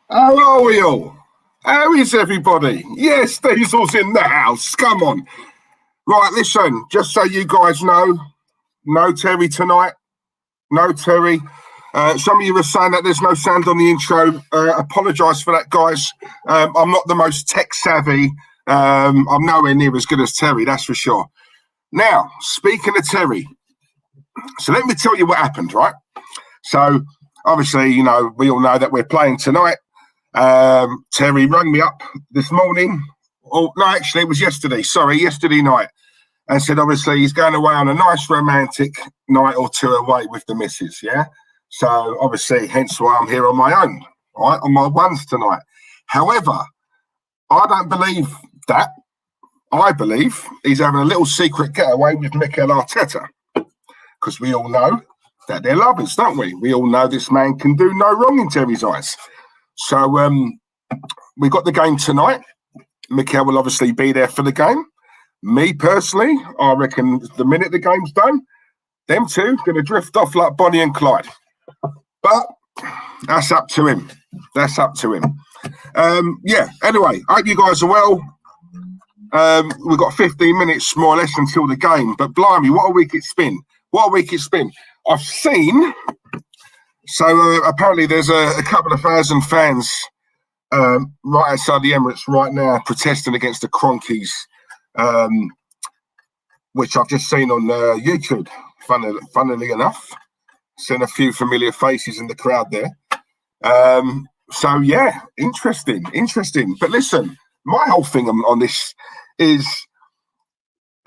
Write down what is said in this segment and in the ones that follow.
How are we all? How is everybody? Yes, Diesel's in the house. Come on. Right, listen, just so you guys know, no Terry tonight. No Terry. Some of you were saying that there's no sound on the intro. Apologise for that, guys. I'm not the most tech savvy. I'm nowhere near as good as Terry, that's for sure. Now, speaking of Terry, so let me tell you what happened, right? So, obviously, you know, we all know that we're playing tonight. Terry rang me up this morning. Oh, no, actually, it was yesterday. Sorry, yesterday night. And said, obviously, he's going away on a nice romantic night or two away with the missus, yeah? So, obviously, hence why I'm here on my own, right, on my ones tonight. However, I don't believe that. I believe he's having a little secret getaway with Mikel Arteta. Because we all know that they're lovers, don't we? We all know this man can do no wrong in Terry's eyes. So, we got the game tonight. Mikel will obviously be there for the game. Me, personally, I reckon the minute the game's done, them two going to drift off like Bonnie and Clyde. But that's up to him. That's up to him. Yeah, anyway, I hope you guys are well. We've got 15 minutes, more or less, until the game. But blimey, what a week it's been. What a week it's been. I've seen... So apparently there's a couple of thousand fans right outside the Emirates right now protesting against the Cronkies, which I've just seen on YouTube, funnily enough. Seen a few familiar faces in the crowd there. So, yeah, interesting. But listen, my whole thing on this is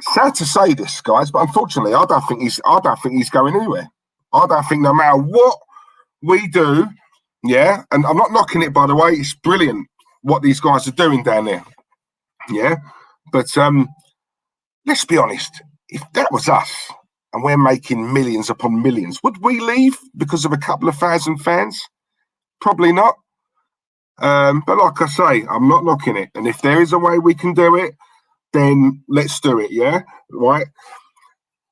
sad to say this, guys, but unfortunately, I don't think he's going anywhere. I don't think no matter what we do, yeah, and I'm not knocking it, by the way, it's brilliant what these guys are doing down there, yeah, but let's be honest, if that was us and we're making millions upon millions, would we leave because of a couple of thousand fans? Probably not. But like I say, I'm not knocking it, and if there is a way we can do it, then let's do it, yeah, right?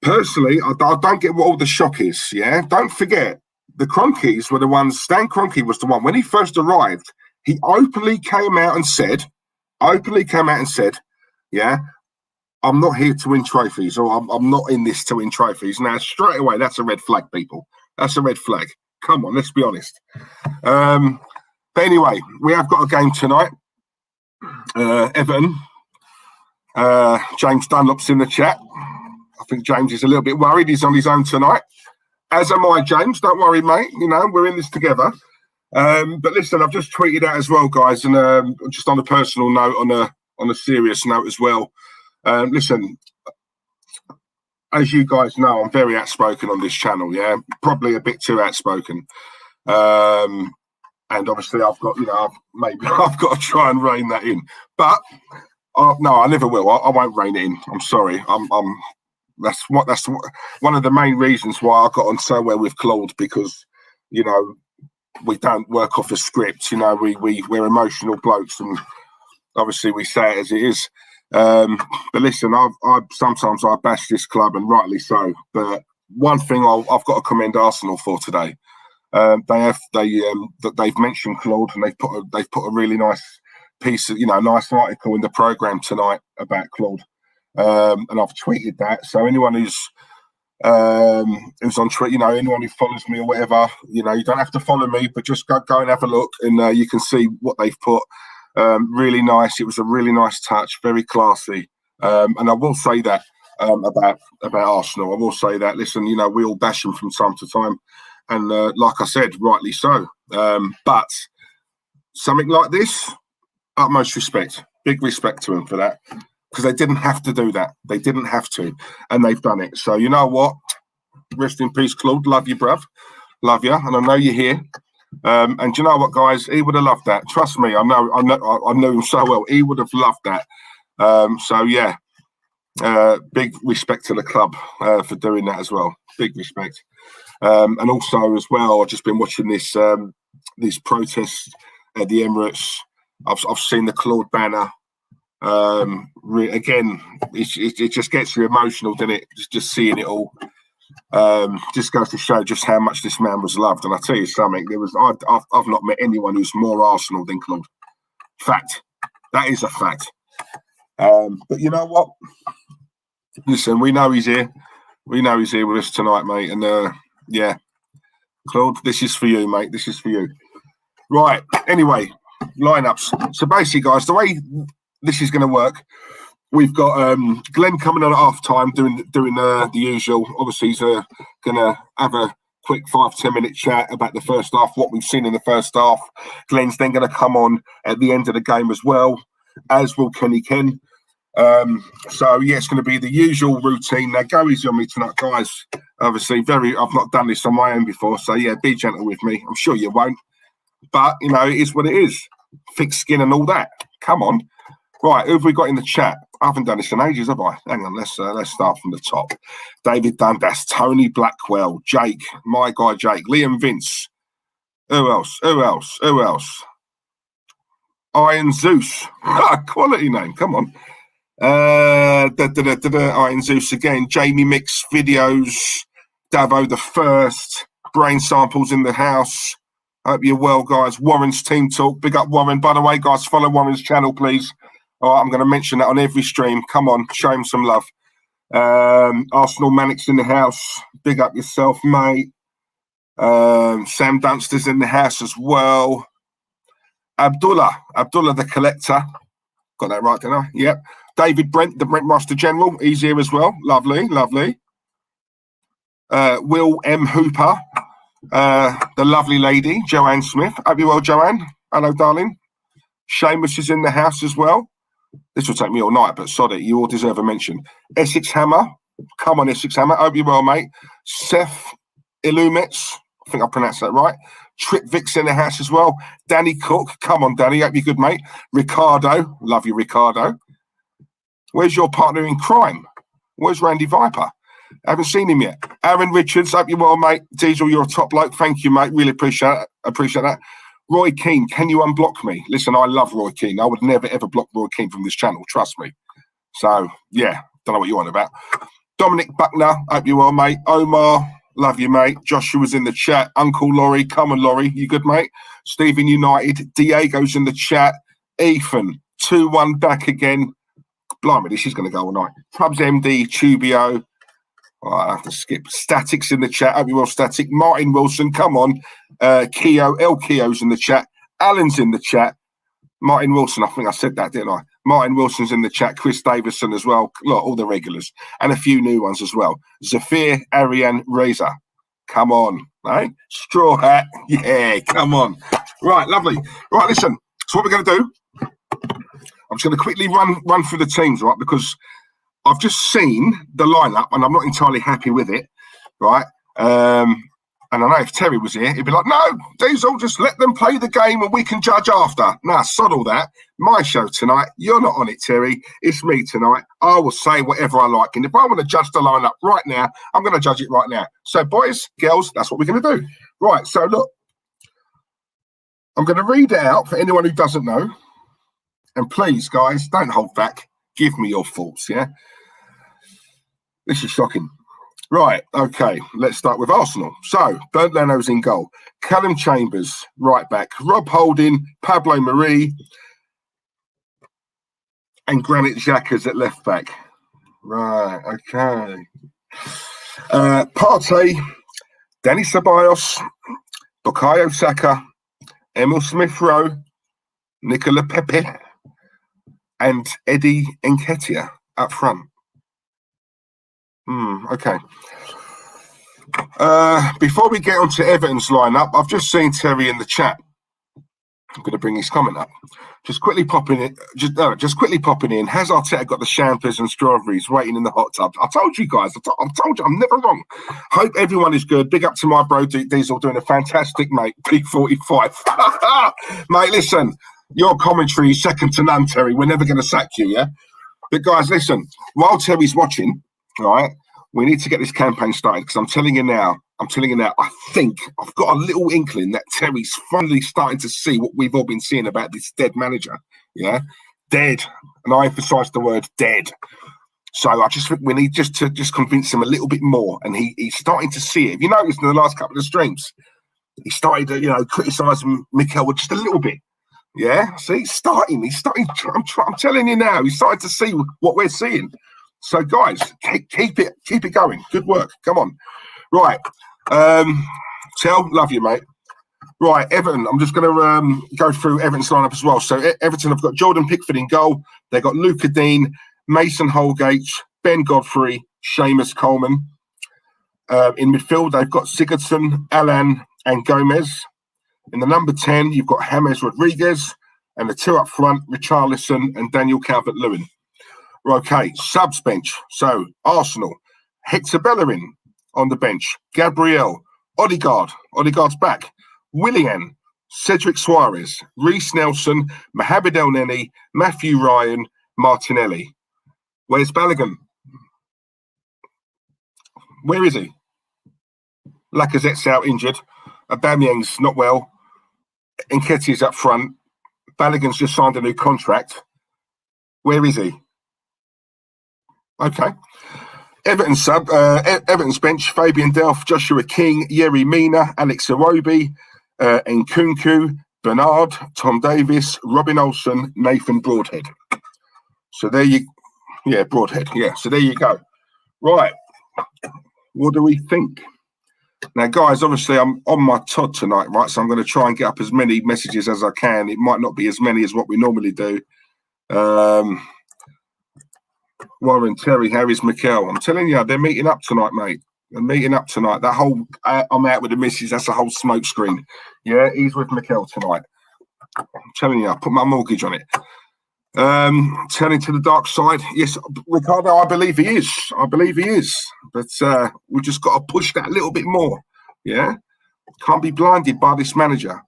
Personally, I don't get what all the shock is, yeah? Don't forget, the Cronkies were the ones, Stan Kroenke was the one, when he first arrived, he openly came out and said, yeah, I'm not here to win trophies, or I'm not in this to win trophies. Now, straight away, that's a red flag, people. That's a red flag. Come on, let's be honest. But anyway, we have got a game tonight. Everton. James Dunlop's in the chat. I think James is a little bit worried. He's on his own tonight. As am I, James. Don't worry, mate. You know, we're in this together. But listen, I've just tweeted out as well, guys, and just on a personal note, on a serious note as well. Listen, as you guys know, I'm very outspoken on this channel. Yeah, probably a bit too outspoken. And obviously, I've got, you know, I've got to try and rein that in. But no, I never will. I won't rein it in. I'm sorry. That's one of the main reasons why I got on so well with Claude, because, you know, we don't work off a script. You know, we're emotional blokes, and obviously we say it as it is. But listen, I sometimes I bash this club, and rightly so. But one thing I've got to commend Arsenal for today. They've mentioned Claude, and they've put a really nice piece of, you know, nice article in the programme tonight about Claude. And I've tweeted that, so anyone who's on Twitter, you know, anyone who follows me or whatever, you know, you don't have to follow me, but just go and have a look, and you can see what they've put. Really nice. It was a really nice touch, very classy. And I will say that about Arsenal. I will say that. Listen, you know, we all bash them from time to time, and like I said, rightly so. But something like this, utmost respect, big respect to them for that. Because they didn't have to do that. They didn't have to. And they've done it. So, you know what? Rest in peace, Claude. Love you, bruv. Love you. And I know you're here. And you know what, guys? He would have loved that. Trust me. I know him so well. He would have loved that. So, yeah. Big respect to the club for doing that as well. Big respect. And also, as well, I've just been watching these protests at the Emirates. I've seen the Claude banner. Again, it just gets you emotional, doesn't it? Just seeing it all. Just goes to show just how much this man was loved. And I tell you something, I've not met anyone who's more Arsenal than Claude. Fact. That is a fact. But you know what? Listen, we know he's here. We know he's here with us tonight, mate. And yeah, Claude, this is for you, mate. This is for you. Right. Anyway, lineups. So basically, guys, the way this is going to work, we've got Glenn coming on at half time doing the usual. Obviously, he's going to have a quick 5-10 minute chat about the first half, what we've seen in the first half. Glenn's then going to come on at the end of the game as well, as will Kenny Ken. So yeah, it's going to be the usual routine. Now go easy on me tonight, guys. Obviously, I've not done this on my own before, so yeah, be gentle with me. I'm sure you won't, but you know, it is what it is. Thick skin and all that. Come on. Right, who have we got in the chat? I haven't done this in ages, have I? Hang on, let's start from the top. David Dundas, Tony Blackwell, Jake, my guy Jake, Liam Vince. Who else? Iron Zeus. Quality name, come on. Iron Zeus again. Jamie Mix Videos, Davo the First, Brain Samples in the house. Hope you're well, guys. Warren's Team Talk. Big up Warren. By the way, guys, follow Warren's channel, please. All right, I'm going to mention that on every stream. Come on, show him some love. Arsenal Manic's in the house. Big up yourself, mate. Sam Dunster's in the house as well. Abdullah the Collector. Got that right, didn't I? Yep. David Brent, the Brent Master General. He's here as well. Lovely. Will M. Hooper. The lovely lady, Joanne Smith. Hope you're well, Joanne. Hello, darling. Seamus is in the house as well. This will take me all night, but sod it, you all deserve a mention. Essex Hammer. Come on, Essex Hammer. Hope you're well, mate. Seth Illumets. I think I pronounced that right. Trip Vic's in the house as well. Danny Cook. Come on, Danny. Hope you're good, mate. Ricardo. Love you, Ricardo. Where's your partner in crime? Where's Randy Viper? I haven't seen him yet. Aaron Richards. Hope you're well, mate. Diesel, you're a top bloke. Thank you, mate. Really appreciate that. Roy Keane, can you unblock me? Listen, I love Roy Keane. I would never, ever block Roy Keane from this channel. Trust me. So, yeah, don't know what you're on about. Dominic Buckner, hope you're well, mate. Omar, love you, mate. Joshua's in the chat. Uncle Laurie, come on, Laurie. You good, mate? Stephen United. Diego's in the chat. Ethan, 2-1 back again. Blimey, this is going to go all night. Pubs MD, Tubio. Oh, I have to skip. Static's in the chat. Hope you're well, Static. Martin Wilson, come on. Keo, El Keo's in the chat. Alan's in the chat. Martin Wilson, I think I said that, didn't I? Martin Wilson's in the chat. Chris Davison as well. Look, all the regulars. And a few new ones as well. Zafir, Ariane, Razor. Come on, right? Straw Hat. Yeah, come on. Right, lovely. Right, listen. So what we're going to do, I'm just going to quickly run through the teams, right? Because I've just seen the lineup and I'm not entirely happy with it, right? And I know if Terry was here, he'd be like, no, Diesel, just let them play the game and we can judge after. Nah, sod all that. My show tonight. You're not on it, Terry. It's me tonight. I will say whatever I like. And if I want to judge the lineup right now, I'm going to judge it right now. So, boys, girls, that's what we're going to do. Right, so look. I'm going to read it out for anyone who doesn't know. And please, guys, don't hold back. Give me your thoughts, yeah? This is shocking. Right, okay, let's start with Arsenal. So, Bernd Leno's in goal. Callum Chambers, right back. Rob Holding, Pablo Marie, and Granit Xhaka's at left back. Right, okay. Partey, Danny Ceballos, Bukayo Saka, Emil Smith-Rowe, Nicola Pepe, and Eddie Nketiah up front. Okay. Before we get on to Everton's lineup, I've just seen Terry in the chat. I'm going to bring his comment up. Just quickly popping in. Just quickly popping in. Has Arteta got the champers and strawberries waiting in the hot tub? I told you guys. I told you. I'm never wrong. Hope everyone is good. Big up to my bro Diesel doing a fantastic, mate. P45. Mate, listen. Your commentary is second to none, Terry. We're never going to sack you, yeah? But guys, listen. While Terry's watching, right, we need to get this campaign started because I'm telling you now, I think I've got a little inkling that Terry's finally starting to see what we've all been seeing about this dead manager. Yeah, dead. And I emphasize the word dead. So I just think we need to convince him a little bit more, and he's starting to see it. If you noticed in the last couple of streams, he started to criticise Mikel just a little bit. Yeah, see, he's starting. I'm telling you now, he's starting to see what we're seeing. So guys, keep it going. Good work. Come on. Right. Love you, mate. Right, Everton. I'm just going to go through Everton's lineup as well. So Everton have got Jordan Pickford in goal. They've got Luca Dean, Mason Holgate, Ben Godfrey, Seamus Coleman. In midfield, they've got Sigurdsson, Alan, and Gomez. In the number 10, you've got James Rodriguez, and the two up front, Richarlison and Daniel Calvert-Lewin. Okay, subs bench. So Arsenal, Hector Bellerin on the bench, Gabriel, Odegaard's back, Willian, Cedric Suarez, Reece Nelson, Mohamed El Neni, Matthew Ryan, Martinelli. Where's Balogun? Where is he? Lacazette's out injured. Aubameyang's not well. Nketiah's up front. Balogun's just signed a new contract. Where is he? Okay. Everton's bench, Fabian Delph, Joshua King, Yerry Mina, Alex Iwobi, Nkunku, Bernard, Tom Davis, Robin Olsen, Nathan Broadhead. So there you Broadhead. Yeah, so there you go. Right. What do we think? Now, guys, obviously, I'm on my Todd tonight, right? So I'm going to try and get up as many messages as I can. It might not be as many as what we normally do. Warren, Terry, Harry's, Mikel. I'm telling you, they're meeting up tonight, mate. They're meeting up tonight. That whole I'm out with the missus, that's a whole smoke screen. Yeah, he's with Mikel tonight. I'm telling you, I put my mortgage on it. Turning to the dark side. Yes, Ricardo, I believe he is. But we just got to push that a little bit more. Yeah? Can't be blinded by this manager.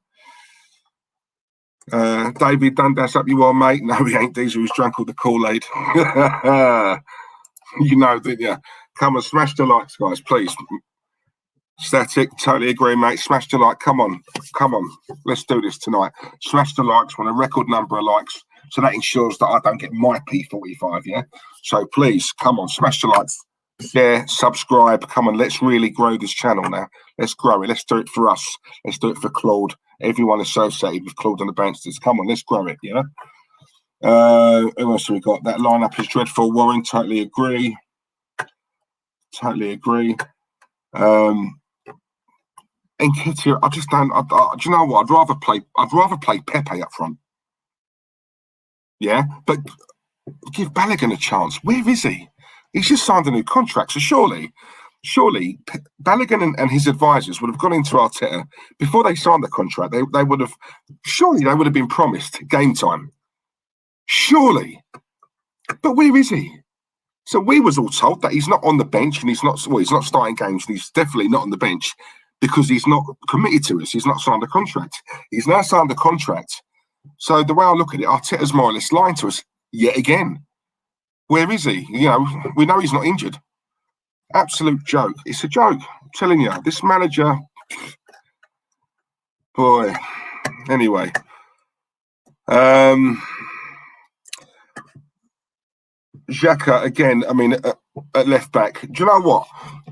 David Dundas, up you are, mate. No, he ain't. Diesel, who's drunk all the Kool-Aid. You know, didn't you? Come on, smash the likes, guys, please. Static, totally agree, mate. Smash the like. Come on. Let's do this tonight. Smash the likes. Want a record number of likes. So that ensures that I don't get my P45, yeah? So please, come on, smash the likes. Share, subscribe. Come on, let's really grow this channel now. Let's grow it. Let's do it for us. Let's do it for Claude. Everyone associated with Claude and the Banstas. Come on, let's grow it, yeah? Who else have we got? That lineup is dreadful. Warren, totally agree. And Nketiah, I just don't. Do you know what? I'd rather play Pepe up front. Yeah, but give Balogun a chance. Where is he? He's just signed a new contract. So surely Balogun and his advisors would have gone into Arteta before they signed the contract. They would have been promised game time. Surely, but where is he? So we was all told that he's not on the bench and he's not starting games and he's definitely not on the bench because he's not committed to us. He's not signed a contract. He's now signed a contract. So the way I look at it, Arteta's more or less lying to us yet again. Where is he? You know, we know he's not injured. Absolute joke. It's a joke. I'm telling you, this manager, boy. Anyway, Xhaka again. I mean, at left back. Do you know what,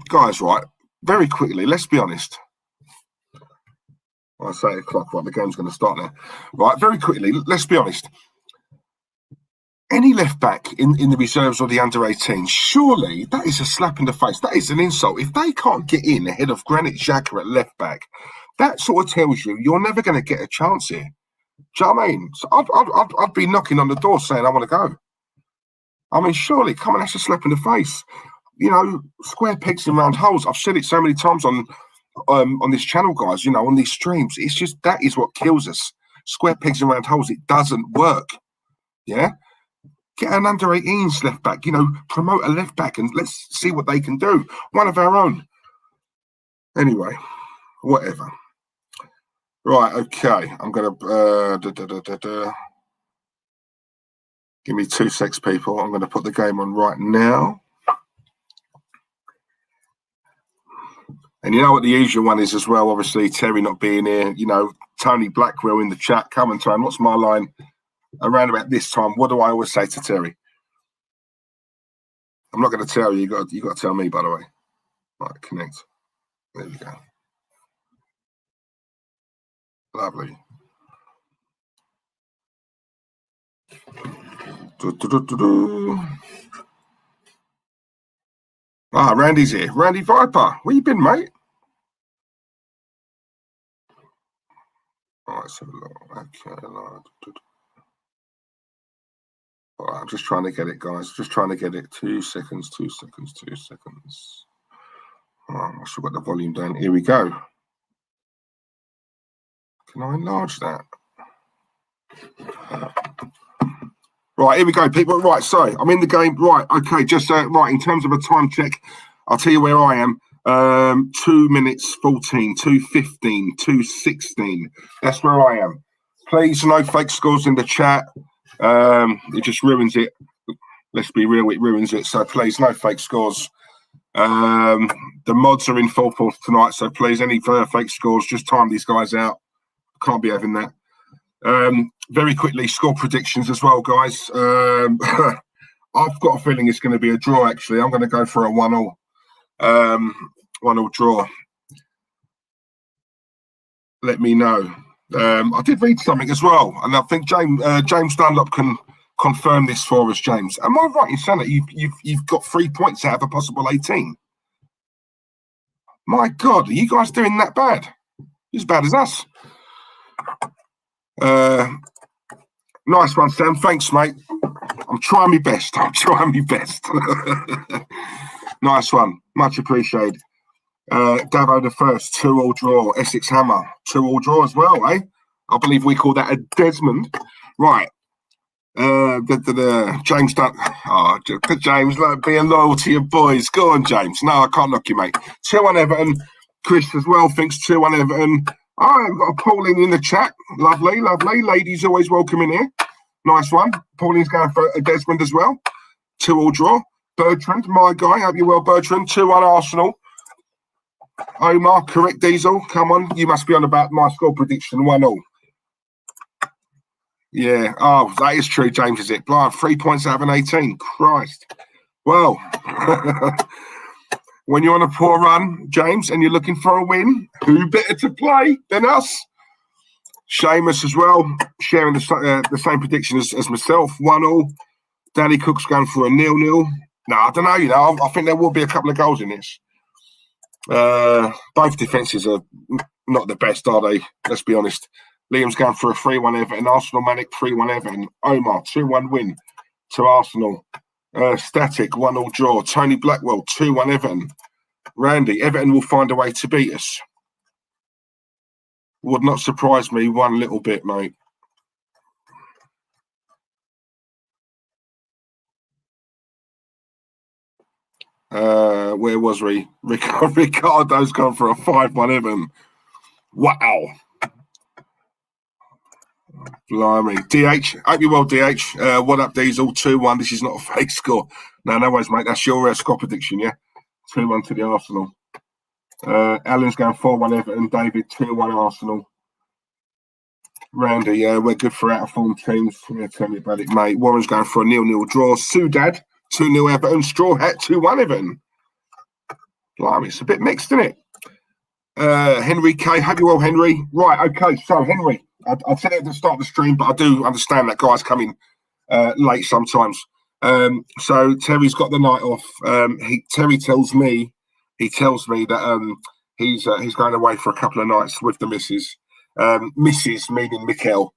guys? Right, very quickly. Let's be honest. I say 8 o'clock, right, the game's going to start now. Right, very quickly, let's be honest. Any left back in the reserves or the under-18, surely that is a slap in the face. That is an insult. If they can't get in ahead of Granit Xhaka at left back, that sort of tells you you're never going to get a chance here. Do you know what I mean? So I'd be knocking on the door saying I want to go. I mean, surely, come on, that's a slap in the face. You know, square pegs in round holes. I've said it so many times on this channel, guys, you know, on these streams. It's just that is what kills us. Square pegs around holes. It doesn't work. Yeah? Get an under-18s left back, you know, promote a left back and let's see what they can do. One of our own. Anyway, whatever. Right, okay. I'm going to... Give me 2 secs, people. I'm going to put the game on right now. And you know what the usual one is as well, obviously, Terry not being here. You know, Tony Blackwell in the chat. Come on, Tony, what's my line? Around about this time, what do I always say to Terry? I'm not going to tell you. You got to tell me, by the way. Right, connect. There we go. Lovely. Ah, Randy's here. Randy Viper. Where you been, mate? All right, so okay. All right, I'm just trying to get it, guys. Just trying to get it. 2 seconds. 2 seconds. 2 seconds. Oh, I should have got the volume down. Here we go. Can I enlarge that? Right, here we go, people. Right, so I'm in the game. Right, okay, just right, in terms of a time check, I'll tell you where I am. 2 minutes 14, 2:15, 2:16. That's where I am. Please, no fake scores in the chat. It just ruins it. Let's be real, it ruins it. So please, no fake scores. The mods are in full force tonight, so please, any further fake scores, just time these guys out. Can't be having that. Very quickly, score predictions as well, guys. I've got a feeling it's going to be a draw, actually. I'm going to go for a 1-1. 1-1 draw. Let me know. I did read something as well, and I think James Dunlop can confirm this for us, James. Am I right in saying that you've got 3 points out of a possible 18? My God, are you guys doing that bad? As bad as us. Nice one, Sam. Thanks, mate. I'm trying my best. Nice one. Much appreciated. Davo the first, 2-2 draw. Essex Hammer, 2-2 draw as well, eh? I believe we call that a Desmond. Right. James Dunn. Oh, James, being loyal to your boys. Go on, James. No, I can't knock you, mate. 2-1 Everton. Chris as well thinks 2-1 Everton. I've got a Pauline in the chat. Lovely, lovely. Ladies always welcome in here. Nice one. Pauline's going for a Desmond as well. 2-2 draw. Bertrand, my guy. Hope you're well, Bertrand. 2-1 Arsenal. Omar, correct, Diesel. Come on. You must be on about my score prediction. 1-0. Yeah. Oh, that is true, James, is it? Blind. 3 points out of an 18. Christ. Well, when you're on a poor run, James, and you're looking for a win, who better to play than us? Seamus as well, sharing the same prediction as myself. 1-1. Danny Cook's going for a 0-0. No, I don't know. You know, I think there will be a couple of goals in this. Both defences are not the best, are they? Let's be honest. Liam's going for a 3-1 Everton. Arsenal Manic 3-1 Everton. Omar 2-1 win to Arsenal. Static 1-1 draw. Tony Blackwell 2-1 Everton. Randy, Everton will find a way to beat us. Would not surprise me one little bit, mate. Where was we? Ricardo's gone for a 5-1 Everton. Wow. Blimey. DH, hope you're well, DH. What up, Diesel? 2-1. This is not a fake score. No worries, mate. That's your score prediction, yeah? 2-1 to the Arsenal. Alan's going 4-1 Everton. David, 2-1 Arsenal. Randy, we're good for out-of-form teams. Yeah, tell me about it, mate. Warren's going for a 0-0 draw. Sudad, 2-0 Everton. Straw Hat, 2-1 Everton. Blimey, it's a bit mixed, isn't it? Henry K, hope you're well, Henry. Right, okay, so Henry, I said it at the start of the stream, but I do understand that guys come in late sometimes. So Terry's got the night off. Terry tells me that he's going away for a couple of nights with the missus. Mrs. meaning Mikel.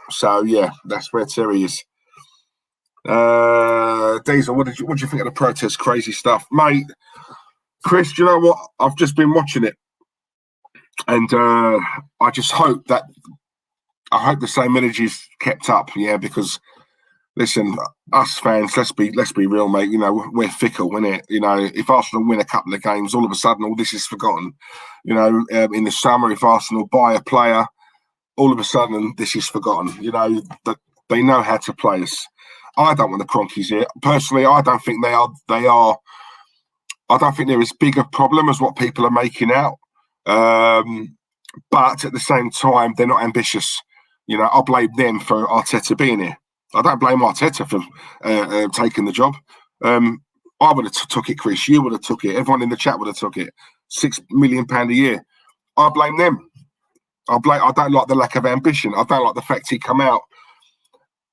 So yeah, that's where Terry is. Diesel, what did you think of the protest? Crazy stuff, mate. Chris, do you know what? I've just been watching it, and I just hope the same energy's kept up. Yeah, because listen, us fans, let's be real, mate. You know, we're fickle, innit? You know, if Arsenal win a couple of games, all of a sudden all this is forgotten. You know, in the summer, if Arsenal buy a player, all of a sudden this is forgotten. You know, that they know how to play us. I don't want the Cronkies here. Personally, I don't think they are. I don't think they're as big a problem as what people are making out. But at the same time, they're not ambitious. You know, I blame them for Arteta being here. I don't blame Arteta for taking the job. I would have took it, Chris. You would have took it. Everyone in the chat would have took it. £6 million a year. I blame them. I don't like the lack of ambition. I don't like the fact he come out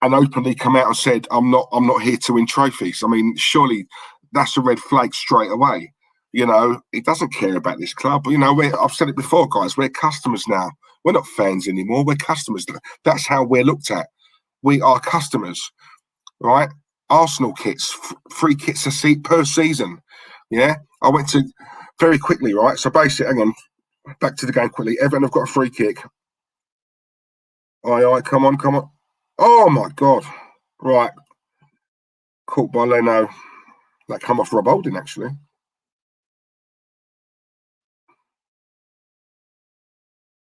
and openly and said, I'm not here to win trophies. I mean, surely that's a red flag straight away. You know, he doesn't care about this club. You know, I've said it before, guys. We're customers now. We're not fans anymore. We're customers. That's how we're looked at. We are customers, right? Arsenal kits, free kits a seat per season. Yeah, I went to very quickly, right? So basically, hang on, back to the game quickly. Everton have got a free kick. Aye, come on. Oh my God! Right, caught by Leno. That come off Rob Holding actually.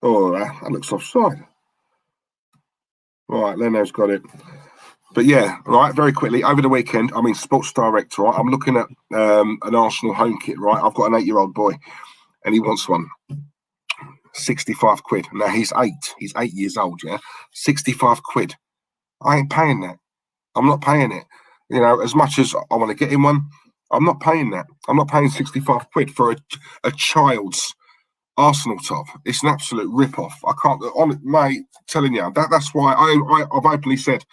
Oh, that looks offside. Right, Leno's got it. But yeah, right, very quickly, over the weekend, I mean, Sports Direct, right? I'm looking at an Arsenal home kit, right? I've got an 8-year-old boy, and he wants one. 65 quid. Now, he's 8. He's 8 years old, yeah? 65 quid. I ain't paying that. I'm not paying it. You know, as much as I want to get him one, I'm not paying that. I'm not paying 65 quid for a child's Arsenal top. It's an absolute rip-off. I can't, mate, telling you, that's why I've openly said,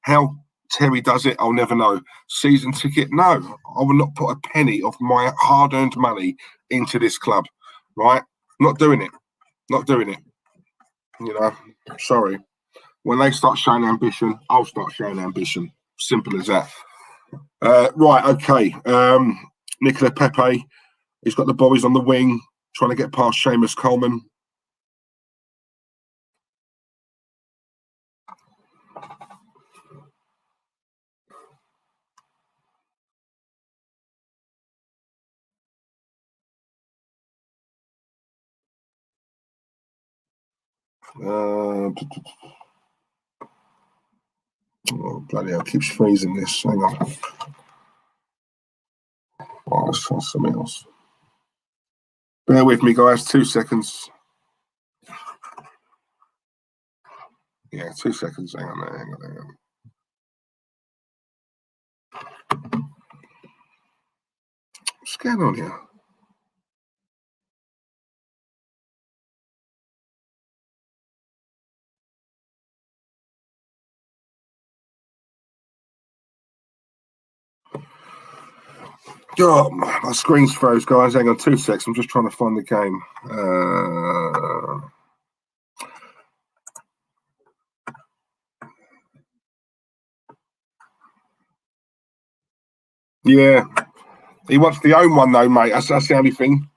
how Terry does it, I'll never know. Season ticket, no. I will not put a penny of my hard-earned money into this club, right? Not doing it. Not doing it. You know, sorry. When they start showing ambition, I'll start showing ambition. Simple as that. Right, okay. Nicola Pepe, he's got the boys on the wing, trying to get past Seamus Coleman. Oh, bloody hell, keeps freezing this. Hang on. Oh, let's try something else. Bear with me, guys. 2 seconds. Yeah, 2 seconds. Hang on. What's going on here? Oh, my screen's froze, guys. Hang on 2 seconds. I'm just trying to find the game. Yeah. He wants the own one, though, mate. That's the only thing.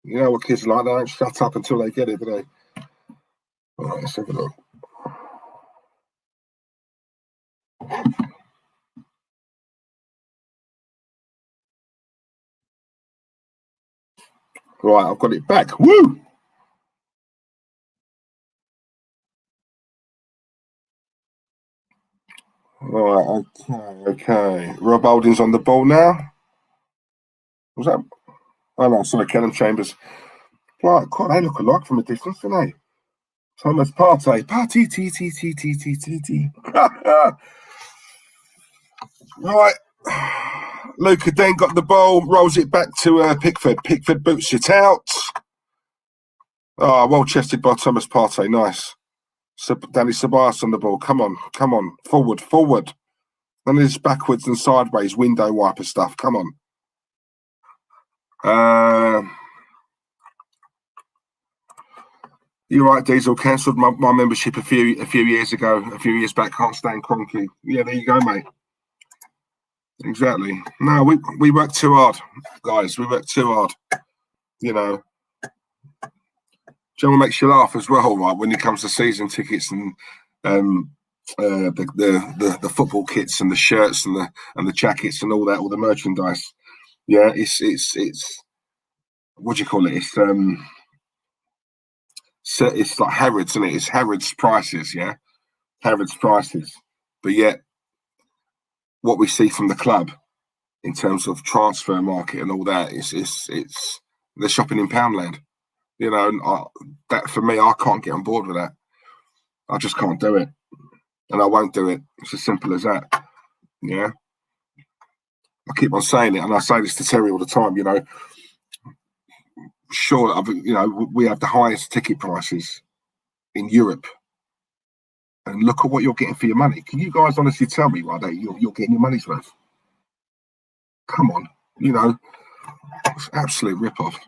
You know what kids are like. They don't shut up until they get it, do they? All right, let's have a look. Right, I've got it back. Woo! Right, okay. Rob Holding's on the ball now. Was that? Oh no, sorry, Callum Chambers. Right, quite they look alike from a distance, don't they? Thomas Partey. Right. Luca then got the ball, rolls it back to Pickford. Pickford boots it out. Oh, well chested by Thomas Partey. Nice. Danny Ceballos on the ball. Come on. Forward. None of this backwards and sideways window wiper stuff. Come on. You're right, Diesel. Cancelled my membership a few years ago. A few years back. Can't stand Cronky. Yeah, there you go, mate. Exactly. No, we work too hard, guys. We work too hard. You know. General makes you laugh as well, right? When it comes to season tickets and the football kits and the shirts and the jackets and all that, all the merchandise. Yeah, it's what do you call it? It's like Harrods, isn't it? It's Harrods prices, yeah, Harrods prices. But yet, what we see from the club in terms of transfer market and all that, it's they're shopping in Poundland. You know, that for me, I can't get on board with that. I just can't do it, and I won't do it. It's as simple as that. Yeah. I keep on saying it, and I say this to Terry all the time, you know, sure, you know, we have the highest ticket prices in Europe. And look at what you're getting for your money. Can you guys honestly tell me why you're getting your money's worth? Come on, you know, it's absolute rip-off.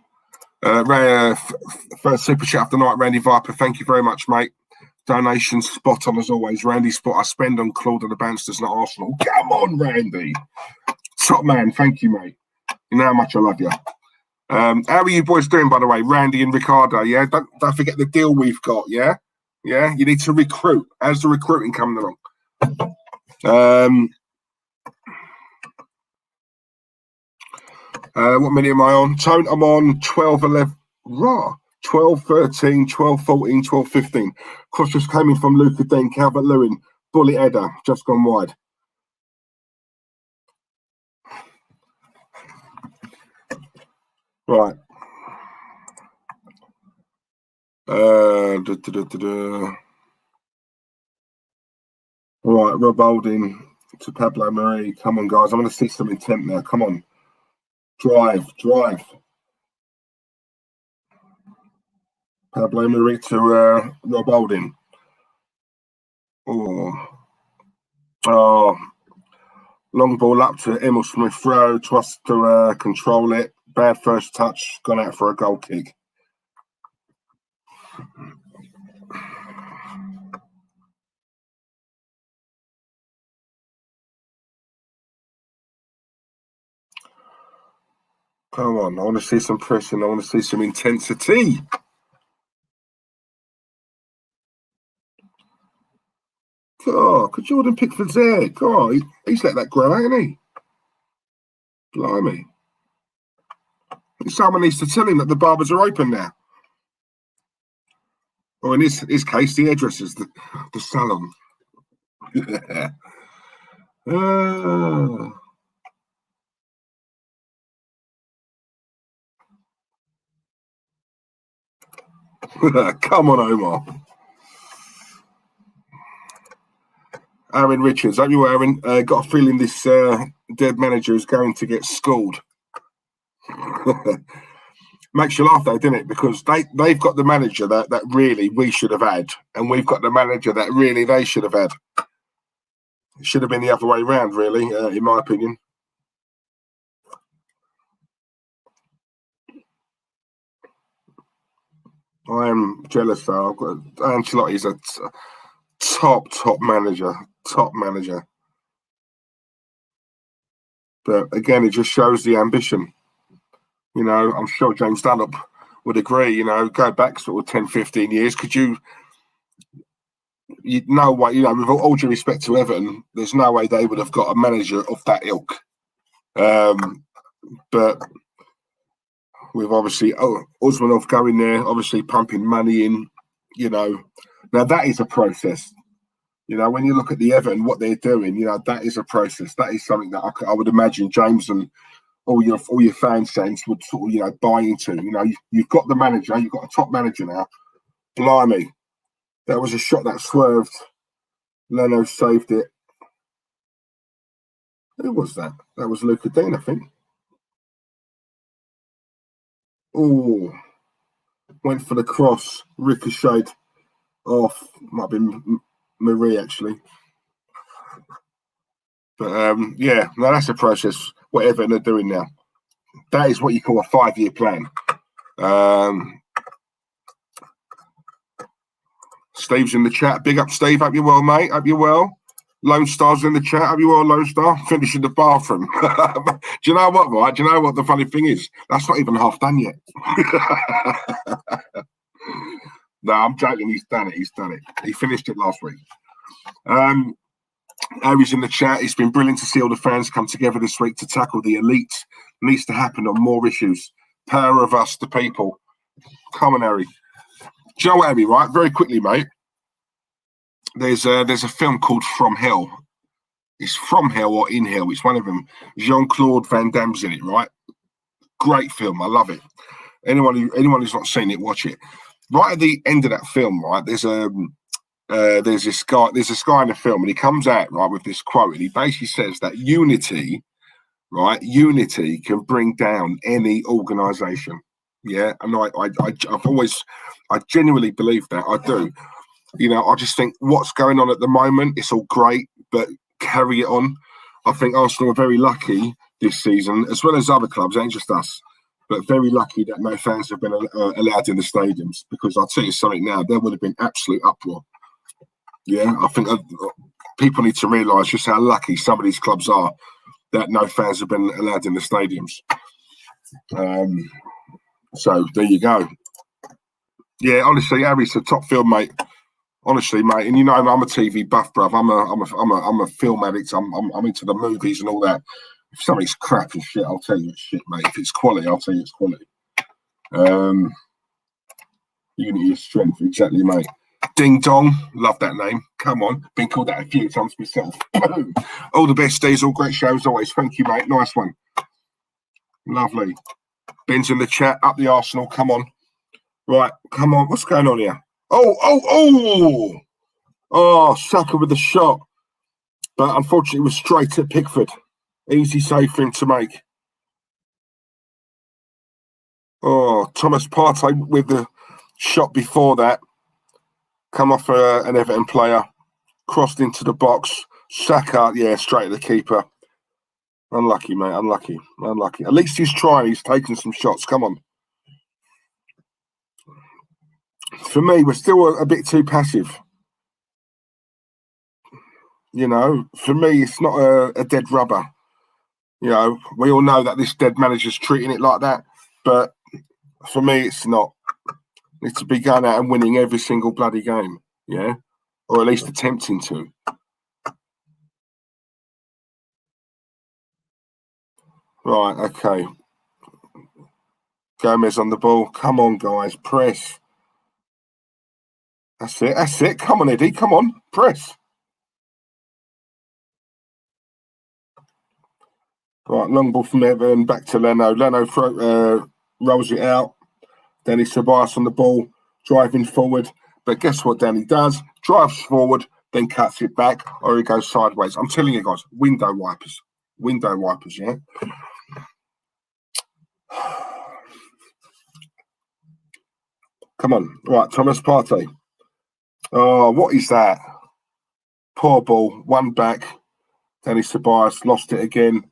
First super chat of the night, Randy Viper. Thank you very much, mate. Donation spot on as always. Randy spot I spend on Claude and the banstas, not Arsenal. Come on, Randy. Top man, thank you, mate. You know how much I love you. How are you boys doing, by the way? Randy and Ricardo, yeah? Don't forget the deal we've got, yeah? Yeah, you need to recruit. How's the recruiting coming along? What minute am I on? Tone, I'm on 12, 11. Raw. 12, 13, 12, 14, 12, 15. Cross just came in from Luca Dean, Calvert-Lewin. Bullet header, just gone wide. Right. Right, Rob Holding to Pablo Marie. Come on, guys. I want to see some intent now. Come on. Drive. Pablo Marie to Rob Holding. Oh, long ball up to Emil Smith-Rowe. Tries to control it. Bad first touch. Gone out for a goal kick. Come on, I want to see some pressing. I want to see some intensity. God, could Jordan Pickford's there? God, he's let that grow, hasn't he? Blimey. Someone needs to tell him that the barbers are open now. Or in his case, the hairdressers, the salon. Come on, Omar. Aaron Richards. Hope you, Aaron. Got a feeling this dead manager is going to get schooled. Makes you laugh though, doesn't it? Because they've got the manager that really we should have had, and we've got the manager that really they should have had. It should have been the other way around, really, in my opinion. I am jealous though. I've got Ancelotti is a top manager. But again, it just shows the ambition. You know, I'm sure James Dunlop would agree, you know, go back sort of 10, 15 years. Could you know what, you know, with all due respect to Everton, there's no way they would have got a manager of that ilk. But with obviously Usmanov going there, obviously pumping money in, you know, now that is a process. You know, when you look at the Everton, what they're doing, you know, that is a process. That is something that I would imagine James and all your fans would sort of, you know, buy into. You know, you've got the manager, you've got a top manager now. Blimey, that was a shot that swerved. Leno saved it. Who was that? That was Luca Dean, I think. Oh, went for the cross, ricocheted off. Might have been Marie actually. But yeah, no, that's a process. Whatever they're doing now, that is what you call a 5-year plan. Steve's in the chat. Big up, Steve. Hope you're well, mate. Hope you're well. Lone Star's in the chat. Hope you're well, Lone Star. Finishing the bathroom. Do you know what, right? Do you know what the funny thing is? That's not even half done yet. No, I'm joking. He's done it. He finished it last week. Harry's in the chat. It's been brilliant to see all the fans come together this week to tackle the elite. Needs to happen on more issues. Power of us, the people. Come on, Harry. Do you know what, Harry, right? Very quickly, mate. There's a film called From Hell. It's From Hell or In Hell. It's one of them. Jean-Claude Van Damme's in it, right? Great film. I love it. Anyone who's not seen it, watch it. Right at the end of that film, right, there's this guy in the film, and he comes out right with this quote, and he basically says that unity right? Unity can bring down any organisation. Yeah, and I genuinely believe that. I do. I just think what's going on at the moment, it's all great, but carry it on. I think Arsenal are very lucky this season, as well as other clubs, ain't just us, but very lucky that no fans have been allowed in the stadiums, because I'll tell you something now, there would have been absolute uproar. Yeah, I think people need to realise just how lucky some of these clubs are that no fans have been allowed in the stadiums. So there you go. Yeah, honestly, Harry's a top film, mate. Honestly, mate, and I'm a TV buff, bruv. I'm a film addict. I'm into the movies and all that. If something's crap and shit, I'll tell you it's shit, mate. If it's quality, I'll tell you it's quality. Unity is strength, exactly, mate. Ding Dong, love that name. Come on, been called that a few times myself. All the best, Steve's. All great shows always. Thank you, mate. Nice one. Lovely. Ben's in the chat. Up the Arsenal. Come on. Right, come on. What's going on here? Oh, Saka with the shot. But unfortunately, it was straight at Pickford. Easy save for him to make. Oh, Thomas Partey with the shot before that. Come off an Everton player. Crossed into the box. Saka, yeah, straight at the keeper. Unlucky, mate. Unlucky. At least he's trying. He's taking some shots. Come on. For me, we're still a bit too passive. For me, it's not a dead rubber. We all know that this dead manager's treating it like that. But for me, it's not. It's to be going out and winning every single bloody game. Yeah? Or at least attempting to. Right, okay. Gomez on the ball. Come on, guys. Press. That's it. Come on, Eddie. Come on. Press. Right, long ball from Everton. Back to Leno. Leno rolls it out. Danny Ceballos on the ball. Driving forward. But guess what Danny does? Drives forward, then cuts it back, or he goes sideways. I'm telling you guys, window wipers. Window wipers, yeah? Come on. Right, Thomas Partey. Oh, what is that? Poor ball. One back. Danny Ceballos lost it again.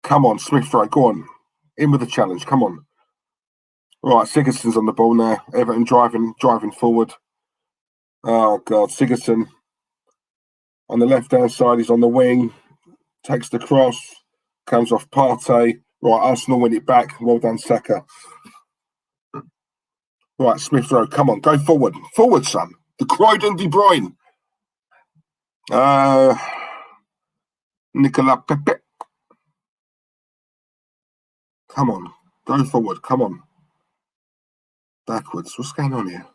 Come on, Smith Rowe. Go on. In with the challenge. Come on. Right, Sigurdsson's on the ball now. Everton driving forward. Oh, God. Sigurdsson on the left-hand side. He's on the wing. Takes the cross. Comes off Partey. Right, Arsenal win it back. Well done, Saka. Right, Smith Rowe. Come on, go forward. Forward, son. The Croydon De Bruyne. Nicola Pepe. Come on. Go forward. Come on. Backwards. What's going on here?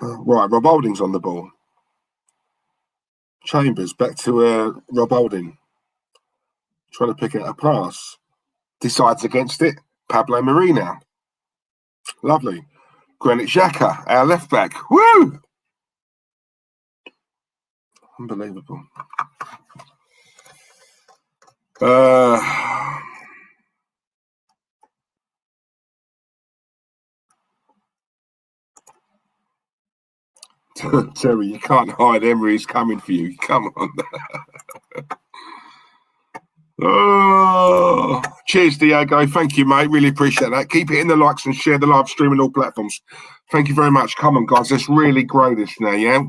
Right, Rob Holding's on the ball. Chambers back to Rob Holding. Trying to pick out a pass. Decides against it. Pablo Mari now. Lovely. Granit Xhaka, our left back. Woo! Unbelievable. Terry, you can't hide. Emery's coming for you. Come on. Oh, cheers, Diego. Thank you, mate. Really appreciate that. Keep hitting the likes and share the live stream on all platforms. Thank you very much. Come on, guys. Let's really grow this now, yeah?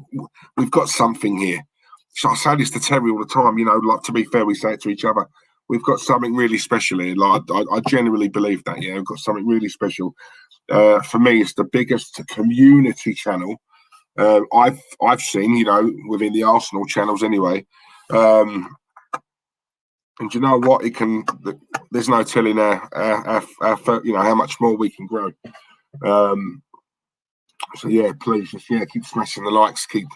We've got something here. So I say this to Terry all the time, like, to be fair, we say it to each other. We've got something really special here. Like, I genuinely believe that, yeah? We've got something really special. For me, it's the biggest community channel I've seen, within the Arsenal channels anyway. And you know what? There's no telling how much more we can grow. So yeah, please keep smashing the likes, keep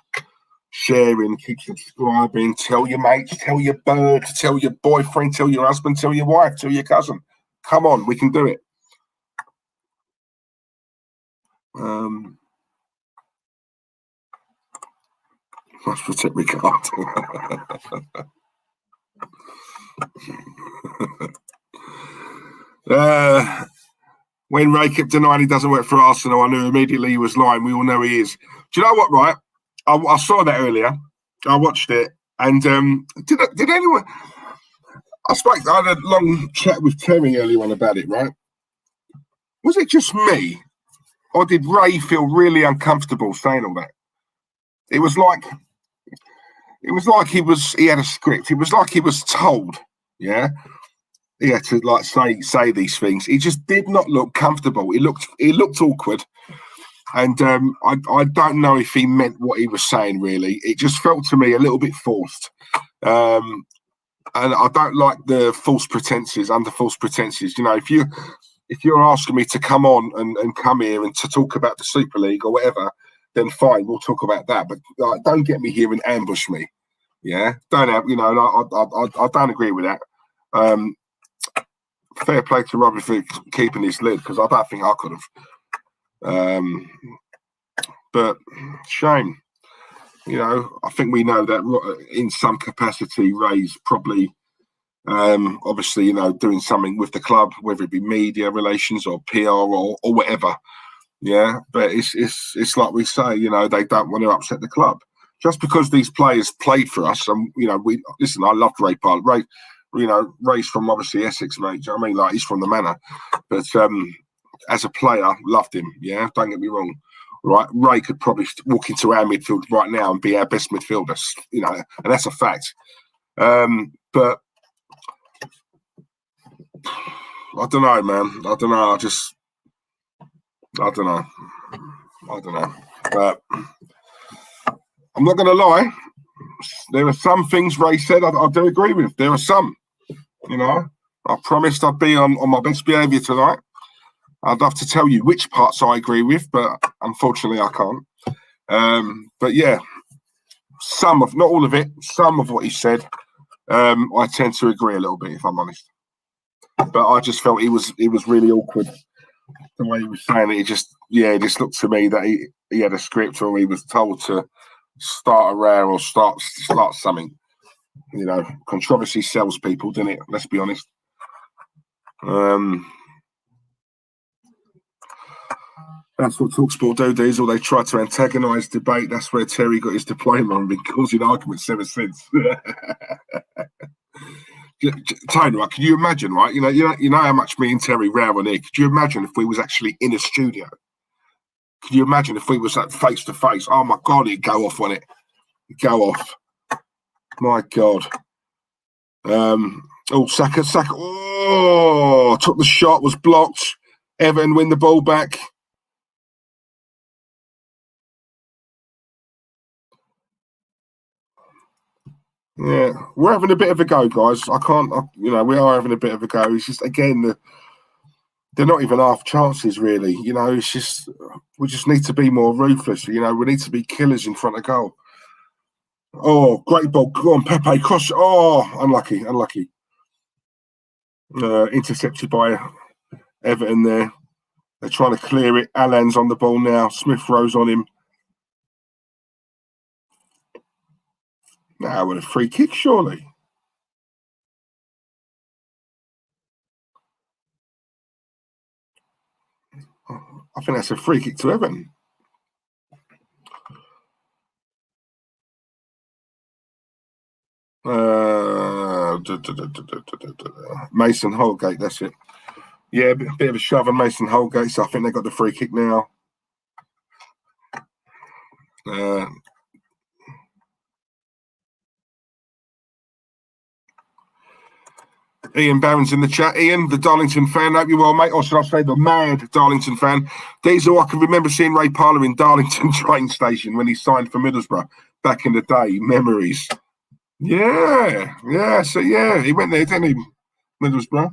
sharing, keep subscribing. Tell your mates, tell your bird, tell your boyfriend, tell your husband, tell your wife, tell your cousin. Come on, we can do it. Must protect Ricardo. When Ray kept denying he doesn't work for Arsenal, I knew immediately he was lying. We all know he is. Do you know what, right? I saw that earlier. I watched it. And did anyone... I had a long chat with Terry earlier on about it, right? Was it just me? Or did Ray feel really uncomfortable saying all that? It was like he had a script. It was like he was told, yeah? He had to like say these things. He just did not look comfortable. He looked awkward, and I don't know if he meant what he was saying. Really, it just felt to me a little bit forced, and I don't like the false pretenses. Under false pretenses, you know, if you're asking me to come on and come here and to talk about the Super League or whatever, then fine, we'll talk about that. But don't get me here and ambush me. Yeah, don't have, you know. I don't agree with that. Fair play to Robbie for keeping his lid, because I don't think I could have. But shame, you know. I think we know that in some capacity, Ray's probably, obviously, you know, doing something with the club, whether it be media relations or PR or whatever. Yeah, but it's like we say, you know, they don't want to upset the club. Just because these players played for us, and you know, I loved Ray Parlour. Ray. You know, Ray's from obviously Essex, mate. Do you know what I mean? Like, he's from the manor. But as a player, loved him. Yeah, don't get me wrong. Right, Ray could probably walk into our midfield right now and be our best midfielder. You know, and that's a fact. But I don't know, man. I don't know. I don't know. But I'm not going to lie. There are some things Ray said I do agree with. There are some. You know, I promised I'd be on my best behaviour tonight. I'd love to tell you which parts I agree with, but unfortunately I can't. But yeah, not all of it, some of what he said, I tend to agree a little bit, if I'm honest. But I just felt it was really awkward the way he was saying it. It just looked to me that he had a script, or he was told to start a row or start something. You know, controversy sells people, doesn't it? Let's be honest. That's what TalkSport do, Diesel. They try to antagonise debate. That's where Terry got his diploma and been causing arguments ever since. Tony, right? Can you imagine, right? You know how much me and Terry row on here. Could you imagine if we was actually in a studio? Could you imagine if we was like face to face? Oh my God, he'd go off on it. Go off. My God. Saka. Oh, took the shot, was blocked. Everton win the ball back. Yeah, we're having a bit of a go, guys. We are having a bit of a go. It's just, again, they're not even half chances, really. You know, it's just, we just need to be more ruthless. You know, we need to be killers in front of goal. Oh, great ball. Go on, Pepe. Cross. Oh, unlucky. Intercepted by Everton there. They're trying to clear it. Alan's on the ball now. Smith Rowe's on him. Now with a free kick, surely. I think that's a free kick to Everton. Mason Holgate, that's it. Yeah, a bit of a shove on Mason Holgate, so I think they got the free kick now. Ian Barron's in the chat. Ian, the Darlington fan, hope you're well, mate. Or should I say the mad Darlington fan? Diesel, I can remember seeing Ray Parlour in Darlington train station when he signed for Middlesbrough back in the day. Memories. Yeah. So, yeah, he went there, didn't he? Middlesbrough.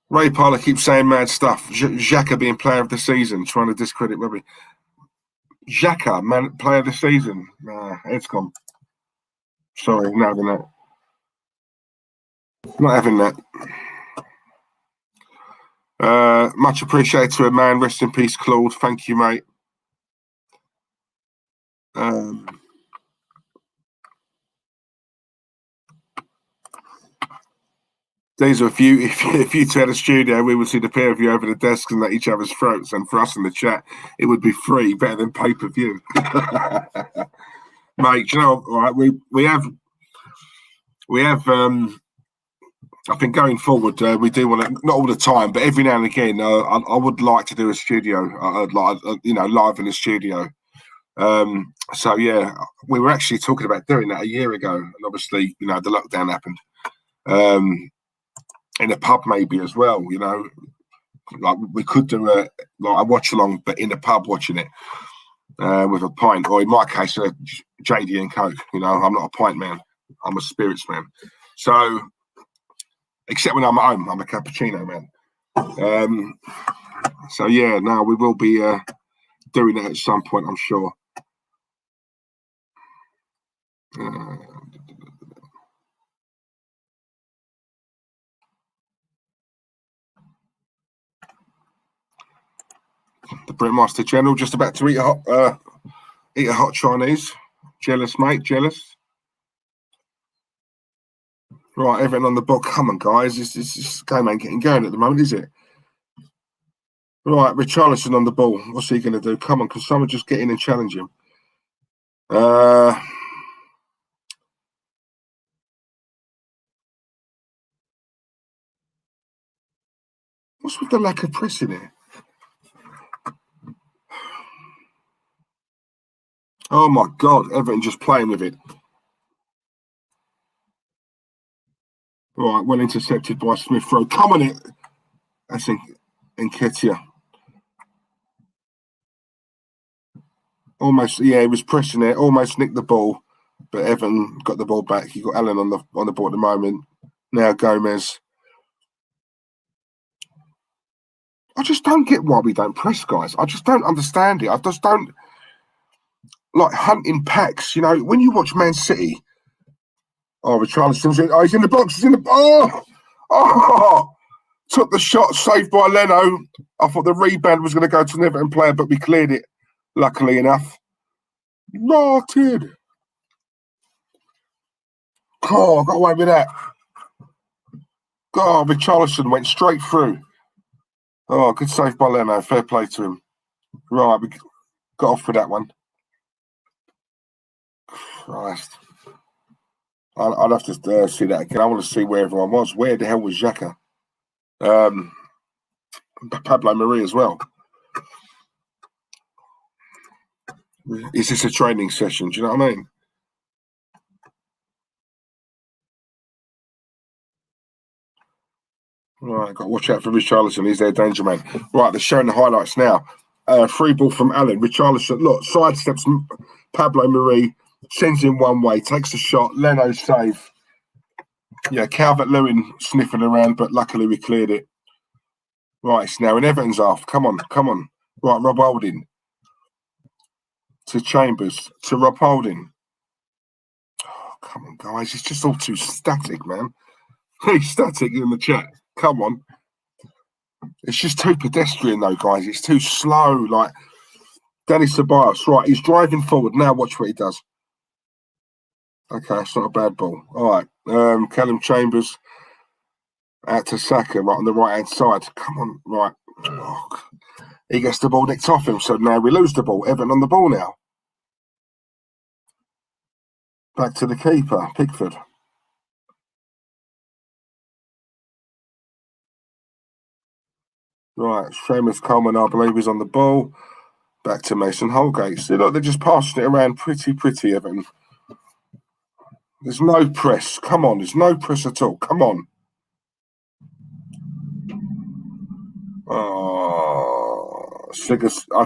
Ray Parlour keeps saying mad stuff. Xhaka being player of the season, trying to discredit Robbie. Xhaka, man, player of the season. Nah, it's gone. Sorry, not having that. Not having that. Much appreciated to a man. Rest in peace, Claude. Thank you, mate. These are if you had a studio, we would see the pair of you over the desks and at each other's throats. And for us in the chat, it would be free, better than pay-per-view. Mate, you know, all right, we have. I think going forward, we do want to, not all the time, but every now and again, I would like to do a studio, live in the studio. So yeah, we were actually talking about doing that a year ago, and obviously, the lockdown happened. In a pub maybe as well, like we could do a watch-along, but in a pub watching it with a pint, or in my case, a JD and Coke. I'm not a pint man, I'm a spirits man. So, except when I'm at home, I'm a cappuccino man. So yeah, no, we will be doing that at some point, I'm sure. The Brewmaster General just about to eat a hot Chinese. Jealous, mate, jealous. Right, Everton on the ball. Come on, guys. This game ain't getting going at the moment, is it? Right, Richarlison on the ball. What's he going to do? Come on, can someone just get in and challenge him? What's with the lack of pressing here? Oh my God, Everton just playing with it. Right, well intercepted by Smith Rowe. Come on it. That's Nketiah. Almost, yeah, he was pressing it, almost nicked the ball, but Everton got the ball back. He got Allen on the ball at the moment. Now Gomez. I just don't get why we don't press, guys. I just don't understand it. I just don't like hunting packs. When you watch Man City, Richarlison's in. Oh, he's in the box. He's in the. Oh! Took the shot, saved by Leno. I thought the rebound was going to go to an Everton player, but we cleared it, luckily enough. Martin. Oh, I got away with that. God, Richarlison went straight through. Oh, good save by Leno. Fair play to him. Right, we got off with that one. Christ. I'd have to see that again. I want to see where everyone was. Where the hell was Xhaka? Pablo Marie as well. Is this a training session? Do you know what I mean? Right, got to watch out for Richarlison. He's their danger man. Right, they're showing the highlights now. Free ball from Allen. Richarlison, look, sidesteps Pablo Marie, sends him one way, takes a shot. Leno save. Yeah, Calvert-Lewin sniffing around, but luckily we cleared it. Right, it's now in Everton's half. Come on. Right, Rob Holding. To Chambers. To Rob Holding. Oh, come on, guys. It's just all too static, man. Hey, static in the chat. Come on. It's just too pedestrian, though, guys. It's too slow. Like, Danny Ceballos. Right, he's driving forward. Now watch what he does. Okay, it's not a bad ball. All right. Callum Chambers out to Saka, right on the right-hand side. Come on, right. Oh, he gets the ball nicked off him, so now we lose the ball. Everton on the ball now. Back to the keeper, Pickford. Right, Seamus Coleman, I believe, is on the ball. Back to Mason Holgate. See, look, they're just passing it around pretty, Everton. There's no press. Come on, there's no press at all. Come on. Oh, do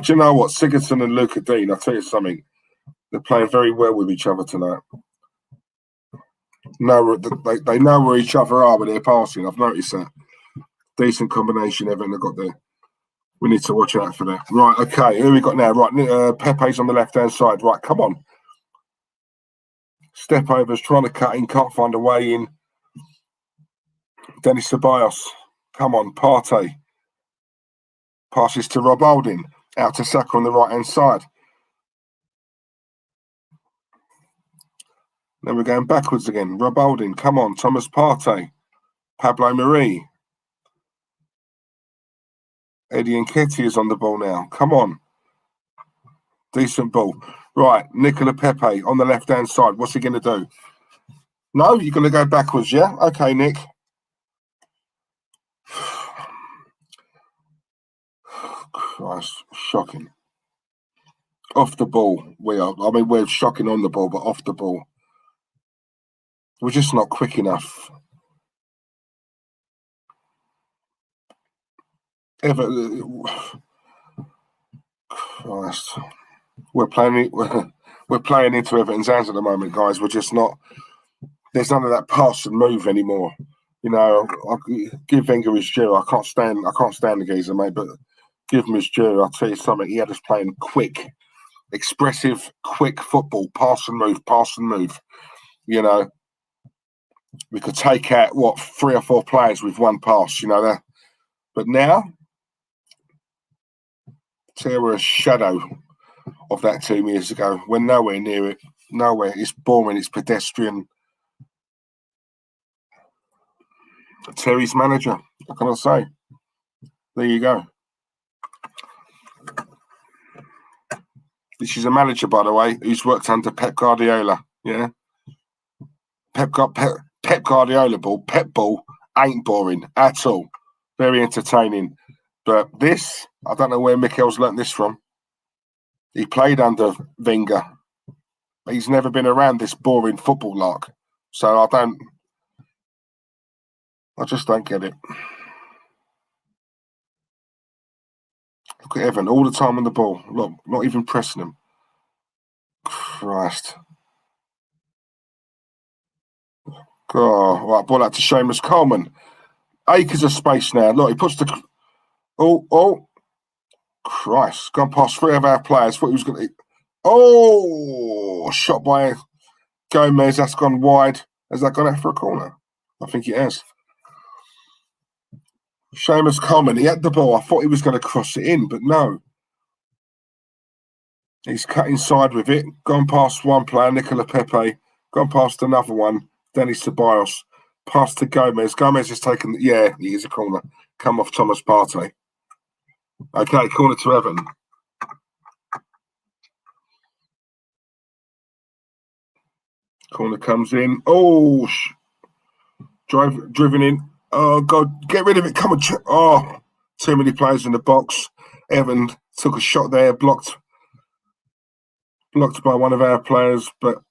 you know what? Sigurdsson and Luca Dean, I'll tell you something. They're playing very well with each other tonight. No, they know where each other are when they're passing. I've noticed that. Decent combination Everton have got there. We need to watch out for that. Right, okay. Who we got now? Right, Pepe's on the left-hand side. Right, come on. Step overs, trying to cut in, can't find a way in. Dennis Ceballos. Come on, Partey. Passes to Rob Holding. Out to Saka on the right-hand side. Then we're going backwards again. Rob Holding, come on. Thomas Partey, Pablo Marie. Eddie Nketiah is on the ball now. Come on. Decent ball. Right, Nicola Pepe on the left-hand side. What's he going to do? No, you're going to go backwards, yeah? Okay, Nick. Christ, shocking. Off the ball, we are. I mean, we're shocking on the ball, but off the ball, we're just not quick enough. Christ, we're playing into Everton's hands at the moment, guys. We're just not. There's none of that pass and move anymore. You know, I give Wenger his due. I can't stand the geezer, mate. But give him his due. I'll tell you something. He had us playing quick, expressive, quick football. Pass and move. Pass and move. You know, we could take out 3 or 4 players with one pass. You know that. But now, they were a shadow of that 2 years ago. We're nowhere near it. Nowhere. It's boring. It's pedestrian. Terry's manager. What can I say? There you go. This is a manager, by the way, who's worked under Pep Guardiola. Yeah. Pep Guardiola ball, Pep ball ain't boring at all. Very entertaining. But this, I don't know where Mikel's learnt this from. He played under Wenger. But he's never been around this boring football lark. So I just don't get it. Look at Evan, all the time on the ball. Look, not even pressing him. Christ. Oh, right, ball out to Seamus Coleman. Acres of space now. Look, he puts the... Oh. Christ. Gone past 3 of our players. Thought he was going to... Oh! Shot by Gomez. That's gone wide. Has that gone out for a corner? I think it has. Seamus Coleman, he had the ball. I thought he was going to cross it in, but no. He's cut inside with it. Gone past one player, Nicola Pepe. Gone past another one, Dennis Ceballos. Past to Gomez. Gomez has taken... Yeah, he is a corner. Come off Thomas Partey. Okay, corner to Evan. Corner comes in. Oh, driven in. Oh, God, get rid of it. Come on. Oh, too many players in the box. Evan took a shot there, blocked by one of our players, but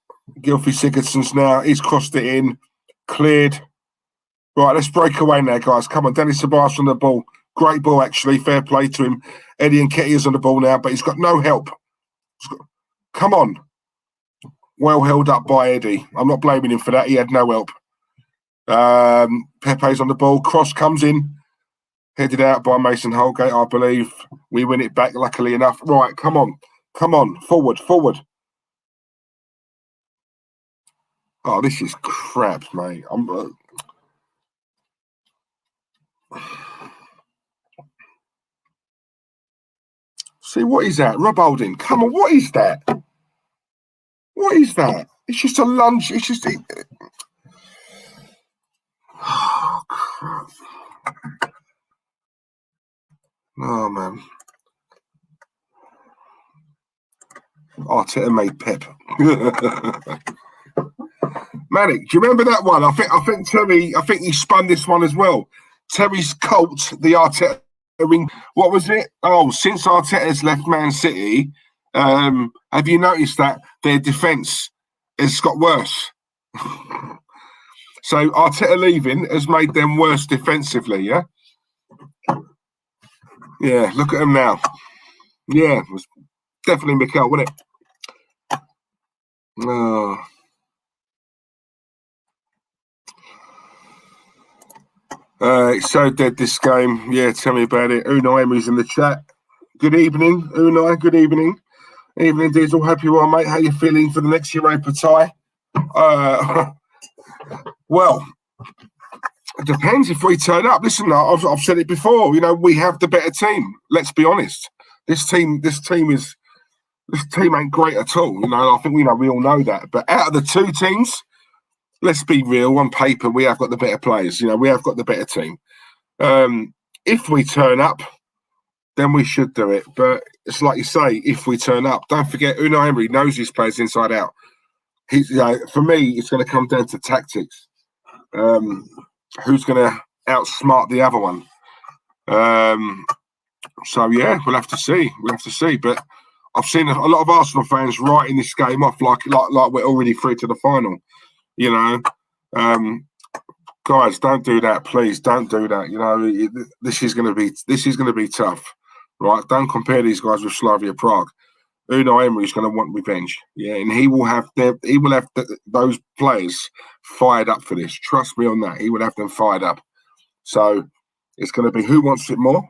Gylfi Sigurdsson's now. He's crossed it in, cleared. Right, let's break away now, guys. Come on, Dennis Ceballos on the ball. Great ball, actually. Fair play to him. Eddie Nketiah's on the ball now, but he's got no help. Come on. Well held up by Eddie. I'm not blaming him for that. He had no help. Pepe's on the ball. Cross comes in. Headed out by Mason Holgate, I believe. We win it back, luckily enough. Right, come on. Come on. Forward. Oh, this is crap, mate. See, what is that? Rob Holding. Come on, what is that? What is that? It's just a lunge. It's just... Oh, crap. Oh, man. Arteta made Pep. Manic, do you remember that one? I think Terry, he spun this one as well. Terry's cult, the Arteta ring. What was it? Oh, since Arteta's left Man City, have you noticed that their defence has got worse? So Arteta leaving has made them worse defensively, yeah? Yeah, look at them now. Yeah, it was definitely Mikel, wasn't it? Oh. It's so dead, this game. Yeah, tell me about it. Unai Emery's in the chat. Good evening, Unai. Good evening. Evening, Diesel. Hope you're well, mate. How you feeling for the next Europa tie? Well, it depends if we turn up. Listen, I've said it before. You know, we have the better team. Let's be honest. This team is this team ain't great at all. You know, I think we all know that. But out of the two teams, let's be real. On paper, we have got the better players. You know, we have got the better team. If we turn up, then we should do it. But it's like you say, if we turn up, don't forget, Unai Emery knows his players inside out. He's, you know, for me, it's going to come down to tactics. Who's going to outsmart the other one? So yeah, we'll have to see. We'll have to see. But I've seen a lot of Arsenal fans writing this game off like we're already through to the final. You know, guys, don't do that, please. Don't do that. You know, this is going to be tough, right? Don't compare these guys with Slavia Prague. Unai Emery is going to want revenge, yeah, and he will have those players fired up for this. Trust me on that. He will have them fired up. So it's going to be who wants it more,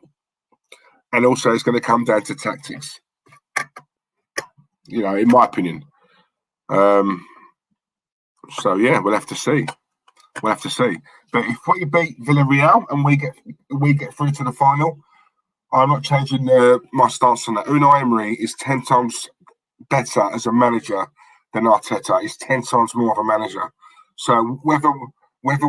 and also it's going to come down to tactics. You know, in my opinion. So yeah, we'll have to see. We'll have to see. But if we beat Villarreal and we get through to the final, I'm not changing my stance on that. Unai Emery is 10 times better as a manager than Arteta. He's 10 times more of a manager. So whether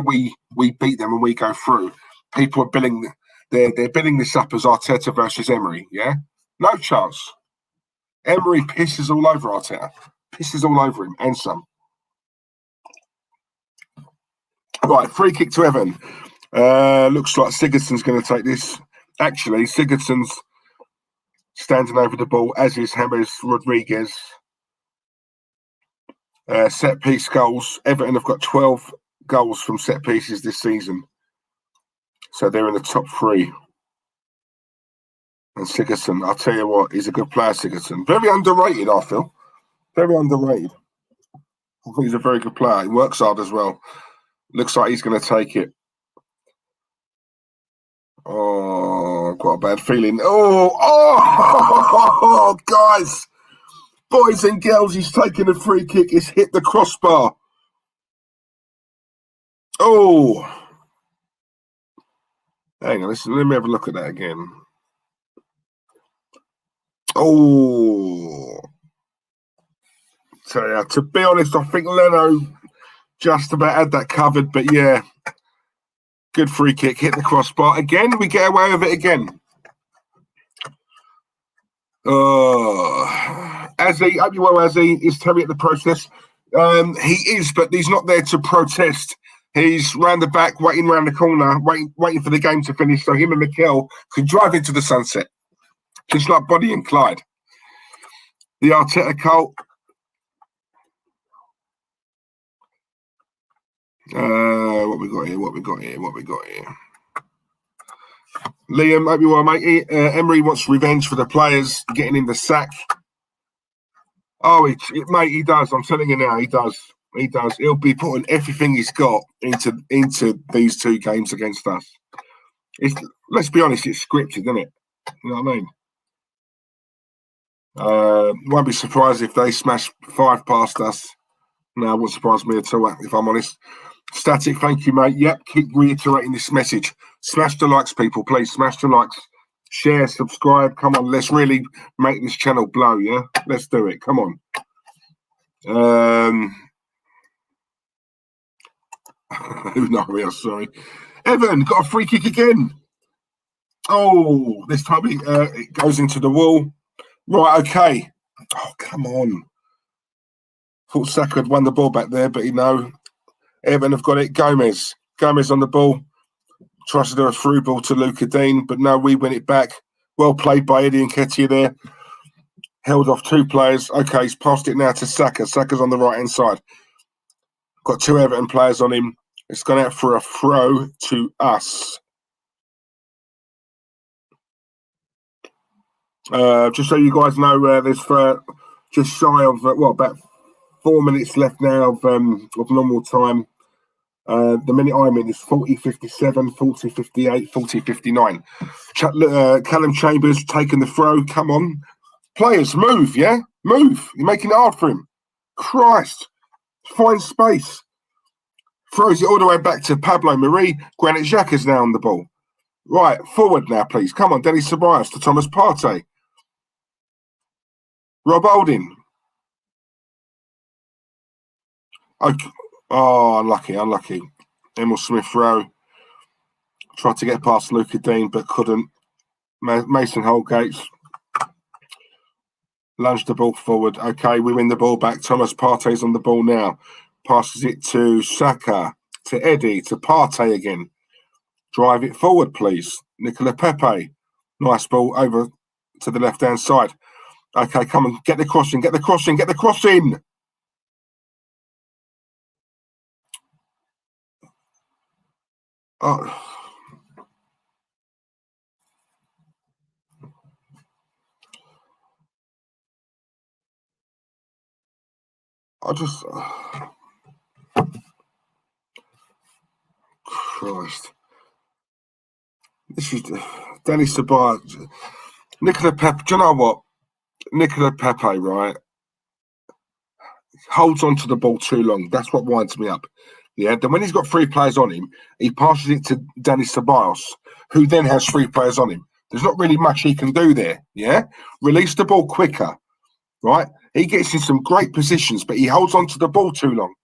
we beat them and we go through, people are billing they're billing this up as Arteta versus Emery. Yeah, no chance. Emery pisses all over Arteta, pisses all over him, and some. Right, free kick to Everton. Looks like Sigurdsson's going to take this. Actually, Sigurdsson's standing over the ball, as is James Rodriguez. Set piece goals. Everton have got 12 goals from set pieces this season. So they're in the top 3. And Sigurdsson, I'll tell you what, he's a good player, Sigurdsson. Very underrated, I feel. Very underrated. I think he's a very good player. He works hard as well. Looks like he's going to take it. Oh, I've got a bad feeling. Oh, guys. Boys and girls, he's taking a free kick. It's hit the crossbar. Oh. Hang on, let me have a look at that again. Oh. So, yeah, to be honest, I think Leno just about had that covered. But, yeah, good free kick. Hit the crossbar. Again, we get away with it again. Azzy, hope you well, Azzy. Is Terry at the protest? He is, but he's not there to protest. He's round the back, waiting round the corner, waiting for the game to finish so him and Mikel can drive into the sunset. Just like Bonnie and Clyde. The Arteta cult. What we got here? Liam, hope you well, mate. Emery wants revenge for the players getting in the sack. Oh, mate, he does. I'm telling you now, he does. He does. He'll be putting everything he's got into these 2 games against us. Let's be honest, it's scripted, isn't it? You know what I mean? Won't be surprised if they smash 5 past us. No, it won't surprise me at all, if I'm honest. Static, thank you, mate. Yep, keep reiterating this message. Smash the likes, people, please. Smash the likes. Share, subscribe. Come on, let's really make this channel blow, yeah? Let's do it. Come on. No, sorry. Everton got a free kick again. Oh, this time it goes into the wall. Right, okay. Oh, come on. Thought Saka had won the ball back there, but Everton have got it. Gomez on the ball. Tries to do a through ball to Luca Dean, but no, we win it back. Well played by Eddie Nketiah there. Held off 2 players. Okay, he's passed it now to Saka. Saka's on the right-hand side. Got 2 Everton players on him. It's gone out for a throw to us. Just so you guys know, there's just shy of, about 4 minutes left now of normal time. The minute I'm in is 40:57, 40:58, 40:59. Callum Chambers taking the throw. Come on. Players, move, yeah? Move. You're making it hard for him. Christ. Find space. Throws it all the way back to Pablo Marie. Granit Xhaka's now on the ball. Right, forward now, please. Come on, Dennis Ceballos to Thomas Partey. Rob Holding. Okay. Oh, unlucky. Emil Smith-Rowe tried to get past Luca Dean, but couldn't. Mason Holgate lunged the ball forward. Okay, we win the ball back. Thomas Partey's on the ball now. Passes it to Saka, to Eddie, to Partey again. Drive it forward, please. Nicola Pepe. Nice ball over to the left-hand side. Okay, come on, get the crossing. Oh. Christ. This is Danny Ceballos. Nicola Pepe, do you know what? Nicola Pepe, right, holds on to the ball too long. That's what winds me up. Yeah, then when he's got 3 players on him, he passes it to Danny Ceballos, who then has 3 players on him. There's not really much he can do there, yeah? Release the ball quicker, right? He gets in some great positions, but he holds on to the ball too long.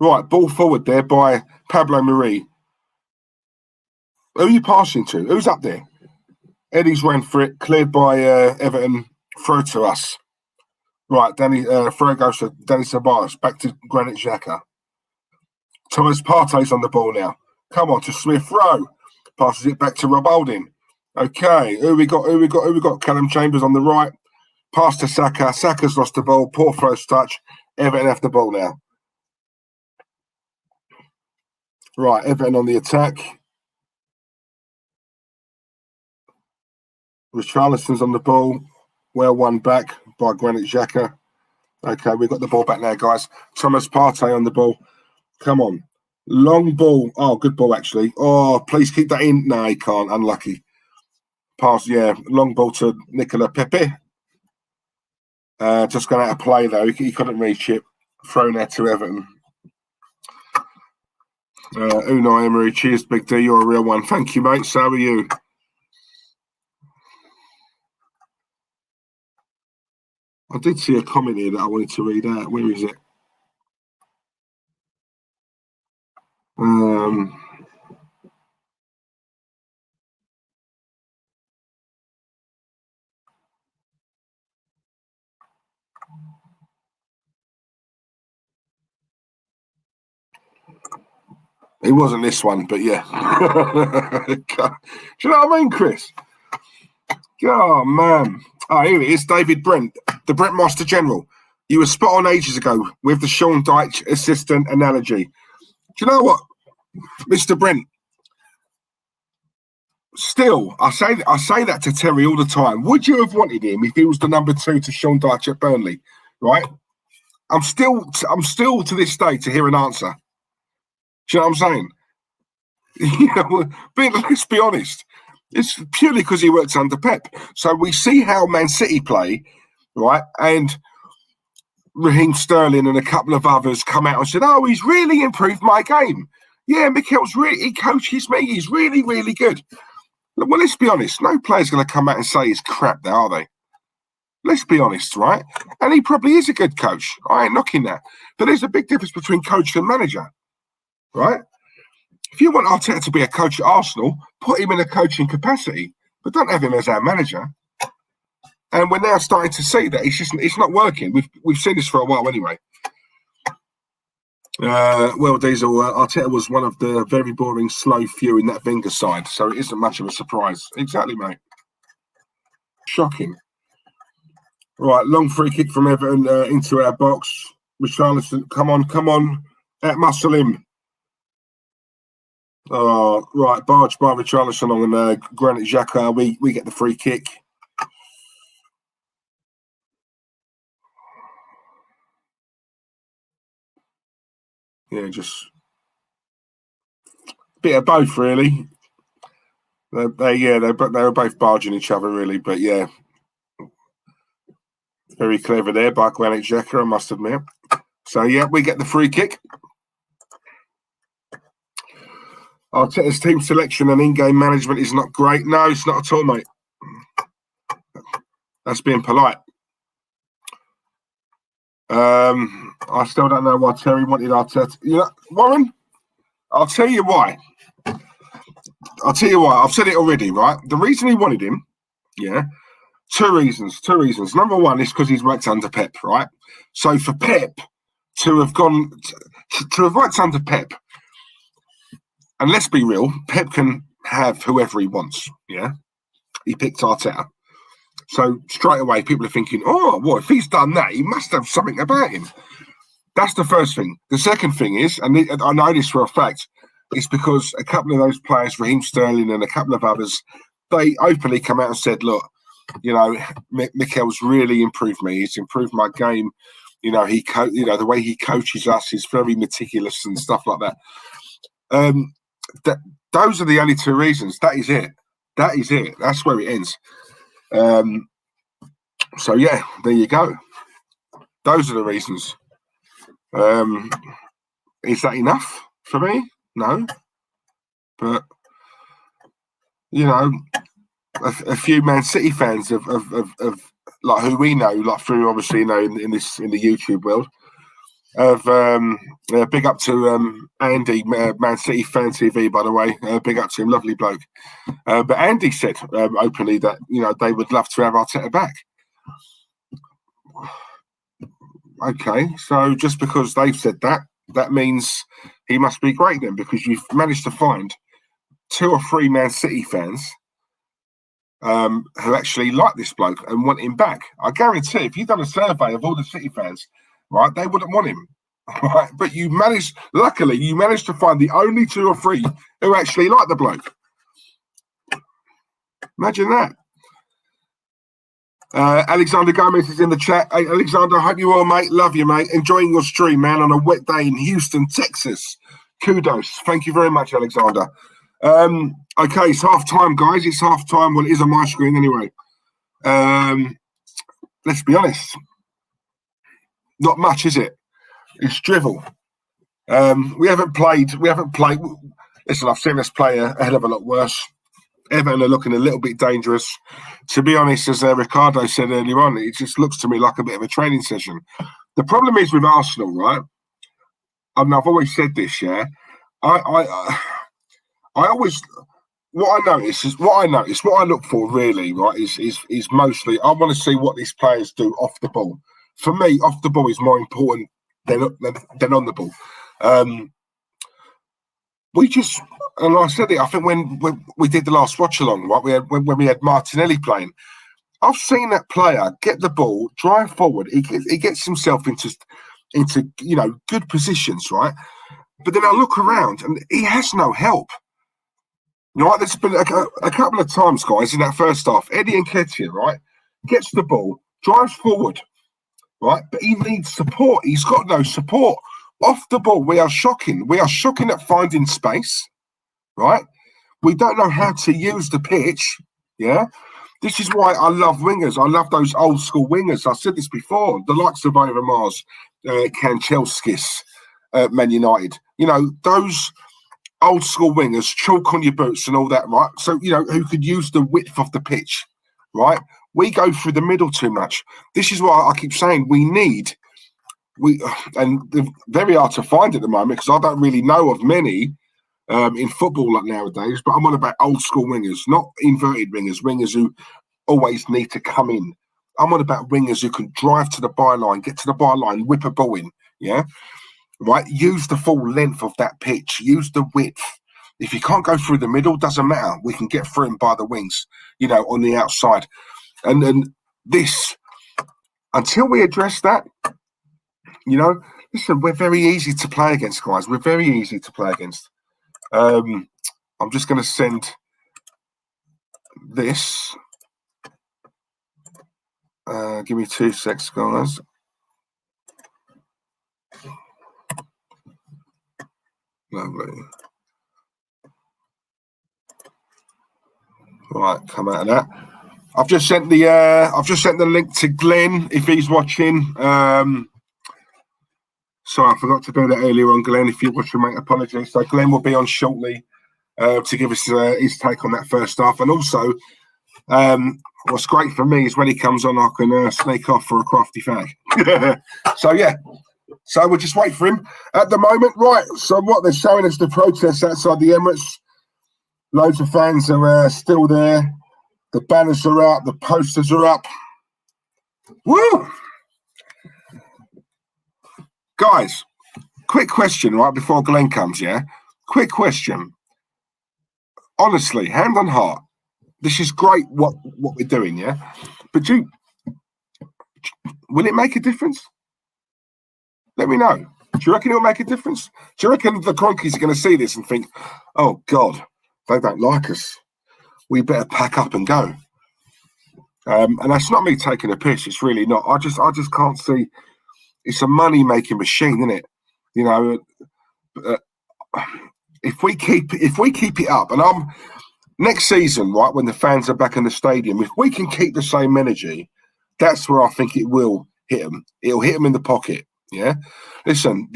Right, ball forward there by Pablo Mari. Who are you passing to? Who's up there? Eddie's ran for it, cleared by Everton, throw to us. Right, throw goes to Danny Ceballos, back to Granit Xhaka. Thomas Partey's on the ball now. Come on to Smith-Rowe. Passes it back to Rob Holding. Okay, who we got? Callum Chambers on the right. Pass to Saka. Saka's lost the ball. Poor first touch. Everton have the ball now. Right, Everton on the attack. Richarlison's on the ball. Well won back by Granit Xhaka. Okay, we've got the ball back now, guys. Thomas Partey on the ball. Come on. Long ball. Oh, good ball, actually. Oh, please keep that in. No, he can't. Unlucky. Pass, yeah. Long ball to Nicola Pepe. Just gone out of play, though. He couldn't reach it. Thrown out to Everton. Unai Emery, cheers, Big D. You're a real one. Thank you, mate. So are you. I did see a comment here that I wanted to read out. Where is it? It wasn't this one, but yeah. Do you know what I mean, Chris? Oh, man. Oh, here it is, David Brent, the Brent Master General. You were spot on ages ago with the Sean Dyche assistant analogy. Do you know what, Mr. Brent? Still, I say that to Terry all the time. Would you have wanted him if he was the number 2 to Sean Dyche at Burnley? Right? I'm still to this day to hear an answer. Do you know what I'm saying? Let's be honest. It's purely because he works under Pep. So we see how Man City play, right? And Raheem Sterling and a couple of others come out and said, "Oh, he's really improved my game. Yeah, he coaches me. He's really, really good." Well, let's be honest. No player's going to come out and say he's crap there, are they? Let's be honest, right? And he probably is a good coach. I ain't knocking that. But there's a big difference between coach and manager, right? If you want Arteta to be a coach at Arsenal, put him in a coaching capacity, but don't have him as our manager. And we're now starting to see that it's not working. We've seen this for a while anyway. Well, Diesel, Arteta was one of the very boring, slow few in that Wenger side, so it isn't much of a surprise. Exactly, mate. Shocking. Right, long free kick from Everton into our box. Richarlison, come on, out-muscle him. Right, barge by Richarlison on Granit Xhaka. We get the free kick. Yeah, just a bit of both, really. They were both barging each other, really. But yeah, very clever there by Granit Xhaka, I must admit. So yeah, we get the free kick. Arteta's team selection and in-game management is not great. No, it's not at all, mate. That's being polite. I still don't know why Terry wanted Arteta. You know, Warren, I'll tell you why. I've said it already, right? The reason he wanted him, yeah, two reasons. Number one is because he's worked under Pep, right? So for Pep to have gone to have worked under Pep, and let's be real, Pep can have whoever he wants, yeah? He picked Arteta. So straight away, people are thinking, oh, well, if he's done that, he must have something about him. That's the first thing. The second thing is, and I know this for a fact, it's because a couple of those players, Raheem Sterling and a couple of others, they openly come out and said, look, you know, Mikel's really improved me. He's improved my game. You know, the way he coaches us is very meticulous and stuff like that. Those are the only two reasons. That is it. That's where it ends. So yeah, there you go. Those are the reasons. Is that enough for me? No, but you know, a few Man City fans of like who we know, like through obviously in the YouTube world, of big up to Andy, Man City Fan TV, by the way. Big up to him, lovely bloke. But Andy said openly that they would love to have Arteta back. Okay, so just because they've said that, that means he must be great then, because you've managed to find 2 or 3 Man City fans who actually like this bloke and want him back. I guarantee if you'd done a survey of all the City fans, right, they wouldn't want him. Right? But luckily, you managed to find the only 2 or 3 who actually like the bloke. Imagine that. Alexandre Gomez is in the chat. Hey, Alexander, I hope you're well, mate. Love you, mate. Enjoying your stream, man, on a wet day in Houston, Texas. Kudos. Thank you very much, Alexander. Okay, it's half time, guys. It's half time. Well, it is on my screen anyway. Let's be honest. Not much, is it? It's drivel. We haven't played. Listen, I've seen us play a hell of a lot worse. Everton are looking a little bit dangerous. To be honest, as Ricardo said earlier on, it just looks to me like a bit of a training session. The problem is with Arsenal, right? And I've always said this, yeah. I always, what I look for really, right, is mostly I want to see what these players do off the ball. For me, off the ball is more important than on the ball. And I said it, I think when we did the last watch-along, right, when we had Martinelli playing, I've seen that player get the ball, drive forward, he gets himself into good positions, right? But then I look around and he has no help. Right, there's been a couple of times, guys, in that first half, Eddie Nketiah, right, gets the ball, drives forward, right, but he needs support. He's got no support. Off the ball, we are shocking. We are shocking at finding space. Right, we don't know how to use the pitch. Yeah, this is why I love wingers. I love those old school wingers. I said this before. The likes of Rumours, Kanchelskis, Man United. Those old school wingers, chalk on your boots and all that. Right, so who could use the width of the pitch. Right, we go through the middle too much. This is why I keep saying and they're very hard to find at the moment because I don't really know of many. In football like nowadays, but I'm on about old school wingers, not inverted wingers who always need to come in. I'm on about wingers who can drive to the byline, get to the byline, whip a ball in, yeah? Right? Use the full length of that pitch, use the width. If you can't go through the middle, doesn't matter. We can get through him by the wings, on the outside. And this, until we address that, listen, we're very easy to play against, guys. We're very easy to play against. I'm just going to send this. Give me 2 seconds, guys. Lovely. Right, come out of that. I've just sent the link to Glenn if he's watching. Sorry, I forgot to do that earlier on, Glenn. If you're watching, mate, apologies. So Glenn will be on shortly to give us his take on that first half. And also, what's great for me is when he comes on, I can sneak off for a crafty fag. So, yeah. So we'll just wait for him at the moment. Right, so what they're showing us the protests outside the Emirates. Loads of fans are still there. The banners are up. The posters are up. Woo! Guys, quick question, right, before Glenn comes, yeah? Quick question. Honestly, hand on heart, this is great what we're doing, yeah? But will it make a difference? Let me know. Do you reckon it'll make a difference? Do you reckon the Cronkies are going to see this and think, oh, God, they don't like us. We better pack up and go. And that's not me taking a piss. It's really not. I just can't see. It's a money-making machine, isn't it? You know, if we keep it up, and next season, right, when the fans are back in the stadium, if we can keep the same energy, that's where I think it will hit them. It'll hit them in the pocket. Yeah. Listen,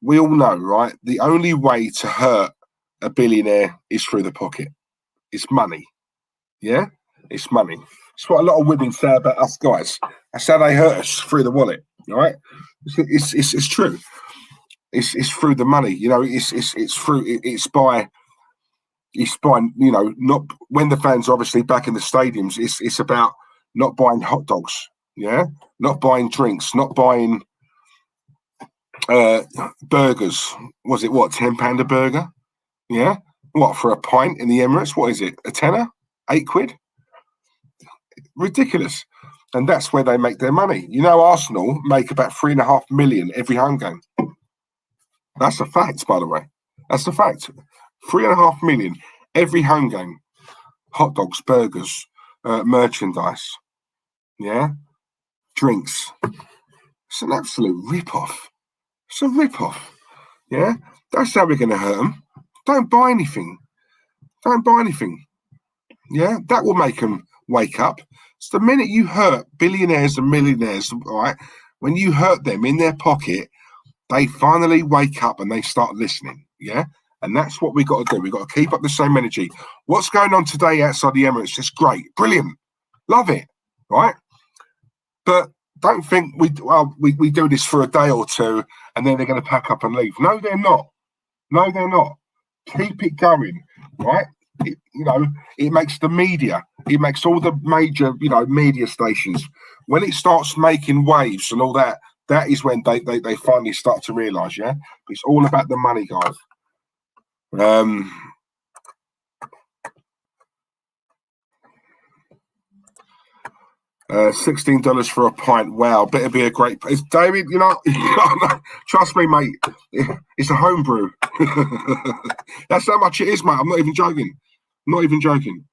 we all know, right? The only way to hurt a billionaire is through the pocket. It's money. Yeah, it's money. It's what a lot of women say about us guys. That's how they hurt us, through the wallet. All right. It's true. It's through the money. You know, it's by you know, not when the fans are obviously back in the stadiums. It's about not buying hot dogs. Yeah, not buying drinks, not buying burgers. Was it what, £10 a burger? Yeah. What, for a pint in the Emirates? What is it? A tenner? £8? Ridiculous. And that's where they make their money. You know, Arsenal make about 3.5 million every home game. That's a fact, by the way. That's a fact. 3.5 million every home game. Hot dogs, burgers, merchandise. Yeah. Drinks. It's an absolute rip-off. It's a rip-off. Yeah. That's how we're going to hurt them. Don't buy anything. Don't buy anything. Yeah. That will make them wake up. It's the minute you hurt billionaires and millionaires, right? When you hurt them in their pocket, they finally wake up and they start listening. Yeah. And that's what we got to do. We've got to keep up the same energy. What's going on today outside the Emirates is great. Brilliant. Love it. Right. But don't think we do this for a day or two and then they're going to pack up and leave. No, they're not. No, they're not. Keep it going. Right. It makes the media, it makes all the major, media stations, when it starts making waves and all that, that is when they finally start to realise, yeah? It's all about the money, guys. $16 for a pint. Wow, better be a great place. David, trust me, mate, it's a homebrew. That's how much it is, mate. I'm not even joking. Not even joking.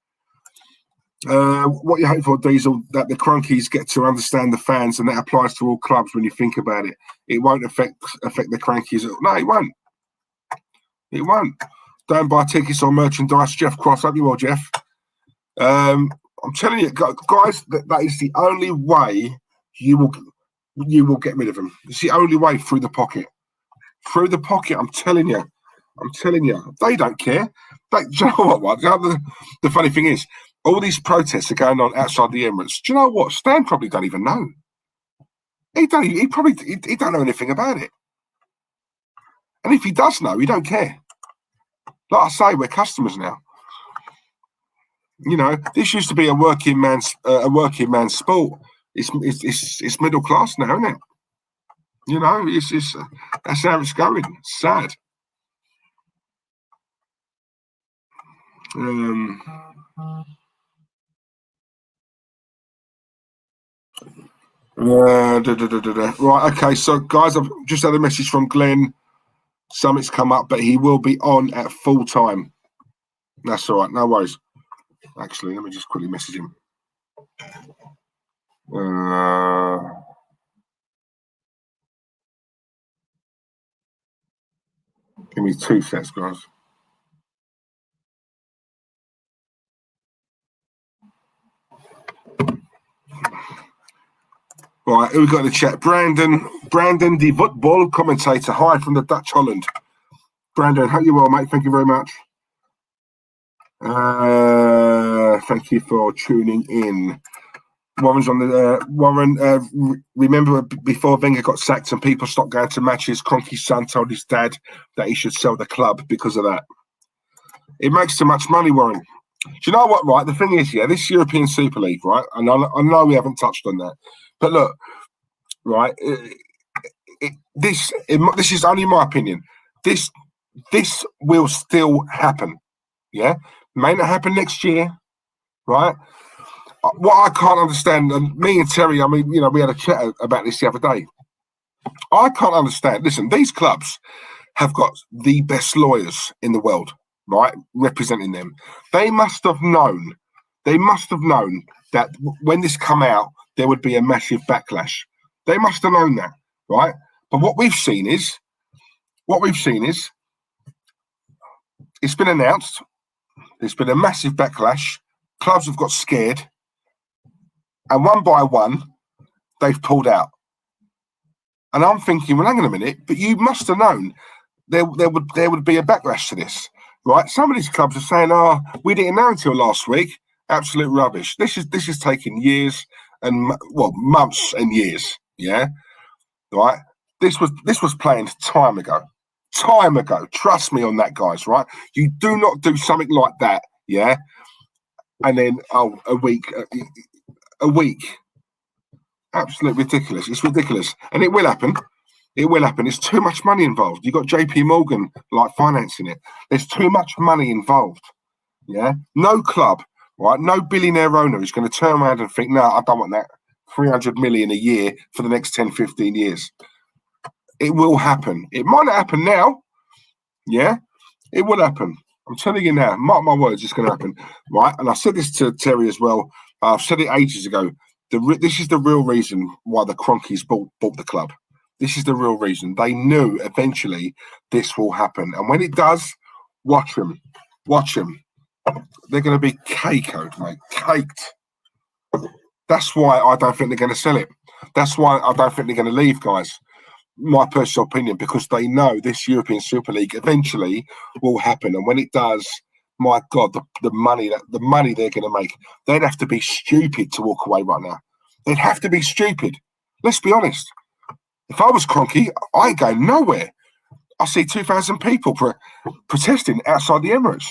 What you hope for, Diesel, that the Cronkies get to understand the fans, and that applies to all clubs when you think about it. It won't affect the Crankies. No, it won't. It won't. Don't buy tickets or merchandise. Jeff Cross, hope you well, Jeff. I'm telling you, guys, that is the only way you will get rid of them. It's the only way, through the pocket. Through the pocket, I'm telling you. They don't care. Do you know what? The funny thing is, all these protests are going on outside the Emirates. Do you know what? Stan probably don't even know. He don't know anything about it. And if he does know, he don't care. Like I say, we're customers now. This used to be a working man's sport. It's middle class now, isn't it? That's how it's going. It's sad. Right, okay, so guys, I've just had a message from Glenn. Something's come up, but he will be on at full time. That's all right, no worries. Actually, let me just quickly message him. Give me 2 seconds, guys. Right, who we got in the chat? Brandon, the football commentator. Hi from the Dutch Holland. Brandon, hope you're well, mate. Thank you very much. Thank you for tuning in. Warren's on the Warren. Remember before Wenger got sacked and people stopped going to matches, Kroenke's son told his dad that he should sell the club because of that. It makes too much money, Warren. Do you know what, right? The thing is, yeah, this European Super League, right? And I know we haven't touched on that, but look, right, this is only my opinion. This will still happen, yeah? May not happen next year, right? What I can't understand, and me and Terry, I mean, you know, we had a chat about this the other day. I can't understand. Listen, these clubs have got the best lawyers in the world, right, representing them. They must have known that when this come out, there would be a massive backlash. They must have known that, right? But what we've seen is, it's been announced. There's been a massive backlash. Clubs have got scared. And one by one, they've pulled out. And I'm thinking, well, hang on a minute, but you must have known there would be a backlash to this, right? Some of these clubs are saying, "Oh, we didn't know until last week." Absolute rubbish. This is taking years and months and years. Yeah, right. This was planned time ago. Trust me on that, guys. Right? You do not do something like that. Yeah, and then a week. Absolutely ridiculous. It's ridiculous. And it will happen. There's too much money involved. You've got JP Morgan like financing it. There's too much money involved. Yeah. No club, right? No billionaire owner is going to turn around and think, no, I don't want that. 300 million a year for the next 10, 15 years. It will happen. It might not happen now. Yeah. It will happen. I'm telling you now, mark my words, it's going to happen. Right. And I said this to Terry as well. I've said it ages ago. This is the real reason why the Kroenkes bought the club. This is the real reason. They knew eventually this will happen. And when it does, watch them. They're going to be cakeoed, mate. Caked. That's why I don't think they're going to sell it. That's why I don't think they're going to leave, guys. My personal opinion, because they know this European Super League eventually will happen. And when it does, my God, the money they're going to make. They'd have to be stupid to walk away right now. They'd have to be stupid. Let's be honest. If I was Kroenke, I ain't going nowhere. I see 2,000 people protesting outside the Emirates.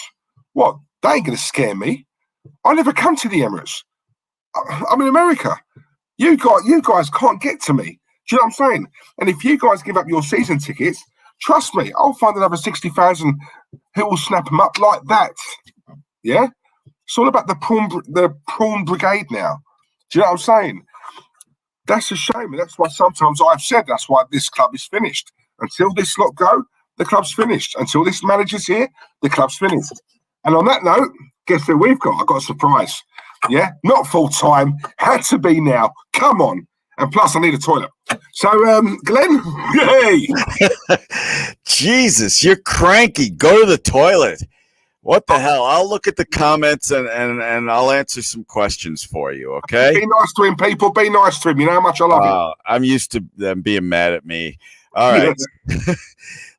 What? They ain't going to scare me. I never come to the Emirates. I'm in America. You guys can't get to me. Do you know what I'm saying? And if you guys give up your season tickets, trust me, I'll find another 60,000 who will snap them up like that. Yeah? It's all about the prawn brigade now. Do you know what I'm saying? That's a shame. And that's why sometimes I've said that's why this club is finished. Until this lot go, the club's finished. Until this manager's here, the club's finished. And on that note, guess who we've got? I've got a surprise. Yeah? Not full time. Had to be now. Come on. And plus, I need a toilet. So, Glenn, yay! Jesus, you're cranky. Go to the toilet. What the hell? I'll look at the comments and I'll answer some questions for you, okay? Be nice to him, people. Be nice to him. You know how much I love him. I'm used to them being mad at me. All right.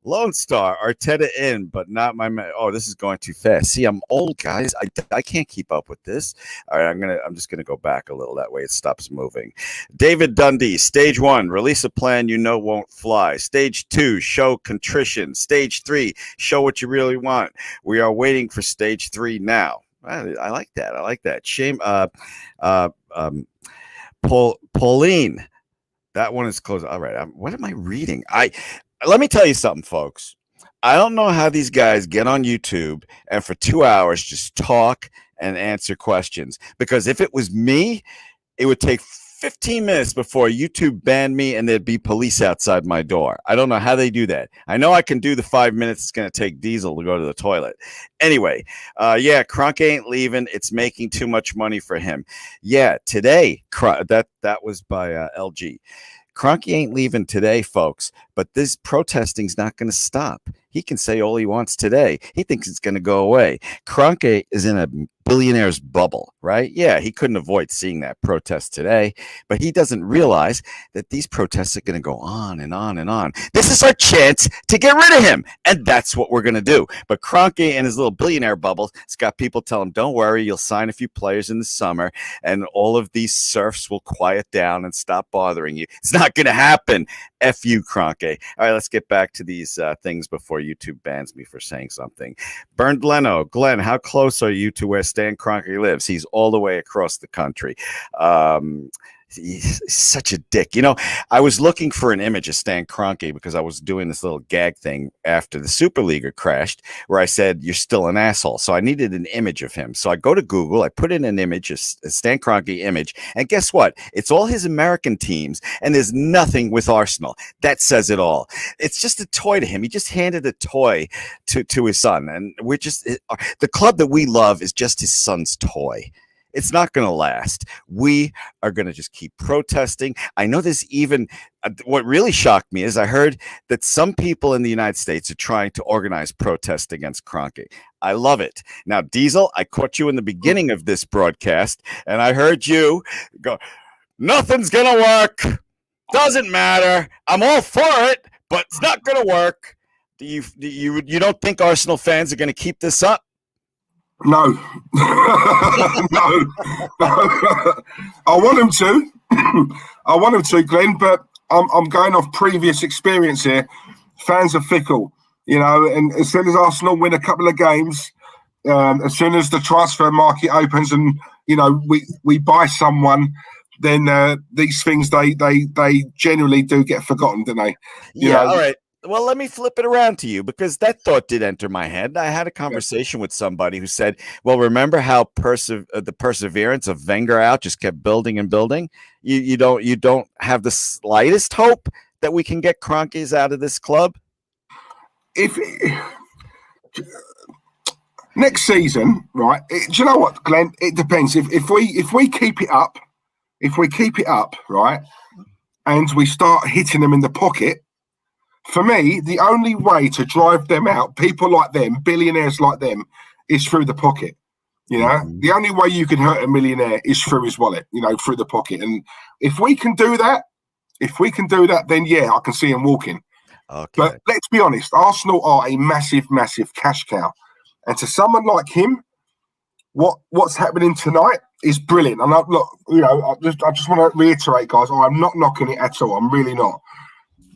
Lone Star, Arteta in, but not my man. Oh, this is going too fast. See, I'm old, guys. I can't keep up with this. All right, I'm just gonna go back a little. That way it stops moving. David Dundee, stage 1, release a plan you know won't fly. Stage 2, show contrition. Stage 3, show what you really want. We are waiting for stage 3 now. I like that. Shame. Pauline, that one is close. All right. What am I reading? Let me tell you something, folks. I don't know how these guys get on YouTube and for 2 hours just talk and answer questions. Because if it was me, it would take 15 minutes before YouTube banned me and there'd be police outside my door. I don't know how they do that. I know I can do the 5 minutes it's going to take Diesel to go to the toilet. Anyway, yeah, Kroenke ain't leaving. It's making too much money for him. Yeah, today, that was by LG. Kroenke ain't leaving today, folks, but this protesting's not going to stop. He can say all he wants today. He thinks it's going to go away. Kroenke is in a billionaire's bubble, right? Yeah, he couldn't avoid seeing that protest today, but he doesn't realize that these protests are going to go on and on and on. This is our chance to get rid of him, and that's what we're going to do. But Kroenke and his little billionaire bubble, it's got people telling him, don't worry, you'll sign a few players in the summer, and all of these serfs will quiet down and stop bothering you. It's not going to happen. F you, Kroenke. All right, let's get back to these things before YouTube bans me for saying something. Bernd Leno, Glenn, how close are you to where Stan Kroenke lives? He's all the way across the country. He's such a dick. You know, I was looking for an image of Stan Kroenke because I was doing this little gag thing after the Superliga crashed where I said, you're still an asshole. So I needed an image of him. So I go to Google, I put in an image, a Stan Kroenke image, and guess what? It's all his American teams, and there's nothing with Arsenal. That says it all. It's just a toy to him. He just handed a toy to his son, and we're just, the club that we love is just his son's toy. It's not going to last. We are going to just keep protesting. I know there's even what really shocked me is I heard that some people in the United States are trying to organize protest against Kroenke. I love it. Now, Diesel, I caught you in the beginning of this broadcast, and I heard you go, nothing's going to work. Doesn't matter. I'm all for it, but it's not going to work. You don't think Arsenal fans are going to keep this up? No. no. I want him to. I want him to, Glenn, but I'm going off previous experience here. Fans are fickle, you know, and as soon as Arsenal win a couple of games, as soon as the transfer market opens and, you know, we buy someone, then these things, they generally do get forgotten, don't they? You know? All right. Well, let me flip it around to you because that thought did enter my head. I had a conversation with somebody who said, well, remember how the perseverance of Wenger out just kept building and building? You don't have the slightest hope that we can get Kroenkes out of this club? If next season, right, do you know what, Glenn? It depends. If we keep it up, right, and we start hitting them in the pocket, for me, the only way to drive them out, people like them, billionaires like them, is through the pocket. You know, the only way you can hurt a millionaire is through his wallet, you know, through the pocket. And if we can do that, then yeah, I can see him walking. Okay. But let's be honest, Arsenal are a massive, massive cash cow. And to someone like him, what's happening tonight is brilliant. And look, you know, I just want to reiterate, guys, I'm not knocking it at all. I'm really not.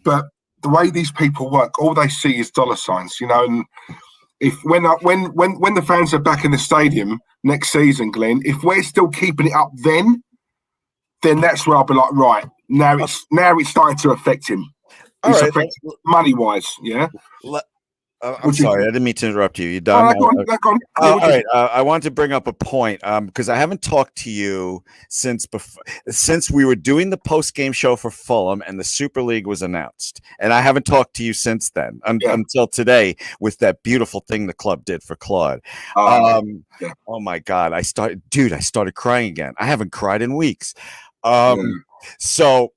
But the way these people work, all they see is dollar signs, you know. And if when the fans are back in the stadium next season, Glenn, if we're still keeping it up, then that's where I'll be like, right, now it's starting to affect him. It's affecting money wise, yeah. I'm sorry, I didn't mean to interrupt you. You done? Go on. All right. I want to bring up a point because I haven't talked to you since we were doing the post-game show for Fulham and the Super League was announced, and I haven't talked to you since then until today with that beautiful thing the club did for Claude. Oh my God, I started crying again. I haven't cried in weeks. So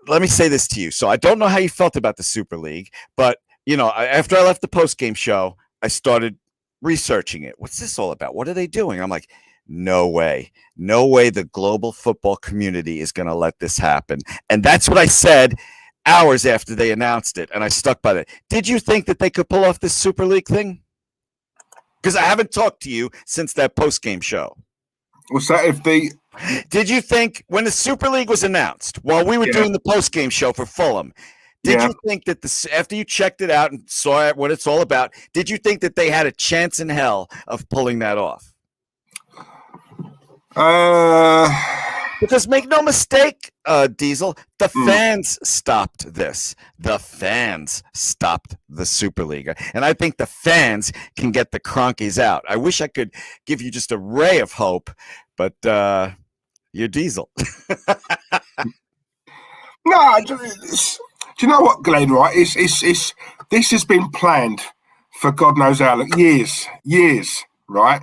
let me say this to you. So I don't know how you felt about the Super League, but you know, after I left the post-game show, I started researching it. What's this all about? What are they doing? I'm like, no way. No way the global football community is going to let this happen. And that's what I said hours after they announced it, and I stuck by that. Did you think that they could pull off this Super League thing? Because I haven't talked to you since that post-game show. What's that? Did you think when the Super League was announced, while we were doing the post-game show for Fulham, did you think that after you checked it out and saw what it's all about, did you think that they had a chance in hell of pulling that off? Because make no mistake, Diesel, the fans stopped this. The fans stopped the Super League. And I think the fans can get the Kroenkes out. I wish I could give you just a ray of hope, but you're Diesel. No, do you know what, Glenn, right? This has been planned for God knows how long, years, right?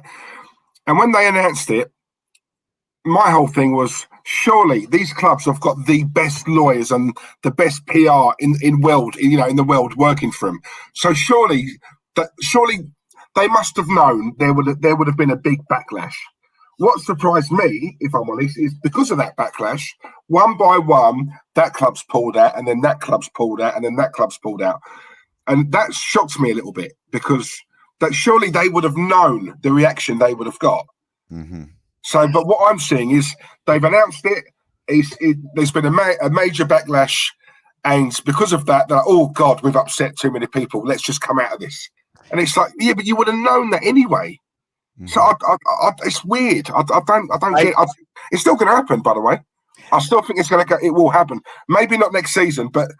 And when they announced it, my whole thing was, surely these clubs have got the best lawyers and the best PR in the world working for them. So surely they must have known there would have been a big backlash. What surprised me, if I'm honest, is because of that backlash, one by one, that club's pulled out, and then that club's pulled out, and then that club's pulled out. And that shocked me a little bit, because that surely they would have known the reaction they would have got. Mm-hmm. So, but what I'm seeing is they've announced it. There's been a major backlash, and because of that, they're like, oh God, we've upset too many people. Let's just come out of this. And it's like, yeah, but you would have known that anyway. Mm-hmm. So it's weird. I don't get. It's still going to happen, by the way. I still think it will happen. Maybe not next season, but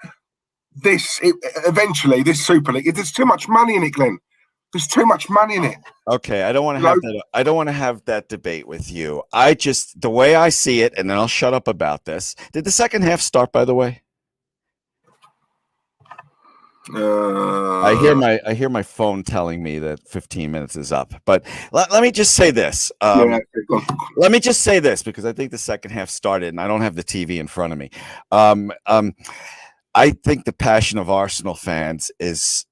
eventually this Super League. There's too much money in it, Glenn. There's too much money in it. Okay, I don't want to have that. I don't want to have that debate with you. The way I see it, and then I'll shut up about this. Did the second half start, by the way? I hear my phone telling me that 15 minutes is up. But let me just say this. Let me just say this, because I think the second half started, and I don't have the TV in front of me. I think the passion of Arsenal fans is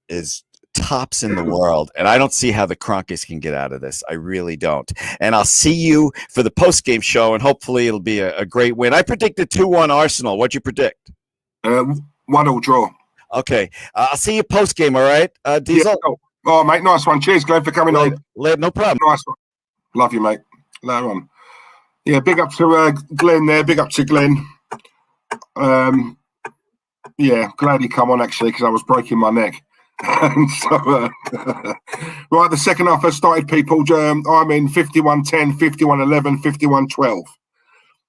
tops in the world, and I don't see how the Kroenkes can get out of this. I really don't. And I'll see you for the post-game show, and hopefully it'll be a great win. I predicted 2-1 Arsenal. What'd you predict? 1-1 draw. Okay. I'll see you post-game, all right? Diesel? Yeah. Oh, mate, nice one. Cheers, Glenn, for coming on. No problem. Nice one. Love you, mate. Later on. Yeah, big up to Glenn there. Big up to Glenn. Yeah, glad he come on, actually, because I was breaking my neck. And so, right, the second half has started, people. I'm in 51-10, 51-11,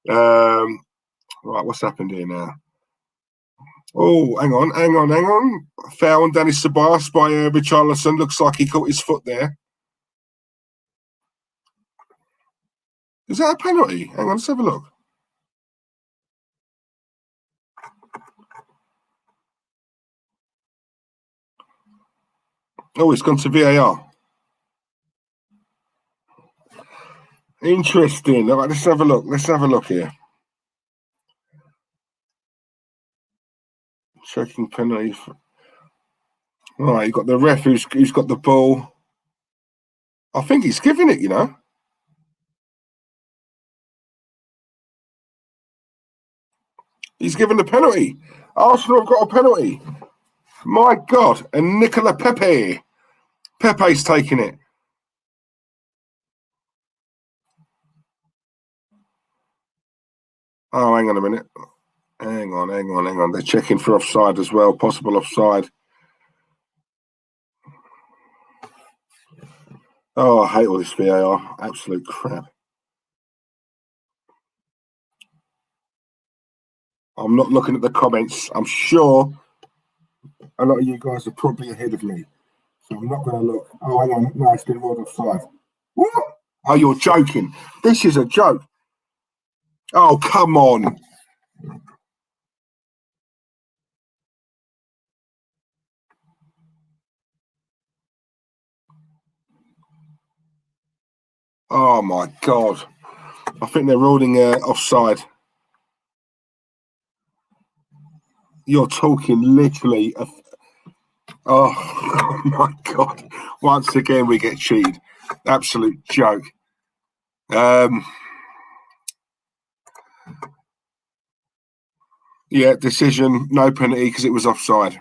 51-12. Right, what's happened here now? Oh, hang on. Foul on Dennis Ceballos by Richarlison. Looks like he caught his foot there. Is that a penalty? Hang on, let's have a look. Oh, it's gone to VAR. Interesting. All right, let's have a look. Let's have a look here. Checking penalty. Right, you got the ref who's got the ball. I think he's giving it, you know. He's given the penalty. Arsenal have got a penalty. My God. And Nicola Pepe. Pepe's taking it. Oh, hang on a minute. Hang on. They're checking for offside as well. Possible offside. Oh, I hate all this VAR. Absolute crap. I'm not looking at the comments. I'm sure a lot of you guys are probably ahead of me. So I'm not going to look. Oh, hang on. No, it's been ruled offside. What? Oh, you're joking. This is a joke. Oh, come on. Oh, my God. I think they're ruling offside. You're talking literally. Oh, my God. Once again, we get cheated. Absolute joke. Yeah, decision, no penalty because it was offside.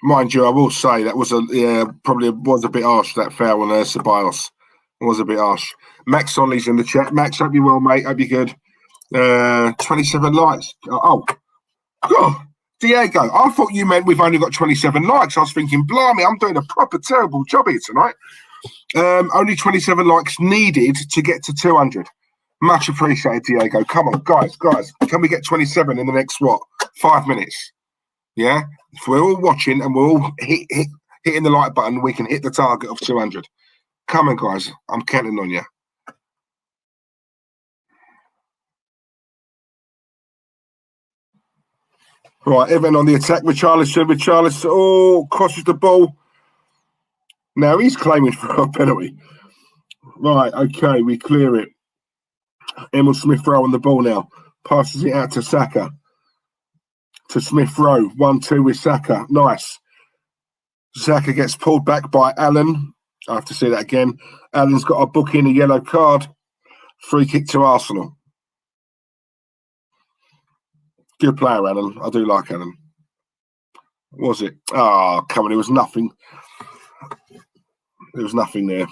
Mind you, I will say that was probably was a bit harsh, that foul on Ceballos. It was a bit harsh. Max Onley's in the chat. Max, hope you're well, mate. Hope you're good. 27 likes. Oh, God. Diego, I thought you meant we've only got 27 likes. I was thinking, blimey, I'm doing a proper terrible job here tonight. Only 27 likes needed to get to 200. Much appreciated, Diego. Come on, guys. Can we get 27 in the next, 5 minutes? Yeah? If we're all watching and we're all hitting the like button, we can hit the target of 200. Come on, guys. I'm counting on you. Right, Everton on the attack. Richarlison, crosses the ball. Now he's claiming for a penalty. Right, okay, we clear it. Emil Smith-Rowe on the ball now. Passes it out to Saka. To Smith-Rowe. 1-2 with Saka. Nice. Saka gets pulled back by Allen. I have to say that again. Allen's got a book in, a yellow card. Free kick to Arsenal. Good player, Allen. I do like Allen. Was it? Oh, come on. There was nothing. There was nothing there.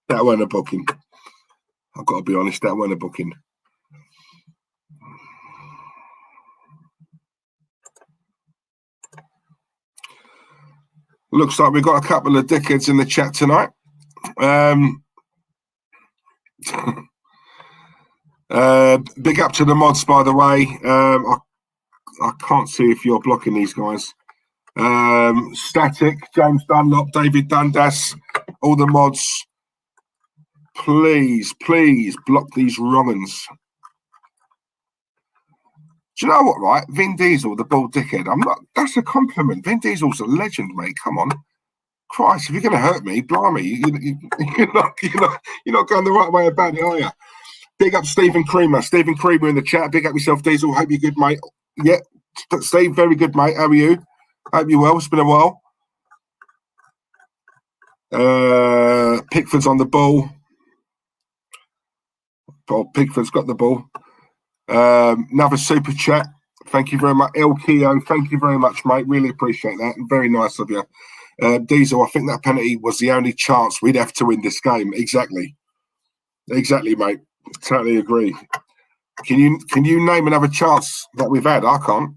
That weren't a booking. I've got to be honest, that weren't a booking. Looks like we've got a couple of dickheads in the chat tonight. Big up to the mods, by the way. I can't see if you're blocking these guys. Static, James Dunlop, David Dundas, all the mods. Please block these wrong-uns. Do you know what, right? Vin Diesel, the bald dickhead. I'm not. That's a compliment. Vin Diesel's a legend, mate. Come on. Christ, if you're going to hurt me, blimey, you're not going the right way about it, are you? Big up Stephen Creamer. Stephen Creamer in the chat. Big up yourself, Diesel. Hope you're good, mate. Yeah, Steve, very good, mate. How are you? Hope you're well. It's been a while. Pickford's on the ball. Oh, Pickford's got the ball. Another super chat. Thank you very much. El Keo, thank you very much, mate. Really appreciate that. Very nice of you. Diesel, I think that penalty was the only chance we'd have to win this game. Exactly, mate. Totally agree. Can you name another chance that we've had? I can't.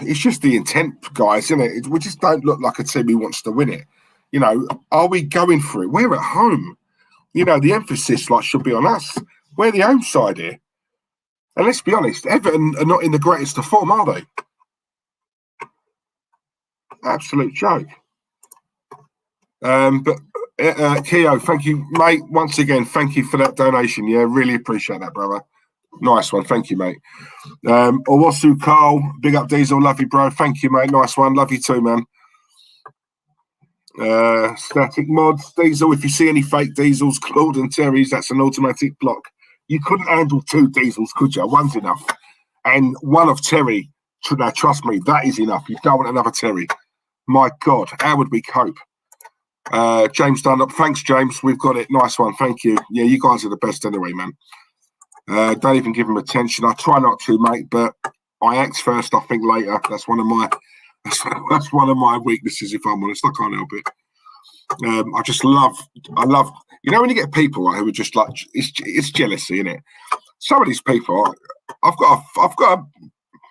It's just the intent, guys, isn't it? We just don't look like a team who wants to win it. You know, are we going for it? We're at home. You know, the emphasis should be on us. We're the home side here. And let's be honest, Everton are not in the greatest of form, are they? Absolute joke. But Keo, thank you, mate. Once again, thank you for that donation. Yeah, really appreciate that, brother. Nice one. Thank you, mate. Owasu Carl, big up Diesel. Love you, bro. Thank you, mate. Nice one. Love you too, man. Static mods. Diesel, if you see any fake Diesels, Claude and Terry's, that's an automatic block. You couldn't handle two Diesels, could you? One's enough. And one of Terry, now trust me, that is enough. You don't want another Terry. My God, how would we cope? James Dunlop. Thanks, James. We've got it. Nice one. Thank you. Yeah, you guys are the best anyway, man. Don't even give him attention. I try not to, mate, but I act first, I think later. That's one of my weaknesses, if I'm honest. I can't help it. I love, you know, when you get people who are just like, it's jealousy, isn't it? Some of these people, I've got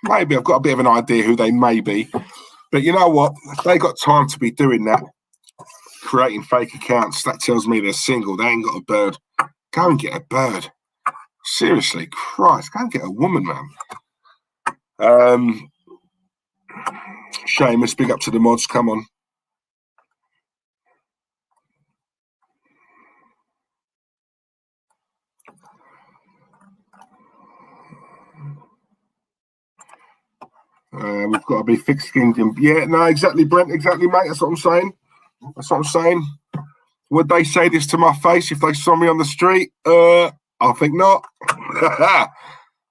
a bit of an idea who they may be, but you know what? If they got time to be doing that, creating fake accounts, that tells me they're single. They ain't got a bird. Go and get a bird. Seriously, Christ, go and get a woman, man. Seamus, big up to the mods. Come on. We've got to be thick-skinned. Yeah, no, exactly, Brent. Exactly, mate. That's what I'm saying. Would they say this to my face if they saw me on the street? I think not.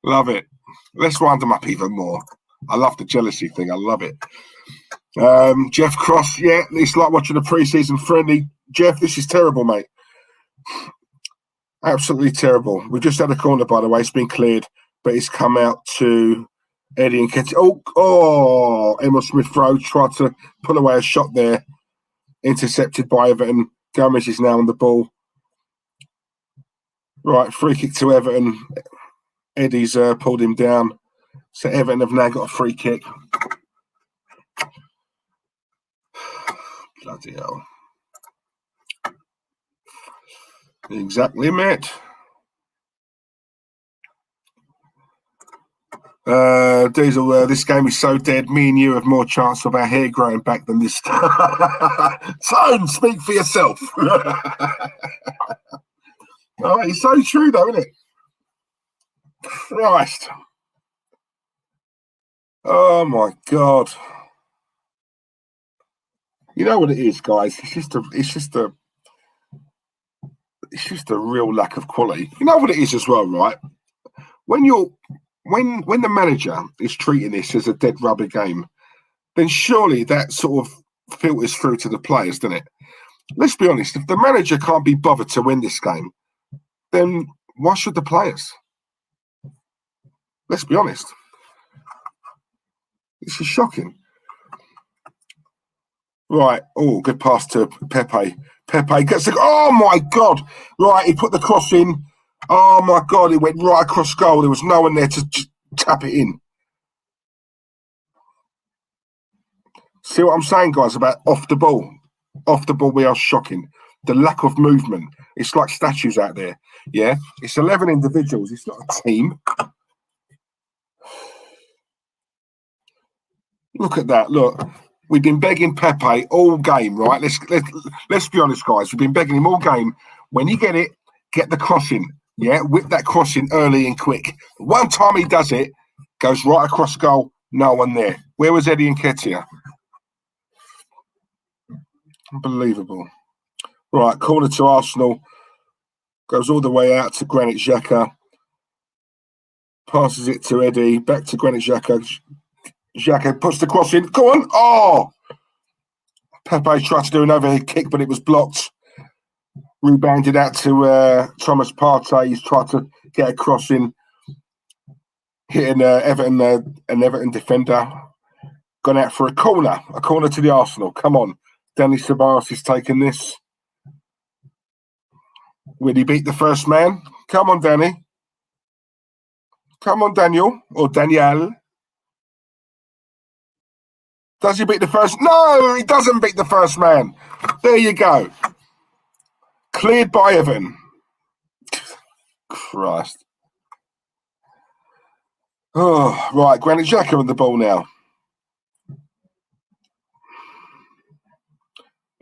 Love it. Let's wind them up even more. I love the jealousy thing. I love it. Jeff Cross, yeah, it's like watching a pre-season friendly. Jeff, this is terrible, mate. Absolutely terrible. We just had a corner, by the way. It's been cleared, but it's come out to Eddie and Ketty. Oh, Emil Smith-Rowe tried to pull away a shot there. Intercepted by Everton. Gomez is now on the ball. Right, free kick to Everton. Eddie's pulled him down. So Everton have now got a free kick. Bloody hell. Exactly, mate. Diesel, this game is so dead. Me and you have more chance of our hair growing back than this. Tone, speak for yourself. Oh, it's so true, though, isn't it? Christ. Oh my God. You know what it is, guys? It's just a real lack of quality. You know what it is as well, right? When the manager is treating this as a dead rubber game, then surely that sort of filters through to the players, doesn't it? Let's be honest, if the manager can't be bothered to win this game, then why should the players? Let's be honest. This is shocking. Right. Oh, good pass to Pepe. Pepe gets the... Oh, my God. Right, he put the cross in. Oh, my God, it went right across goal. There was no one there to tap it in. See what I'm saying, guys, about off the ball? Off the ball, we are shocking. The lack of movement. It's like statues out there. Yeah? It's 11 individuals. It's not a team. Look at that. Look. We've been begging Pepe all game, right? Let's be honest, guys. We've been begging him all game. When you get it, get the crossing. Yeah, whip that crossing early and quick. One time he does it, goes right across goal, no one there. Where was Eddie Nketiah? Unbelievable. Right, corner to Arsenal. Goes all the way out to Granit Xhaka. Passes it to Eddie. Back to Granit Xhaka. Xhaka puts the cross in. Go on. Oh! Pepe tried to do an overhead kick, but it was blocked. Rebounded out to Thomas Partey. He's tried to get a cross in, hitting an Everton defender. Gone out for a corner to the Arsenal. Come on. Danny Ceballos is taking this. Will he beat the first man? Come on, Danny. Come on, Daniel. Or Danielle. Does he beat the first? No, he doesn't beat the first man. There you go. Cleared by Everton. Christ. Oh, right. Granit Xhaka on the ball now.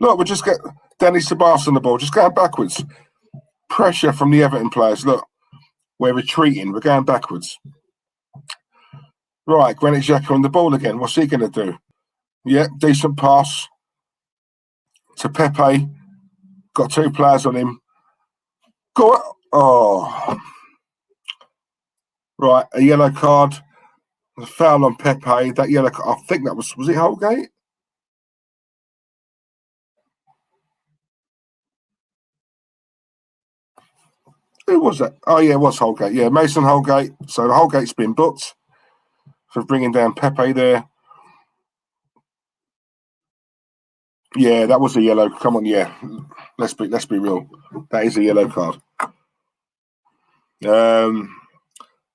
Look, we'll just get Danny Ceballos on the ball. Just going backwards. Pressure from the Everton players. Look, we're retreating. We're going backwards. Right, Granit Xhaka on the ball again. What's he going to do? Yeah, decent pass to Pepe. Got two players on him. Go on. Oh. Right, a yellow card. A foul on Pepe. That yellow card, I think that was it Holgate? Who was that? Oh, yeah, it was Holgate. Yeah, Mason Holgate. So Holgate's been booked for bringing down Pepe there. Yeah, that was a yellow. Come on, yeah. Let's be real. That is a yellow card.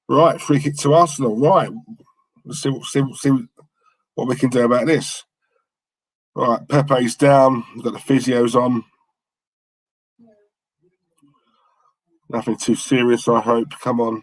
Right, free kick to Arsenal. Right, let's see what we can do about this. Right, Pepe's down. We've got the physios on. Nothing too serious, I hope. Come on.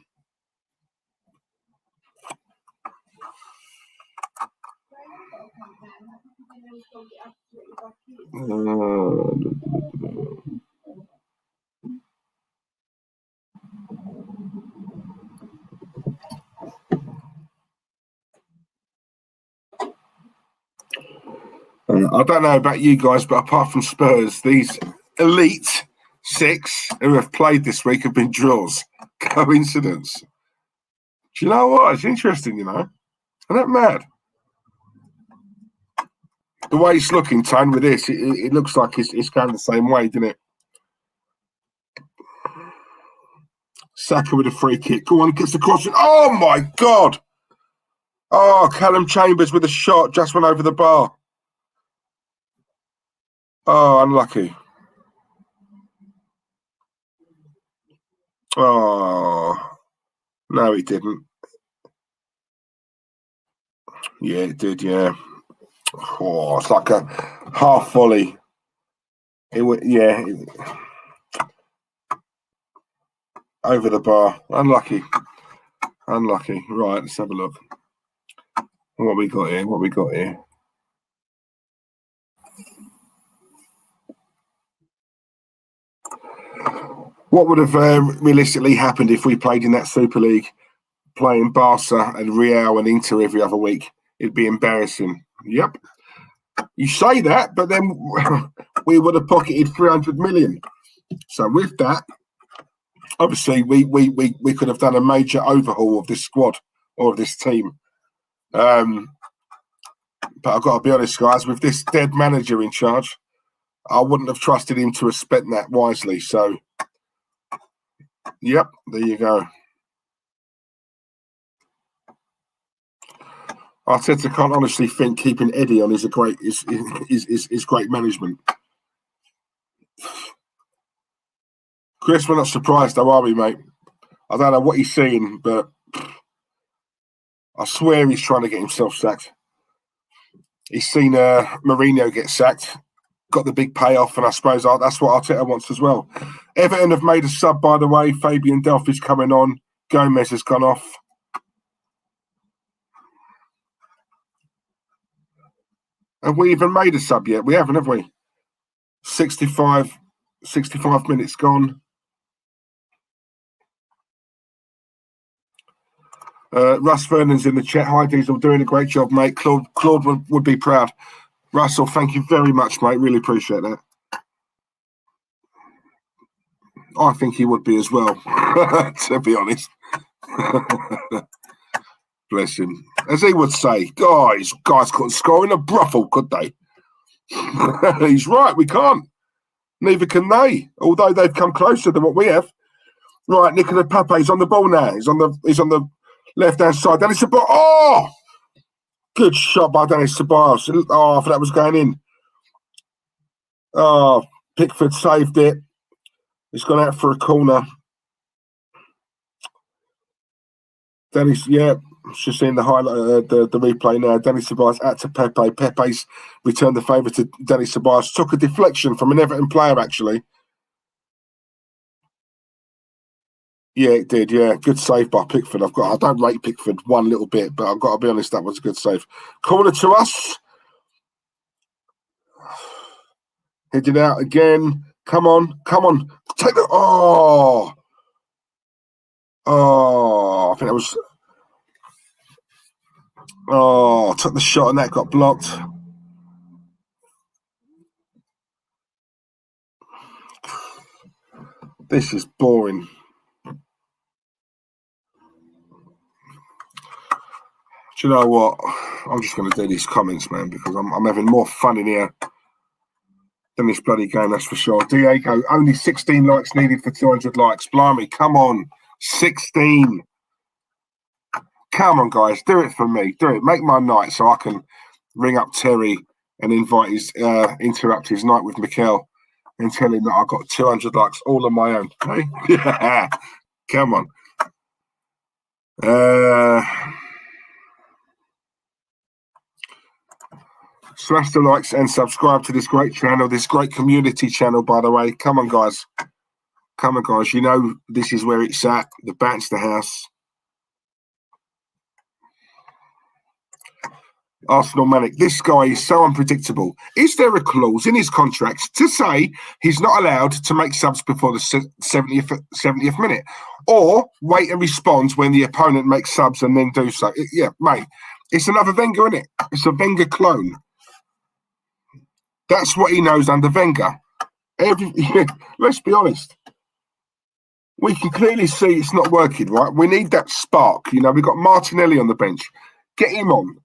I don't know about you guys, but apart from Spurs, these elite six who have played this week have been draws. Coincidence? Do you know what? It's interesting, you know. Isn't that mad? The way it's looking, Tone, with this, it looks like it's going the same way, doesn't it? Saka with a free kick. Go on, gets the cross. Oh, my God. Oh, Callum Chambers with a shot. Just went over the bar. Oh, unlucky. Oh, no, it didn't. Yeah, it did, yeah. Oh, it's like a half volley. It went, yeah. Over the bar. Unlucky. Unlucky. Right, let's have a look. What we got here? What we got here? What would have realistically happened if we played in that Super League? playing Barca and Real and Inter every other week. It'd be embarrassing. Yep. You say that, but then we would have pocketed 300 million. So with that, obviously we could have done a major overhaul of this squad or of this team. But I've got to be honest, guys, with this dead manager in charge, I wouldn't have trusted him to have spent that wisely. So, yep, there you go. Arteta can't honestly think keeping Eddie on is great management. Chris, we're not surprised though, are we, mate? I don't know what he's seeing, but I swear he's trying to get himself sacked. He's seen Mourinho get sacked, got the big payoff, and I suppose that's what Arteta wants as well. Everton have made a sub, by the way. Fabian Delph is coming on. Gomez has gone off. Have we even made a sub yet? We haven't, have we? 65 minutes gone. Russ Vernon's in the chat. Hi, Diesel. Doing a great job, mate. Claude would be proud. Russell, thank you very much, mate. Really appreciate that. I think he would be as well, to be honest. Bless him. As he would say, guys couldn't score in a brothel, could they? He's right, we can't. Neither can they, although they've come closer than what we have. Right, Nicola Pepe's on the ball now. He's on the left-hand side. Dennis Ceballos. Oh! Good shot by Dennis Ceballos. Oh, I thought that was going in. Oh, Pickford saved it. He's gone out for a corner. Dennis, yeah, just seeing the highlight, the replay now. Dennis Ceballos out to Pepe. Pepe's returned the favour to Dennis Ceballos. Took a deflection from an Everton player, actually. Yeah, it did. Yeah, good save by Pickford. I don't rate Pickford one little bit, but I've got to be honest, that was a good save. Corner to us. Headed out again. Come on. Take the. Oh, I think that was. Oh, took the shot and that got blocked. This is boring. Do you know what? I'm just going to do these comments, man, because I'm having more fun in here than this bloody game, that's for sure. Diego, only 16 likes needed for 200 likes. Blimey, come on. 16. Come on, guys. Do it for me. Do it. Make my night so I can ring up Terry and interrupt his night with Mikel and tell him that I got 200 likes all on my own. Okay? Yeah. Come on. Smash the likes and subscribe to this great channel, this great community channel, by the way. Come on, guys. Come on, guys. You know this is where it's at, the Banster House. Arsenal Manic. This guy is so unpredictable. Is there a clause in his contract to say he's not allowed to make subs before the 70th minute? Or wait and respond when the opponent makes subs and then do so? Yeah, mate. It's another Wenger, isn't it? It's a Wenger clone. That's what he knows under Wenger. Let's be honest. We can clearly see it's not working, right? We need that spark. You know, we've got Martinelli on the bench. Get him on.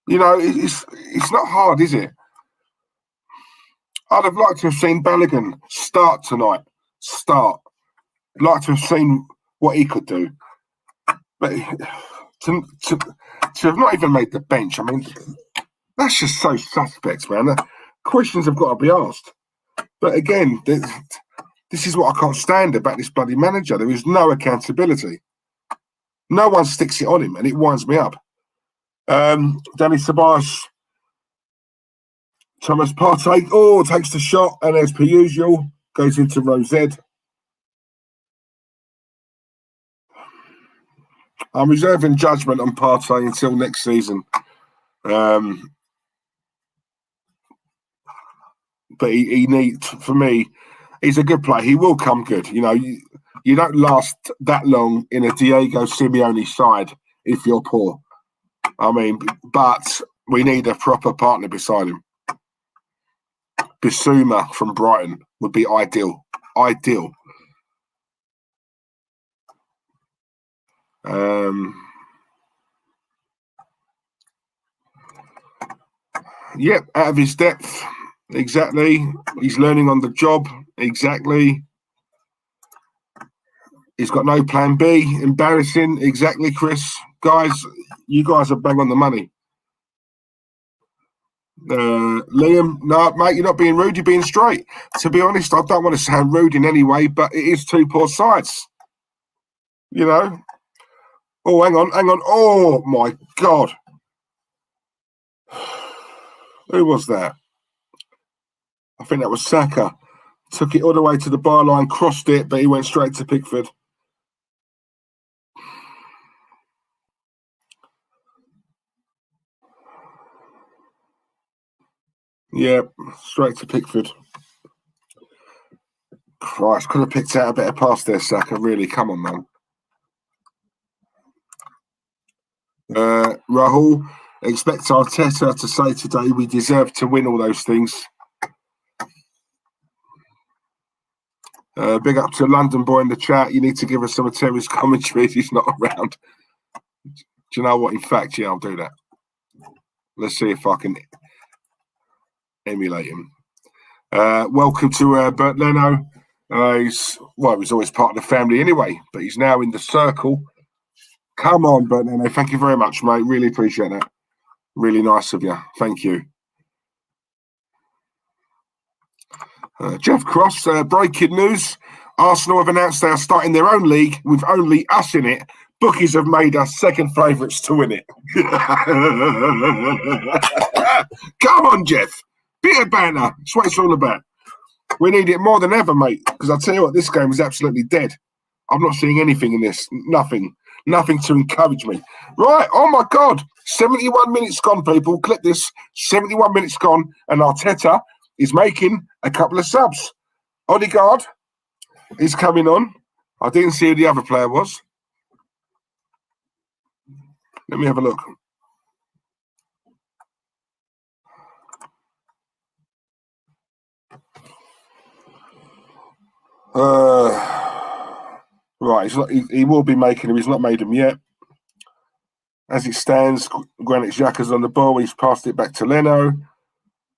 You know, it's not hard, is it? I'd have liked to have seen Bellerin start tonight. Like to have seen what he could do. But to have not even made the bench, I mean, that's just so suspect, man. Questions have got to be asked. But again, this is what I can't stand about this bloody manager. There is no accountability. No one sticks it on him, and it winds me up. Danny Ceballos, Thomas Partey, takes the shot, and as per usual, goes into Rosette. I'm reserving judgment on Partey until next season. But he needs, for me, he's a good player. He will come good. You know, You don't last that long in a Diego Simeone side if you're poor. I mean, but we need a proper partner beside him. Bissouma from Brighton would be ideal. Ideal. Yep, out of his depth. Exactly. He's learning on the job. Exactly. He's got no plan B. Embarrassing. Exactly, Chris. Guys, you guys are bang on the money. Liam, no, mate, you're not being rude. You're being straight. To be honest, I don't want to sound rude in any way, but it is two poor sides. You know? Oh, hang on. Oh, my God. Who was that? I think that was Saka. Took it all the way to the byline, crossed it, but he went straight to Pickford. Yeah, straight to Pickford. Christ, could have picked out a better pass there, Saka. Really, come on, man. Rahul, expect Arteta to say today we deserve to win all those things. Big up to London boy in the chat. You need to give us some of Terry's commentary if he's not around. Do you know what? In fact, yeah, I'll do that. Let's see if I can emulate him. Welcome to Bert Leno. He's always part of the family anyway, but he's now in the circle. Come on, Bert Leno. Thank you very much, mate. Really appreciate that. Really nice of you. Thank you. Jeff Cross, breaking news. Arsenal have announced they are starting their own league with only us in it. Bookies have made us second favourites to win it. Come on, Jeff. Bit of banter. That's what it's all about. We need it more than ever, mate. Because I'll tell you what, this game is absolutely dead. I'm not seeing anything in this. Nothing. Nothing to encourage me. Right. Oh, my God. 71 minutes gone, people. Clip this. 71 minutes gone. And Arteta is making a couple of subs. Odegaard is coming on. I didn't see who the other player was. Let me have a look. Right, he will be making him. He's not made him yet. As it stands, Granit Xhaka's on the ball. He's passed it back to Leno.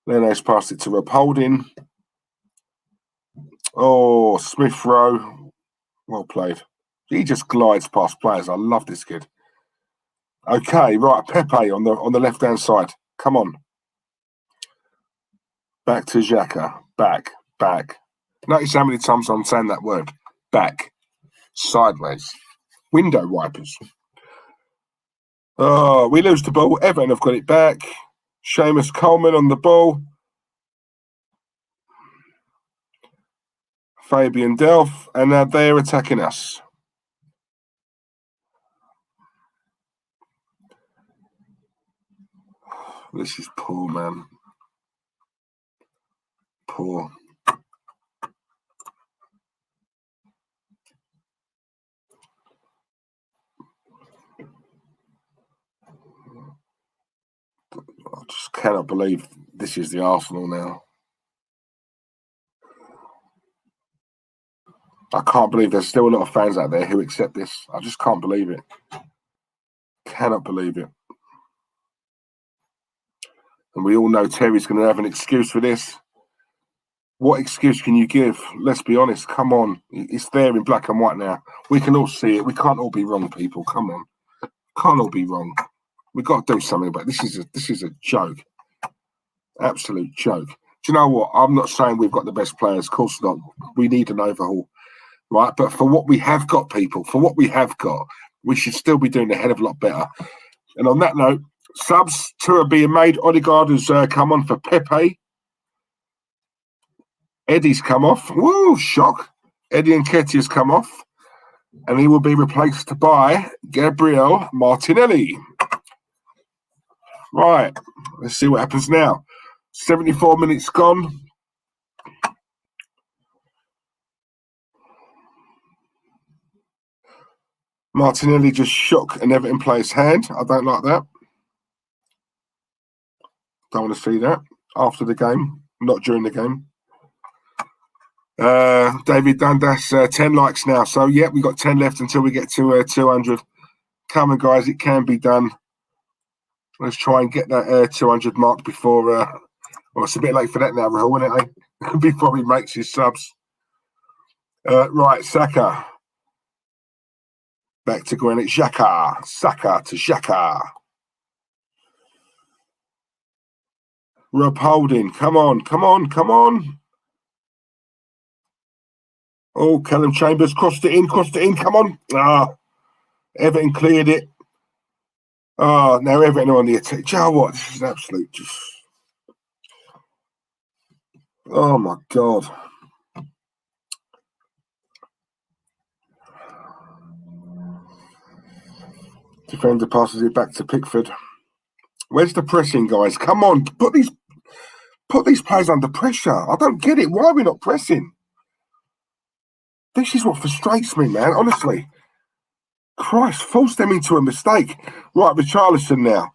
Leno's passed it to Rob Holding. Oh, Smith Rowe. Well played. He just glides past players. I love this kid. Okay, right. Pepe on the left-hand side. Come on. Back to Xhaka. Back. Notice how many times I'm saying that word. Back. Sideways. Window wipers. Oh, we lose the ball. Everton have got it back. Seamus Coleman on the ball. Fabian Delph. And now they're attacking us. This is poor, man. Poor. I just cannot believe this is the Arsenal now. I can't believe there's still a lot of fans out there who accept this. I just can't believe it. Cannot believe it. And we all know Terry's going to have an excuse for this. What excuse can you give? Let's be honest. Come on. It's there in black and white now. We can all see it. We can't all be wrong, people. Come on. Can't all be wrong. We've got to do something about it. This is a joke. Absolute joke. Do you know what? I'm not saying we've got the best players. Of course not. We need an overhaul. Right? But for what we have got, people, we should still be doing a hell of a lot better. And on that note, subs, two are being made. Odegaard has come on for Pepe. Eddie's come off. Woo, shock. Eddie Nketiah's come off. And he will be replaced by Gabriel Martinelli. Right. Let's see what happens now. 74 minutes gone. Martinelli just shook an Everton player's hand. I don't like that. Don't want to see that after the game, not during the game. David Dundas, 10 likes now. So, yeah, we've got 10 left until we get to 200. Come on, guys, it can be done. Let's try and get that 200 mark before... well, it's a bit late for that now, Rahul, isn't it? Before he makes his subs. Right, Saka. Back to Granit Xhaka. Saka to Xhaka. Rob Holding. Come on, come on, come on. Oh, Callum Chambers crossed it in, come on. Everton cleared it. Now Everton are on the attack. Do you know what? This is absolute just... Oh, my God. Defender passes it back to Pickford. Where's the pressing, guys? Come on, put these players under pressure. I don't get it. Why are we not pressing? This is what frustrates me, man, honestly. Christ, force them into a mistake. Right, Richarlison now.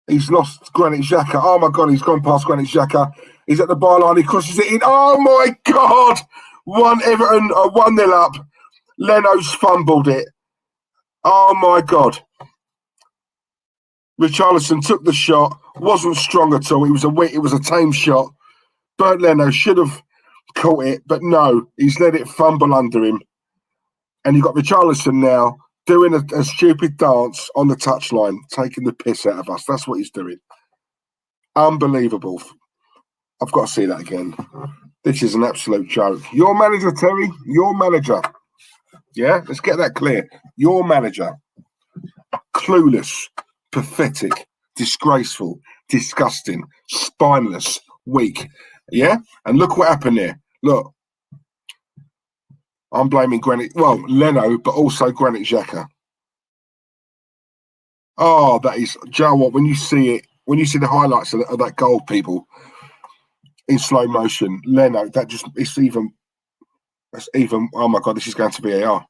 He's lost Granit Xhaka. Oh, my God, he's gone past Granit Xhaka. He's at the byline. He crosses it in. Oh, my God. Everton 1-0 up. Leno's fumbled it. Oh, my God. Richarlison took the shot. Wasn't strong at all. It was a tame shot. Bernd Leno should have caught it, but no. He's let it fumble under him. And you've got Richarlison now doing a stupid dance on the touchline, taking the piss out of us. That's what he's doing. Unbelievable. I've got to see that again. This is an absolute joke. Your manager, Terry. Your manager. Yeah, let's get that clear. Your manager. Clueless, pathetic, disgraceful, disgusting, spineless, weak. Yeah? And look what happened there. Look. I'm blaming Leno, but also Granit Xhaka. Oh, that is, do you know what? When you see it, when you see the highlights of that goal, people, in slow motion, Leno, it's even, oh my God, this is going to be AR.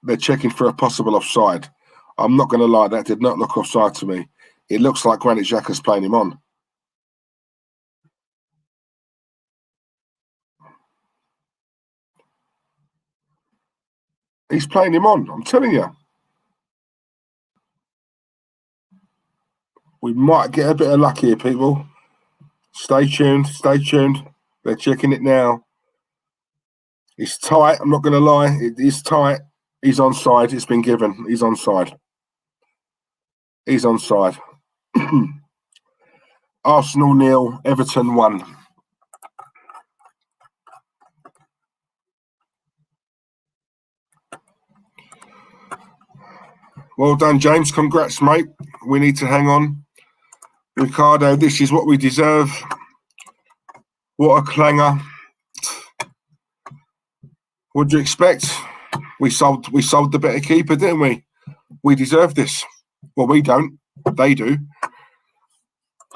They're checking for a possible offside. I'm not going to lie, that did not look offside to me. It looks like Granit Xhaka's playing him on. He's playing him on, I'm telling you. We might get a bit of luck here, people. Stay tuned, stay tuned. They're checking it now. It's tight, I'm not going to lie. It is tight. He's onside. It's been given. He's onside. He's onside. Arsenal 0, Everton 1. Well done, James. Congrats, mate. We need to hang on. Ricardo, this is what we deserve. What a clanger. What do you expect? We sold the better keeper, didn't we? We deserve this. Well, we don't. They do.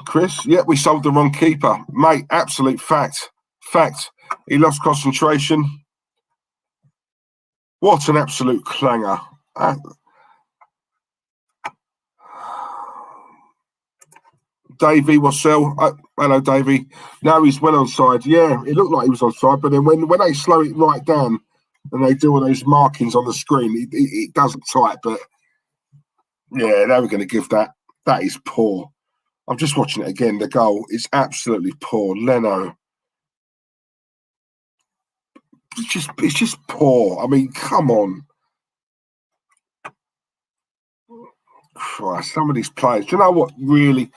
Chris, yeah, we sold the wrong keeper. Mate, absolute fact. Fact. He lost concentration. What an absolute clanger. Davey Wassell. Hello, Davey. No, he's well onside. Yeah, it looked like he was onside, but then when they slow it right down and they do all those markings on the screen, it does look tight, but yeah, they were going to give that. That is poor. I'm just watching it again. The goal is absolutely poor. Leno. It's just poor. I mean, come on. Christ, some of these players. Do you know what really...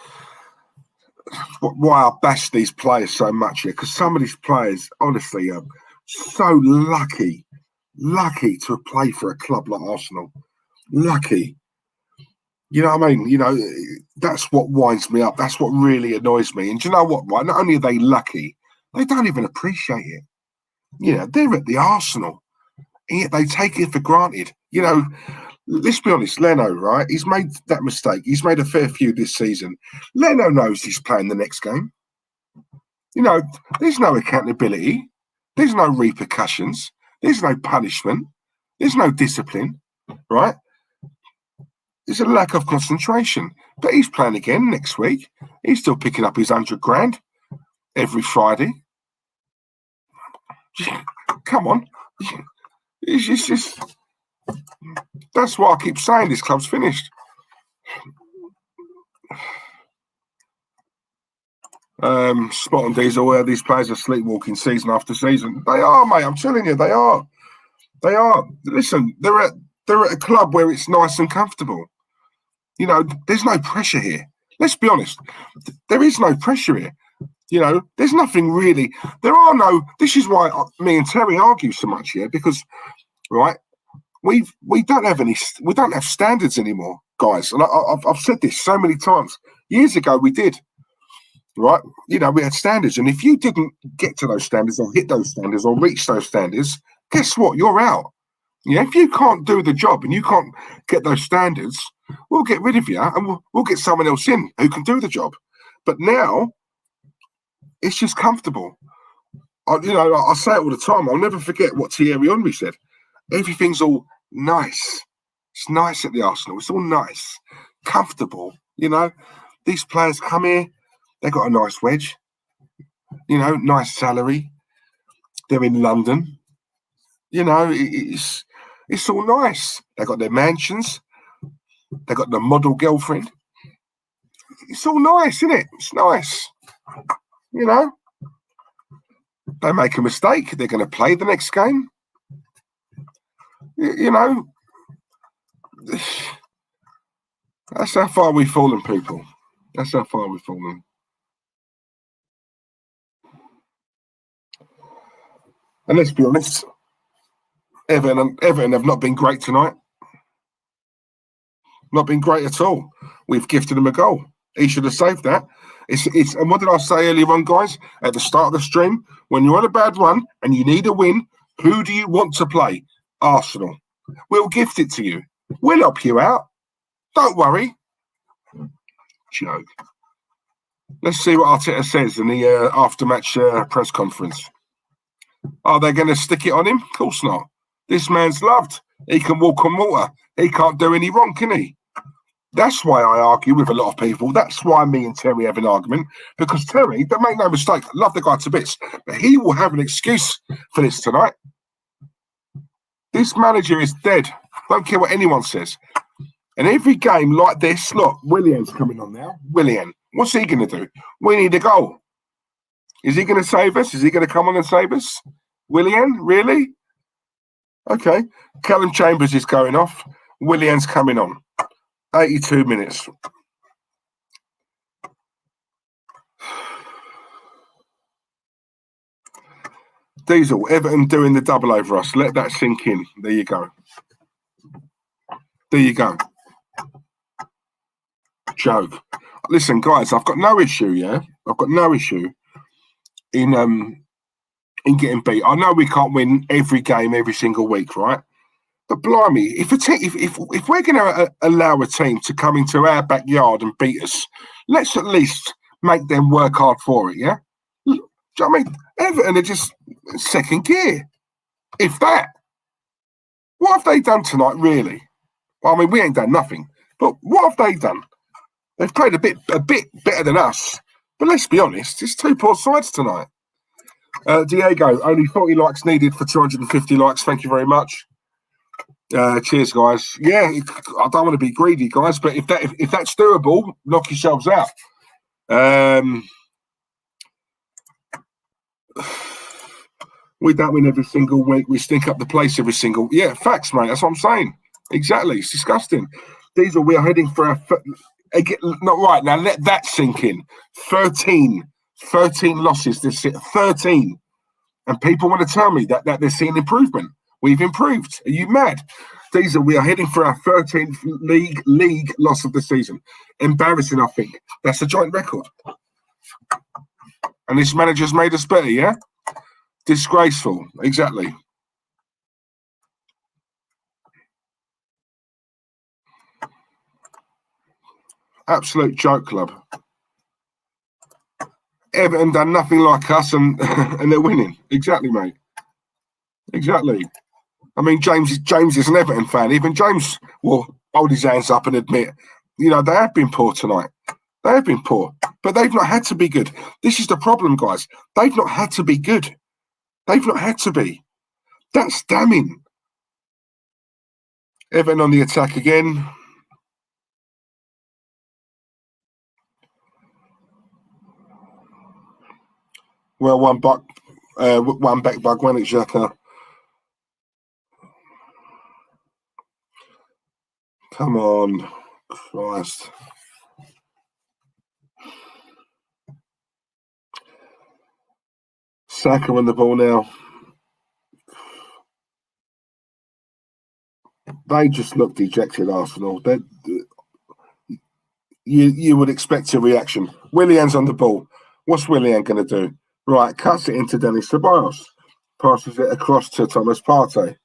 why I bash these players so much here? Because some of these players, honestly, are so lucky to play for a club like Arsenal. Lucky. You know what I mean? You know, that's what winds me up. That's what really annoys me. And do you know what, right? Not only are they lucky, they don't even appreciate it. You know, they're at the Arsenal, and yet they take it for granted. You know, let's be honest, Leno, right? He's made that mistake. He's made a fair few this season. Leno knows he's playing the next game. You know, there's no accountability. There's no repercussions. There's no punishment. There's no discipline, right? There's a lack of concentration. But he's playing again next week. He's still picking up his 100 grand every Friday. Come on. It's just... That's why I keep saying this club's finished. Spot on Diesel, where these players are sleepwalking season after season. They are, mate. I'm telling you, they are. They are. Listen, they're at a club where it's nice and comfortable. You know, there's no pressure here. Let's be honest. There is no pressure here. You know, there's nothing really. There are no. This is why me and Terry argue so much here, because, right, we don't have any. We don't have standards anymore, guys. And I've said this so many times. Years ago, we did. Right, you know, we had standards, and if you didn't get to those standards or hit those standards or reach those standards, guess what? You're out. Yeah, if you can't do the job and you can't get those standards, we'll get rid of you and we'll get someone else in who can do the job. But now, it's just comfortable. I say it all the time. I'll never forget what Thierry Henry said. Everything's all nice. It's nice at the Arsenal. It's all nice, comfortable. You know, these players come here. They got a nice wedge, you know, nice salary. They're in London, you know. It's all nice. They got their mansions. They got the model girlfriend. It's all nice, isn't it? It's nice, you know. They make a mistake, they're going to play the next game. You know, that's how far we've fallen, people. That's how far we've fallen. And let's be honest, Everton have not been great tonight. Not been great at all. We've gifted him a goal. He should have saved that. And what did I say earlier on, guys? At the start of the stream, when you're on a bad run and you need a win, who do you want to play? Arsenal. We'll gift it to you. We'll help you out. Don't worry. Joke. Let's see what Arteta says in the after-match press conference. Are they going to stick it on him? Of course not. This man's loved. He can walk on water. He can't do any wrong, can he? That's why I argue with a lot of people. That's why me and Terry have an argument. Because Terry, don't make no mistake, I love the guy to bits, but he will have an excuse for this tonight. This manager is dead. Don't care what anyone says. And every game like this, look, Willian's coming on now. Willian, what's he going to do? We need a goal. Is he going to save us? Is he going to come on and save us? Willian, really? Okay. Callum Chambers is going off. Willian's coming on. 82 minutes. Diesel, Everton doing the double over us. Let that sink in. There you go. There you go. Joke. Listen, guys, I've got no issue, yeah? I've got no issue in getting beat. I know we can't win every game every single week, right? But blimey, if we're going to allow a team to come into our backyard and beat us, let's at least make them work hard for it, yeah? Do you know what I mean? Everton are just second gear, if that. What have they done tonight, really? Well, I mean, we ain't done nothing, but what have they done? They've played a bit better than us, but let's be honest, it's two poor sides tonight. Diego, only 40 likes needed for 250 likes. Thank you very much. Cheers, guys. Yeah, I don't want to be greedy, guys, but if that's doable, knock yourselves out. We don't win every single week. We stink up the place every single. Yeah, facts, mate. That's what I'm saying. Exactly. It's disgusting. Diesel, we are heading for a. Not right now. Let that sink in. 13 losses this year. 13, and people want to tell me that they're seeing improvement. We've improved. Are you mad? Diesel, we are heading for our 13th league loss of the season. Embarrassing, I think. That's a joint record. And this manager's made us better, yeah? Disgraceful. Exactly. Absolute joke club. Everton done nothing like us and they're winning. Exactly, mate. Exactly. I mean, James is an Everton fan. Even James will hold his hands up and admit, you know, they have been poor tonight. They have been poor, but they've not had to be good. This is the problem, guys. They've not had to be good. They've not had to be. That's damning. Everton on the attack again. Well, one back bug, when it's Xhaka. Come on, Christ. Saka on the ball now. They just look dejected, Arsenal. You would expect a reaction. Willian's on the ball. What's Willian going to do? Right, cuts it into Dennis Ceballos. Passes it across to Thomas Partey.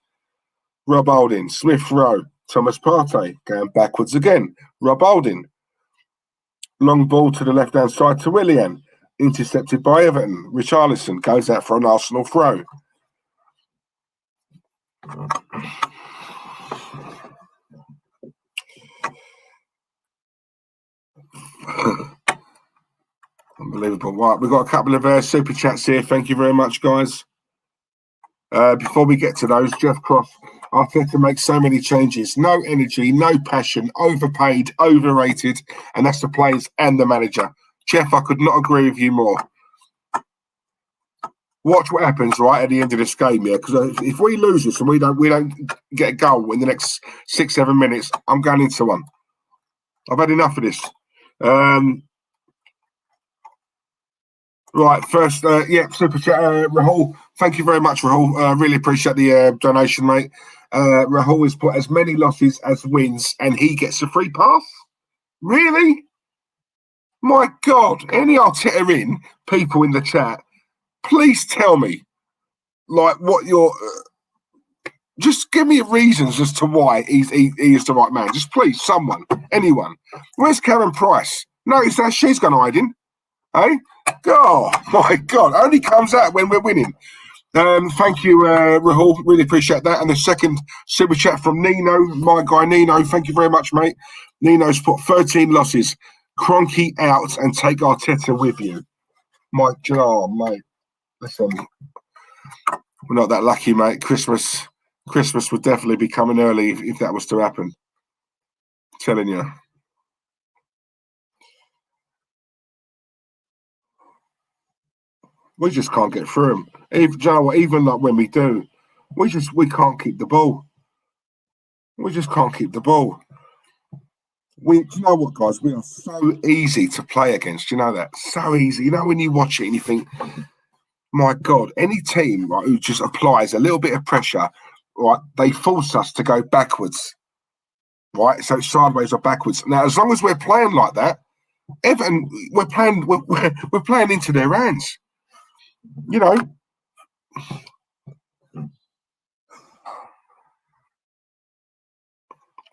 Rob Holding, Smith Rowe, Thomas Partey. Going backwards again. Rob Holding. Long ball to the left-hand side to Willian. Intercepted by Everton. Richarlison goes out for an Arsenal throw. Unbelievable. Right, we've got a couple of super chats here. Thank you very much, guys. Before we get to those, Jeff Cross, Arteta makes so many changes. No energy, no passion, overpaid, overrated, and that's the players and the manager. Jeff, I could not agree with you more. Watch what happens right at the end of this game, yeah. Because if we lose this and we don't get a goal in the next 6-7 minutes, I'm going into one. I've had enough of this. Right, first, super chat, Rahul. Thank you very much, Rahul. Really appreciate the donation, mate. Rahul has put as many losses as wins, and he gets a free pass. Really? My God! Any Arteta in people in the chat, please tell me, like, what your. Just give me reasons as to why he is the right man. Just please, someone, anyone. Where's Karen Price? Notice that she's gone hiding. Hey? Oh, my God. Only comes out when we're winning. Thank you, Rahul. Really appreciate that. And the second super chat from Nino, my guy Nino. Thank you very much, mate. Nino's put 13 losses. Cronky out and take Arteta with you. My God, mate. Listen, we're not that lucky, mate. Christmas would definitely be coming early if that was to happen. I'm telling you. We just can't get through them. Even like when we do, we can't keep the ball. We just can't keep the ball. You know what, guys? We are so easy to play against. You know that? So easy. You know when you watch it and you think, my God, any team right, who just applies a little bit of pressure, right, they force us to go backwards. Right? So sideways or backwards. Now, as long as we're playing like that, Everton, we're playing into their hands. You know.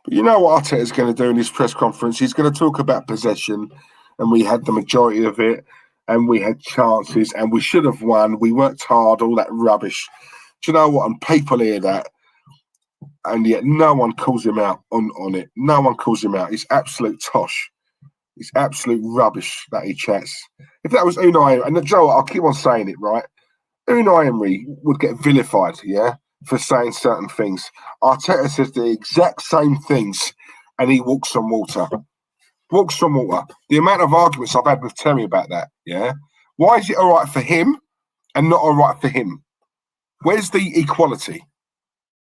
You know what Arteta's going to do in his press conference? He's going to talk about possession, and we had the majority of it, and we had chances, and we should have won. We worked hard, all that rubbish. Do you know what? And people hear that, and yet no one calls him out on it. No one calls him out. He's absolute tosh. He's absolute rubbish that he chats. If that was Unai, and Joe, I'll keep on saying it, right? Unai Emery would get vilified, yeah, for saying certain things. Arteta says the exact same things, and he walks on water. Walks on water. The amount of arguments I've had with Terry about that, yeah? Why is it all right for him and not all right for him? Where's the equality?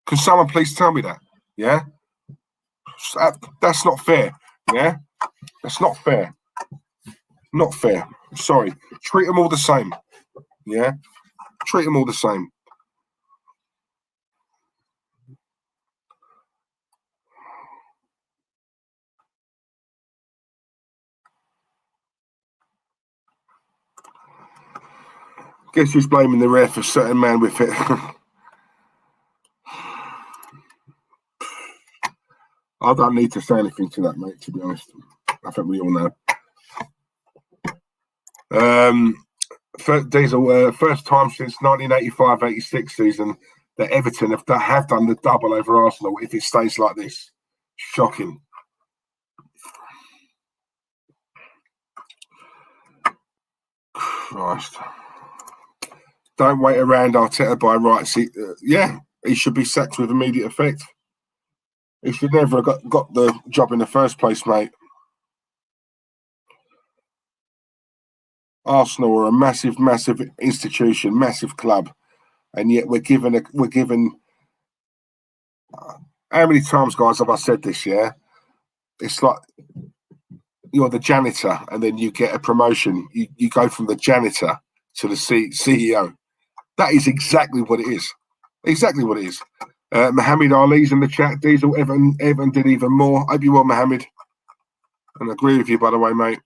Can someone please tell me that? Yeah? That's not fair, yeah? That's not fair. Not fair. Sorry. Treat them all the same, yeah? Treat them all the same. Guess who's blaming the ref for certain man with it? I don't need to say anything to that, mate, to be honest. I think we all know. Diesel, first time since 1985-86 season that Everton have done the double over Arsenal if it stays like this. Shocking. Christ. Don't wait around Arteta by rights. Yeah, he should be sacked with immediate effect. He should never have got the job in the first place, mate. Arsenal are a massive, massive institution, massive club, and yet we're given. How many times, guys, have I said this? Yeah, it's like you're the janitor, and then you get a promotion. You go from the janitor to the CEO. That is exactly what it is. Exactly what it is. Mohammed Ali's in the chat. Diesel, Everton did even more. Hope you well, Mohammed. And I agree with you, by the way, mate.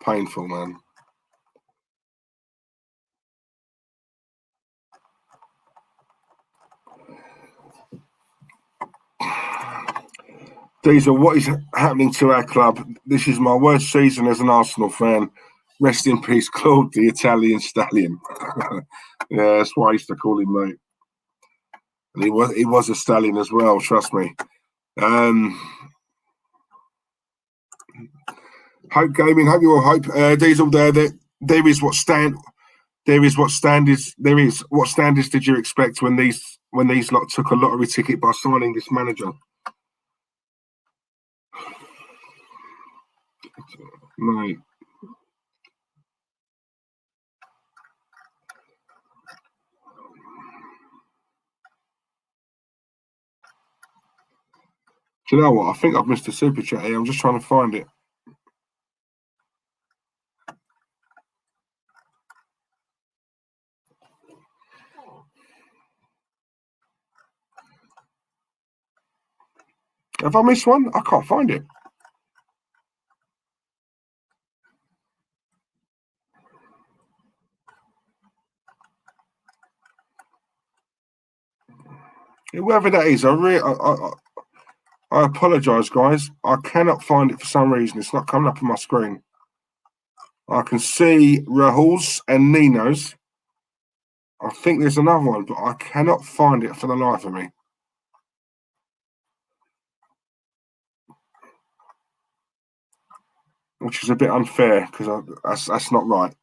Painful, man. Diesel, what is happening to our club? This is my worst season as an Arsenal fan. Rest in peace, Claude, the Italian stallion. Yeah, that's why I used to call him, mate. And he was a stallion as well, trust me. Hope Gaming, hope you all hope. Diesel, there is what standards did you expect when these lot took a lottery ticket by signing this manager? Mate. Do you know what? I think I've missed a super chat here. I'm just trying to find it. Have I missed one? I can't find it. Whoever that is, I apologise, guys. I cannot find it for some reason. It's not coming up on my screen. I can see Rahul's and Nino's. I think there's another one, but I cannot find it for the life of me. Which is a bit unfair because that's not right.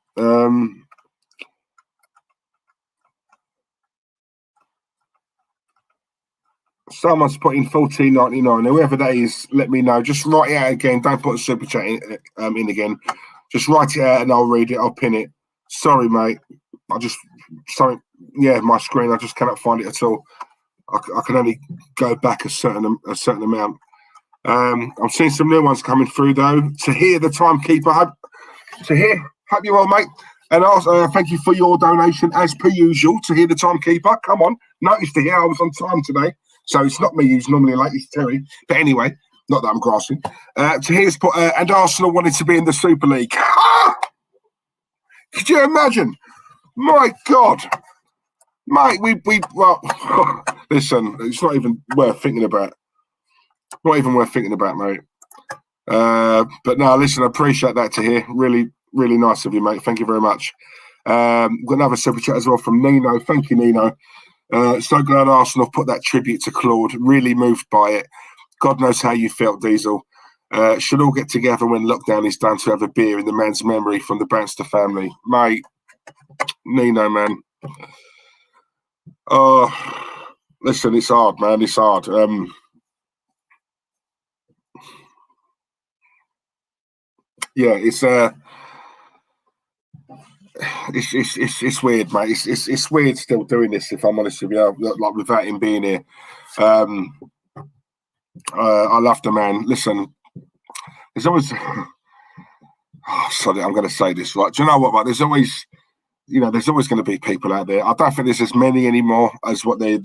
Someone's put in $14.99. Whoever that is, let me know. Just write it out again. Don't put a super chat in again. Just write it out and I'll read it. I'll pin it. Sorry, mate. My screen. I just cannot find it at all. I can only go back a certain amount. I'm seeing some new ones coming through though. Tahir, the timekeeper. Tahir, hope you well, mate. And also, thank you for your donation as per usual. Tahir, the timekeeper. Come on, notice Tahir, I was on time today. So it's not me who's normally late, it's Terry. But anyway, not that I'm grasping. Tahir's put, and Arsenal wanted to be in the Super League. Could you imagine? My God. Mate, well, listen, it's not even worth thinking about. Not even worth thinking about, mate. But no, listen, I appreciate that, Tahir. Really, really nice of you, mate. Thank you very much. Got another super chat as well from Nino. Thank you, Nino. So glad Arsenal put that tribute to Claude. Really moved by it. God knows how you felt, Diesel. Should all get together when lockdown is done to have a beer in the man's memory from the Banstas family. Mate, Nino, man. Oh, listen, it's hard, man. It's hard. Yeah, it's weird, mate. It's weird still doing this, if I'm honest with you, like without him being here. I love the man. Listen, there's always sorry, I'm going to say this, right? Do you know what, mate? There's always going to be people out there. I don't think there's as many anymore as what there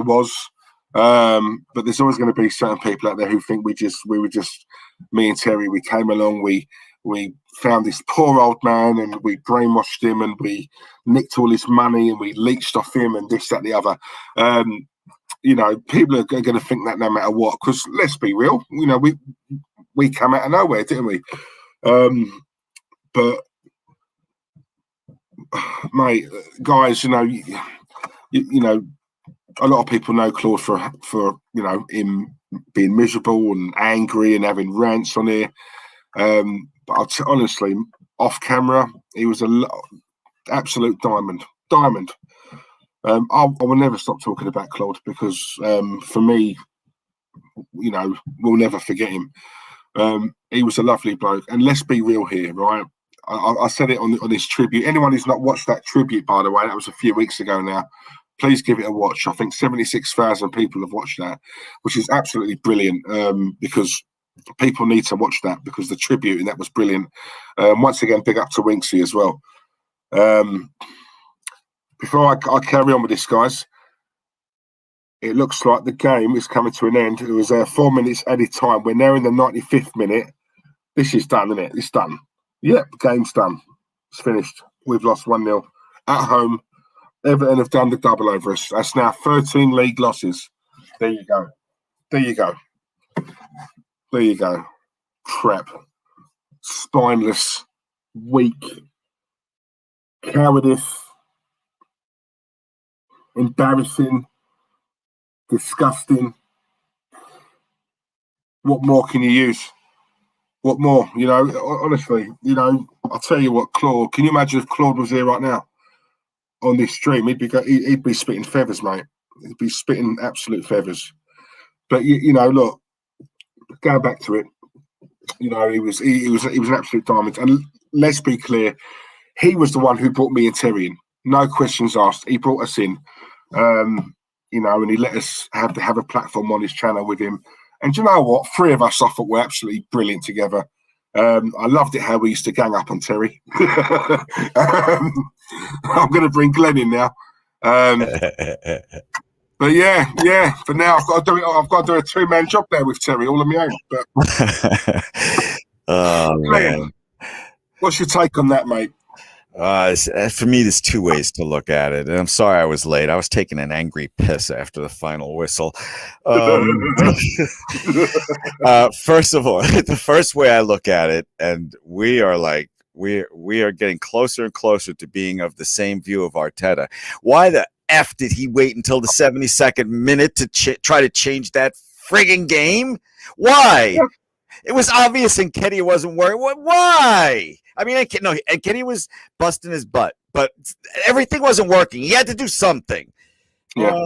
was. But there's always going to be certain people out there who think we were just me and Terry. We came along, we we found this poor old man and we brainwashed him and we nicked all his money and we leached off him and this, that, and the other. You know, people are going to think that no matter what, because let's be real, you know, we come out of nowhere, didn't we? But mate, guys, you know, a lot of people know Claude for you know, him being miserable and angry and having rants on here. But honestly, off camera, he was an absolute diamond. I will never stop talking about Claude because for me, you know, we'll never forget him. He was a lovely bloke, and let's be real here, right? I said it on this tribute. Anyone who's not watched that tribute, by the way, that was a few weeks ago now, please give it a watch. I think 76,000 people have watched that, which is absolutely brilliant, because people need to watch that because the tribute and that was brilliant. Once again, big up to Winksy as well. Before I carry on with this, guys, it looks like the game is coming to an end. It was 4 minutes added time. We're now in the 95th minute. This is done, isn't it? It's done. Yep, game's done. It's finished. We've lost 1-0 at home. Everton have done the double over us. That's now 13 league losses. There you go. There you go. There you go. Crap. Spineless. Weak. Cowardice. Embarrassing. Disgusting. What more can you use? What more? You know, honestly, you know, I'll tell you what, Claude, can you imagine if Claude was here right now on this stream? He'd be spitting feathers, mate. He'd be spitting absolute feathers. But you know, look, going back to it, you know, he was an absolute diamond. And let's be clear, he was the one who brought me and Terry in. No questions asked. He brought us in. You know, and he let us have a platform on his channel with him. And do you know what? 3 of us, I thought, were absolutely brilliant together. I loved it how we used to gang up on Terry. I'm going to bring Glenn in now. But yeah. For now, I've got to do a 2-man job there with Terry, all on my own. But oh Glenn, man, what's your take on that, mate? For me, there's 2 ways to look at it. And I'm sorry I was late. I was taking an angry piss after the final whistle. First of all, the first way I look at it, and we are getting closer and closer to being of the same view of Arteta. Why the F did he wait until the 72nd minute to try to change that frigging game? Why? Yeah. It was obvious Nketiah wasn't working. Why? I mean, Nketiah was busting his butt, but everything wasn't working. He had to do something. Yeah.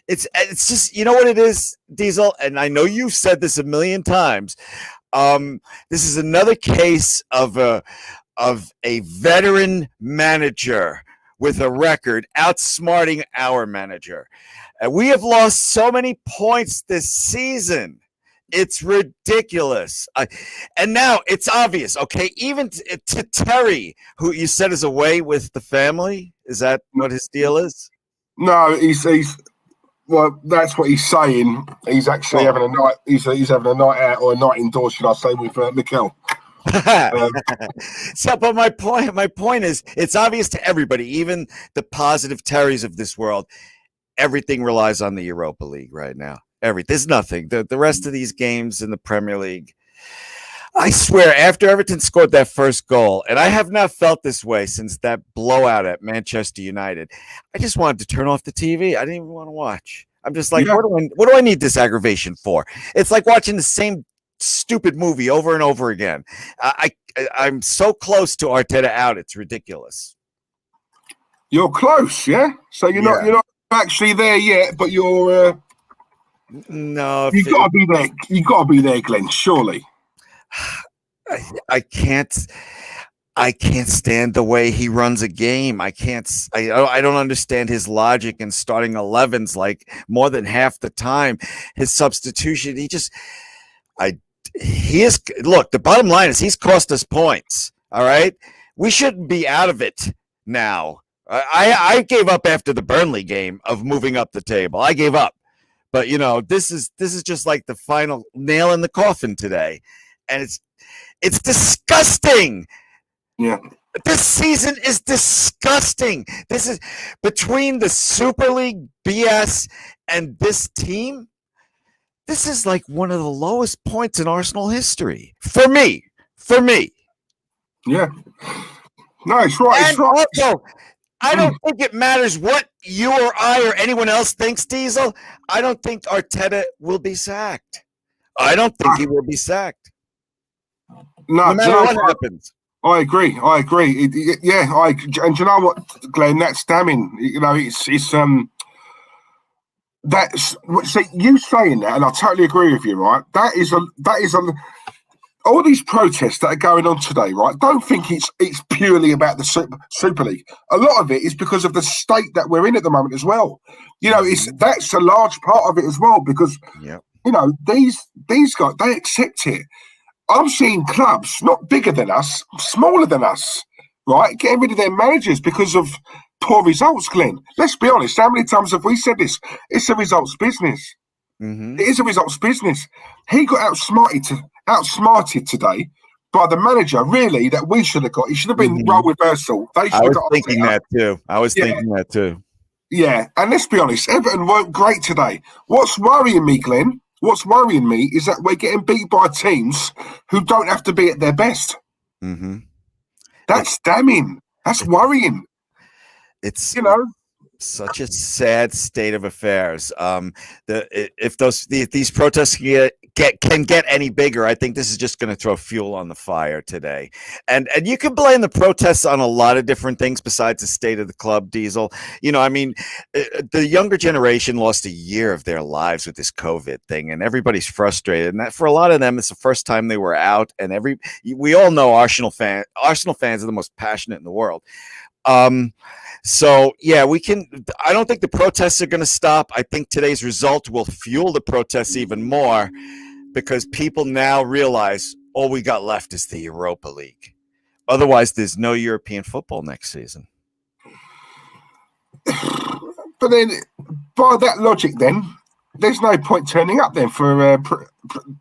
It's just, you know what it is, Diesel? And I know you've said this a million times. This is another case of a veteran manager with a record outsmarting our manager. And we have lost so many points this season. It's ridiculous. And now it's obvious, okay? Even to Terry, who you said is away with the family. Is that what his deal is? No, he's well, that's what he's saying. He's actually having a night. He's having a night out or a night indoors, should I say, with Mikel. So, but my point is, it's obvious to everybody, even the positive Terrys of this world. Everything relies on the Europa League right now. There's nothing. The rest of these games in the Premier League, I swear, after Everton scored that first goal, and I have not felt this way since that blowout at Manchester United, I just wanted to turn off the TV. I didn't even want to watch. I'm just like, what do I need this aggravation for? It's like watching the same stupid movie over and over again. I'm so close to Arteta out. It's ridiculous. You're close, yeah? So you're not actually there yet, but you're... No, you gotta be there. You gotta be there, Glenn. Surely. I can't stand the way he runs a game. I don't understand his logic in starting 11s like more than half the time. His substitution, look, the bottom line is he's cost us points. All right. We shouldn't be out of it now. I gave up after the Burnley game of moving up the table. I gave up. But, you know, this is just like the final nail in the coffin today. And It's disgusting. Yeah. This season is disgusting. This is between the Super League BS and this team. This is like one of the lowest points in Arsenal history for me. Yeah. No, it's right. And it's right. also, I don't think it matters what you or I or anyone else thinks, Diesel. I don't think Arteta will be sacked. I don't think he will be sacked. No matter what happens. I agree. And do you know what, Glenn? That's damning. You know, it's that's so you saying that, and I totally agree with you. Right? That is all these protests that are going on today. Right? Don't think it's purely about the Super League. A lot of it is because of the state that we're in at the moment as well. You know, that's a large part of it as well because you know these guys, they accept it. I'm seeing clubs not bigger than us, smaller than us, right, getting rid of their managers because of poor results, Glenn. Let's be honest. How many times have we said this? It's a results business. It is a results business. He got outsmarted today by the manager, really, that we should have got. He should have been role reversal. I was thinking that too. Yeah, and let's be honest, Everton weren't great today. What's worrying me, Glenn, is that we're getting beat by teams who don't have to be at their best. That's damning. That's worrying. It's, you know, such a sad state of affairs. If these protests can get any bigger, I think this is just going to throw fuel on the fire today. And you can blame the protests on a lot of different things besides the state of the club, Diesel. You know, I mean, the younger generation lost a year of their lives with this COVID thing, and everybody's frustrated. And that for a lot of them, it's the first time they were out. And we all know Arsenal fans are the most passionate in the world. So yeah, I don't think the protests are going to stop. I think today's result will fuel the protests even more because people now realize all we got left is the Europa League. Otherwise, there's no European football next season. But then, by that logic, then there's no point turning up then for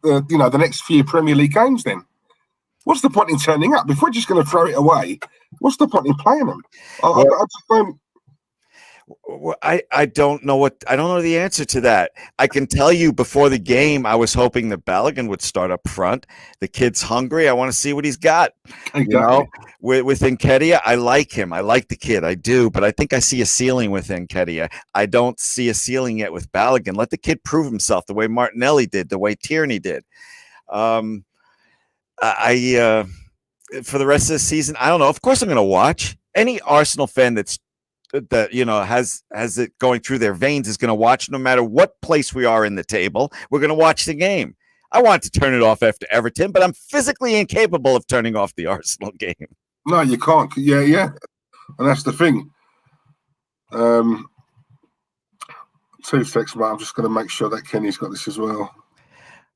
the next few Premier League games. Then what's the point in turning up if we're just going to throw it away? What's the point in playing them? I don't know I don't know the answer to that. I can tell you before the game, I was hoping that Bellerin would start up front. The kid's hungry. I want to see what he's got. Exactly. You know, with Nketiah, I like him. I like the kid. I do, but I think I see a ceiling with Nketiah. I don't see a ceiling yet with Bellerin. Let the kid prove himself the way Martinelli did, the way Tierney did. For the rest of the season, I don't know. Of course, I'm going to watch. Any Arsenal fan that has it going through their veins is going to watch no matter what place we are in the table. We're going to watch the game. I want to turn it off after Everton, but I'm physically incapable of turning off the Arsenal game. No, you can't. Yeah. And that's the thing. 2 seconds, but I'm just going to make sure that Kenny's got this as well.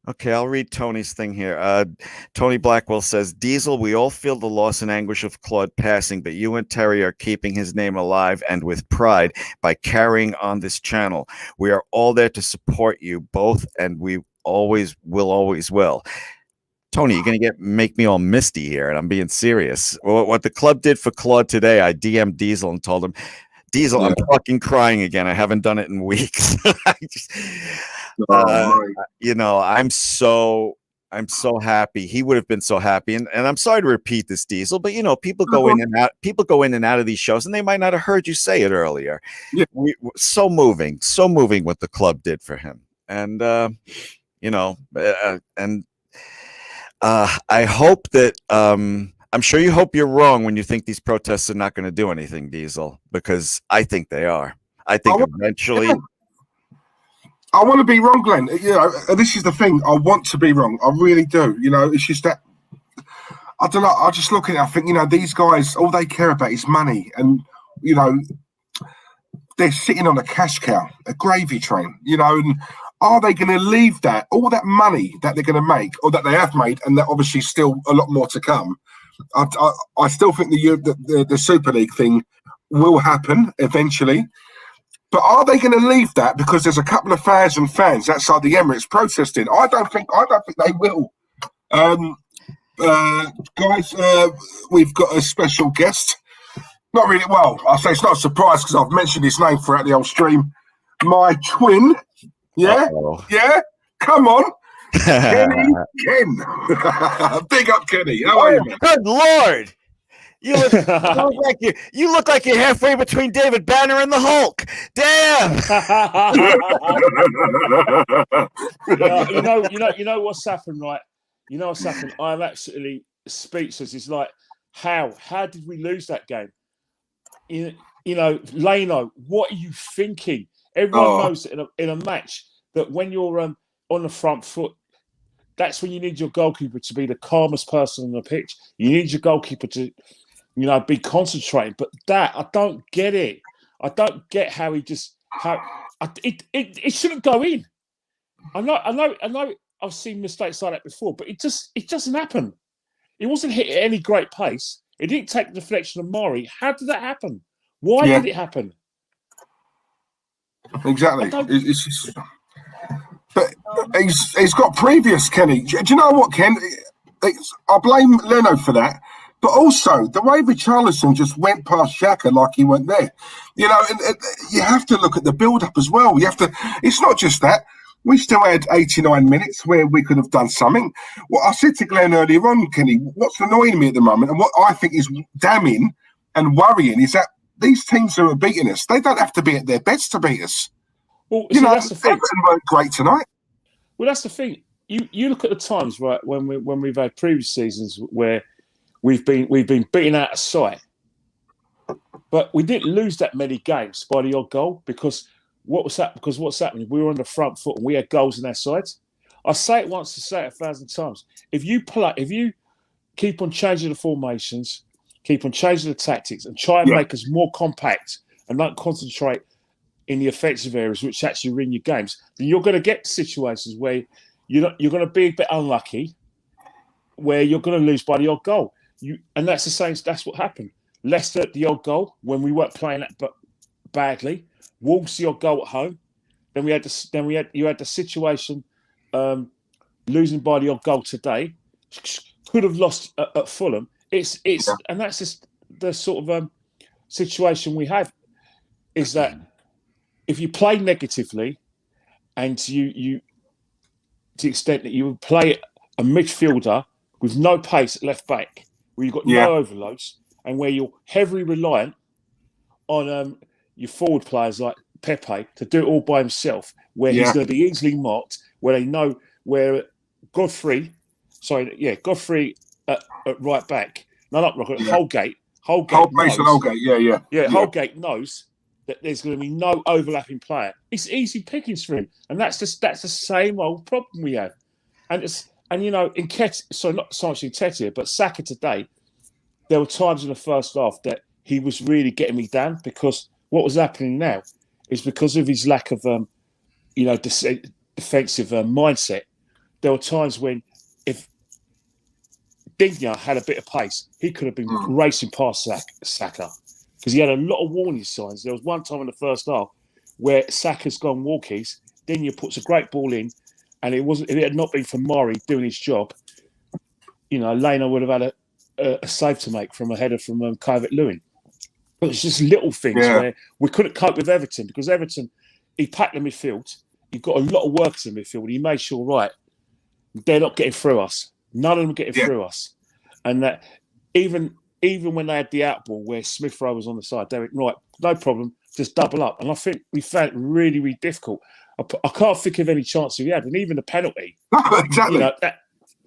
Okay, I'll read Tony's thing here. Tony Blackwell says, Diesel, we all feel the loss and anguish of Claude passing, but you and Terry are keeping his name alive and with pride by carrying on this channel. We are all there to support you both, and we always will. Tony, you're going to make me all misty here, and I'm being serious. What the club did for Claude today, I DM'd Diesel and told him, Diesel, I'm fucking crying again. I haven't done it in weeks. You know, I'm so happy. He would have been so happy. And I'm sorry to repeat this, Diesel, but you know, people go in and out of these shows, and they might not have heard you say it earlier. Yeah. So moving what the club did for him. And I hope that I'm sure you hope you're wrong when you think these protests are not going to do anything, Diesel, because I think they are. I think eventually. Yeah. I want to be wrong, Glenn. You know, this is the thing. I want to be wrong. I really do. You know, it's just that I don't know. I just look at it. I think, you know, these guys, all they care about is money, and you know, they're sitting on a cash cow, a gravy train. You know, and are they going to leave that all that money that they're going to make, or that they have made, and that obviously still a lot more to come? I still think the Super League thing will happen eventually. But are they going to leave that because there's a couple of thousand fans outside the Emirates protesting? I don't think they will. Guys, we've got a special guest. Not really, well, I'll say it's not a surprise because I've mentioned his name throughout the whole stream. My twin, yeah? Uh-oh. Yeah? Come on. Kenny Ken. Big up, Kenny. How are you, man? Good Lord. You look like you're halfway between David Banner and the Hulk. Damn. You know what's happened, right? You know what's happened. I'm absolutely speechless. It's like, how did we lose that game? You know, Leno, what are you thinking? Everyone knows that in a match that when you're on the front foot, that's when you need your goalkeeper to be the calmest person on the pitch. You need your goalkeeper to, be concentrating. But that, I don't get it. I don't get how he just it shouldn't go in. I know. I've seen mistakes like that before, but it doesn't happen. It wasn't hit at any great pace. It didn't take the deflection of Murray. How did that happen? Why did it happen? Exactly. But he's got previous, Kenny. Do you know what, Ken? I blame Leno for that. But also, the way Richarlison just went past Xhaka like he went there. And you have to look at the build-up as well. It's not just that. We still had 89 minutes where we could have done something. What I said to Glenn earlier on, Kenny, what's annoying me at the moment and what I think is damning and worrying is that these teams who are beating us, they don't have to be at their best to beat us. Well, that's the thing. Everton weren't great tonight. Well, that's the thing. You look at the times, right, when we've had previous seasons where we've been beaten out of sight, but we didn't lose that many games by the odd goal because what's happening? We were on the front foot and we had goals on our sides. I say it once, I say it 1,000 times. If you keep on changing the formations, keep on changing the tactics, and try and make us more compact and not concentrate in the offensive areas, which actually win your games, then you're going to get situations where you're going to be a bit unlucky, where you're going to lose by the odd goal. And that's the same. That's what happened. Leicester the odd goal when we weren't playing that badly. Wolves the odd goal at home. Then you had the situation losing by the odd goal today. Could have lost at Fulham. And that's just the sort of situation we have. Is that if you play negatively, and you to the extent that you would play a midfielder with no pace at left back, where you've got no overloads, and where you're heavily reliant on your forward players like Pepe to do it all by himself, where he's going to be easily marked, where they know where Godfrey at right back. No, not Rocket. Holgate. Mason Holgate. Yeah. Holgate knows that there's going to be no overlapping player. It's easy pickings for him, and that's the same old problem we have. And in not so much in Tetia, but Saka today, there were times in the first half that he was really getting me down because what was happening now is because of his lack of defensive mindset. There were times when if Digne had a bit of pace, he could have been racing past Saka because he had a lot of warning signs. There was one time in the first half where Saka's gone walkies, Digne puts a great ball in, and if it had not been for Murray doing his job, Leno would have had a save to make from a header from Calvert-Lewin. It was just little things where we couldn't cope with Everton because Everton, he packed the midfield. He got a lot of workers in the midfield. He made sure, right, they're not getting through us. None of them are getting through us. And that even when they had the outball where Smith Rowe was on the side, they went, right, no problem, just double up. And I think we found it really, really difficult. I can't think of any chance we had. And even the penalty, exactly.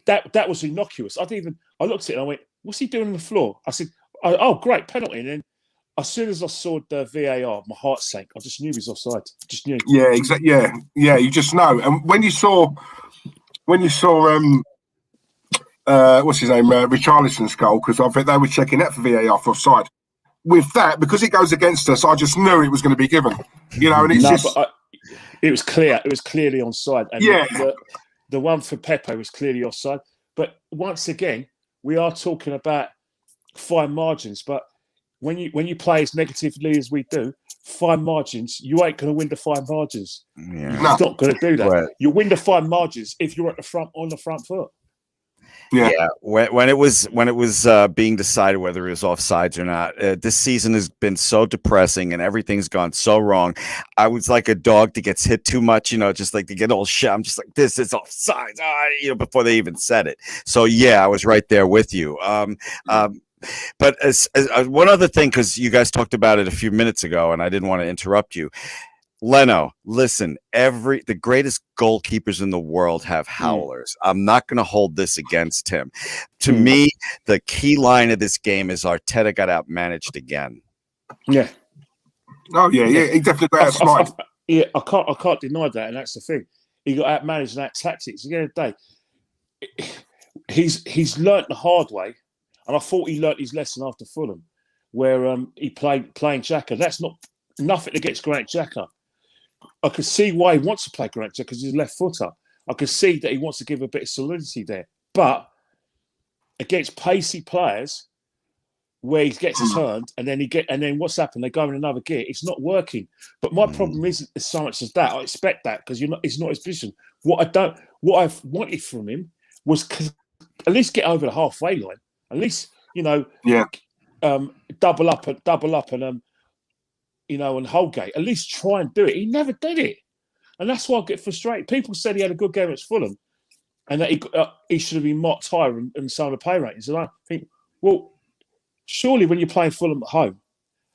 That was innocuous. I looked at it and I went, what's he doing on the floor? I said, oh, great penalty. And then as soon as I saw the VAR, my heart sank. I just knew he was offside. Just knew. Yeah, exactly. Yeah. You just know. And when you saw, what's his name, Richarlison's goal, because I think they were checking that for VAR for offside. With that, because it goes against us, I just knew it was going to be given. And it's it was clear. It was clearly onside. And the one for Pepe was clearly offside. But once again, we are talking about fine margins. But when you play as negatively as we do, fine margins, you ain't going to win the fine margins. Yeah. You're not going to do that. Right. You win the fine margins if you're at the front on the front foot. Yeah, when it was being decided whether it was offsides or not, this season has been so depressing and everything's gone so wrong. I was like a dog that gets hit too much, just like to get all shit. I'm just like, this is offsides, before they even said it. So yeah, I was right there with you. But as one other thing, because you guys talked about it a few minutes ago, and I didn't want to interrupt you. Leno, listen, the greatest goalkeepers in the world have howlers. I'm not going to hold this against him. To me, the key line of this game is Arteta got outmanaged again. Yeah. Oh, yeah. He definitely got outsmarted. Yeah, I can't deny that, and that's the thing. He got outmanaged in that tactics. At the end of the day, he's learnt the hard way, and I thought he learnt his lesson after Fulham, where he playing Xhaka. That's not nothing against Granit Xhaka. I could see why he wants to play Granit because he's a left footer. I could see that he wants to give a bit of solidity there. But against pacey players, where he gets turned and then what's happened? They go in another gear. It's not working. But my problem isn't as so much as that. I expect that because it's not his position. What I've wanted from him was at least get over the halfway line. At least double up and. And Holgate, at least try and do it. He never did it. And that's why I get frustrated. People said he had a good game against Fulham and that he should have been mocked higher in some of the pay ratings. And I think, well, surely when you're playing Fulham at home